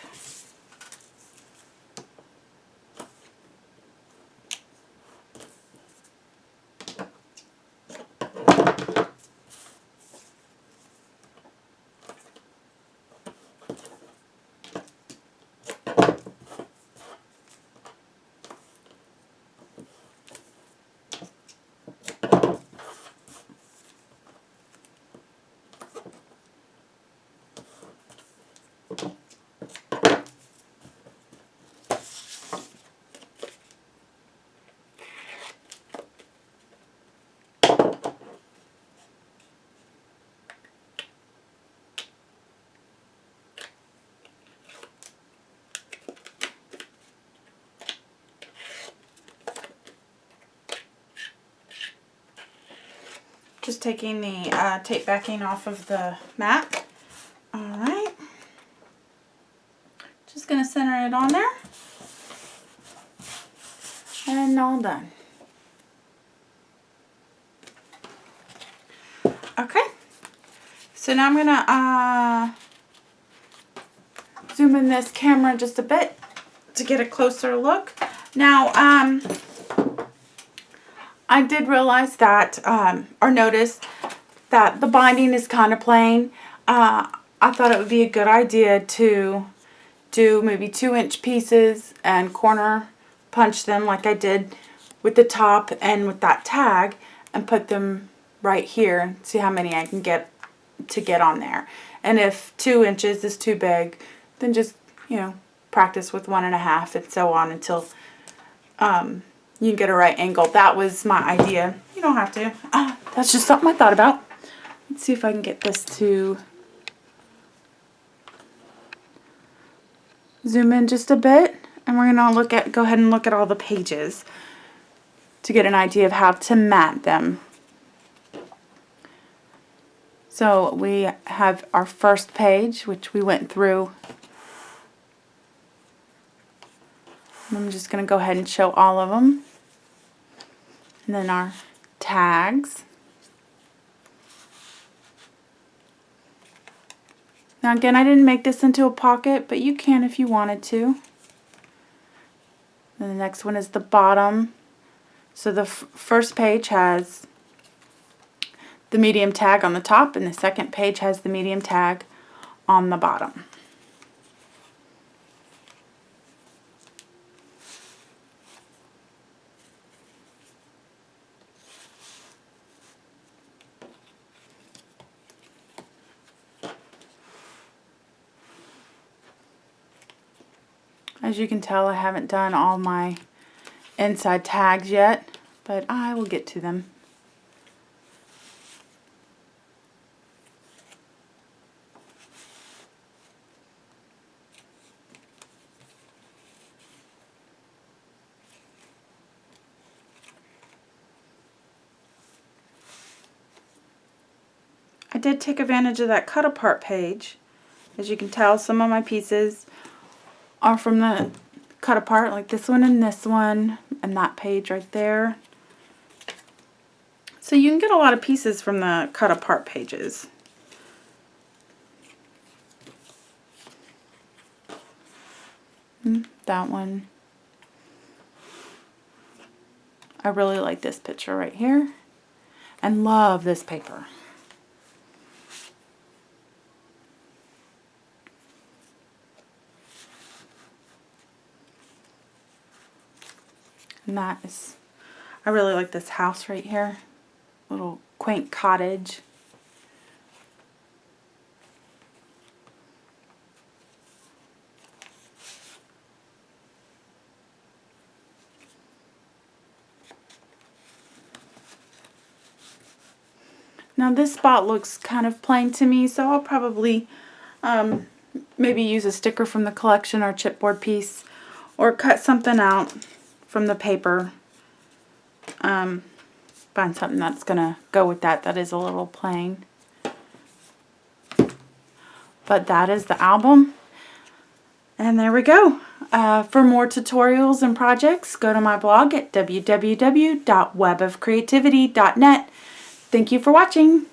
Just taking the tape backing off of the mat. Alright. Just going to center it on there. And all done. Okay. So now I'm going to zoom in this camera just a bit to get a closer look. Now, I did realize that, or notice that the binding is kind of plain. I thought it would be a good idea to do maybe 2-inch pieces and corner punch them like I did with the top and with that tag and put them right here. See how many I can get to get on there. And if 2 inches is too big, then just, you know, practice with 1.5 and so on until you can get a right angle. That was my idea. You don't have to. That's just something I thought about. Let's see if I can get this to zoom in just a bit. And we're going to go ahead and look at all the pages to get an idea of how to mat them. So we have our first page, which we went through. I'm just going to go ahead and show all of them. And then our tags. Now again, I didn't make this into a pocket, but you can if you wanted to. And the next one is the bottom. So the first page has the medium tag on the top, and the second page has the medium tag on the bottom. As you can tell, I haven't done all my inside tags yet, but I will get to them. I did take advantage of that cut apart page. As you can tell, some of my pieces are from the cut apart, like this one and that page right there. So you can get a lot of pieces from the cut apart pages. That one. I really like this picture right here and love this paper. And that is, I really like this house right here. Little quaint cottage. Now this spot looks kind of plain to me, so I'll probably maybe use a sticker from the collection or chipboard piece, or cut something out from the paper. Find something that's gonna go with that is a little plain. But that is the album. And there we go. For more tutorials and projects, go to my blog at www.webofcreativity.net. Thank you for watching.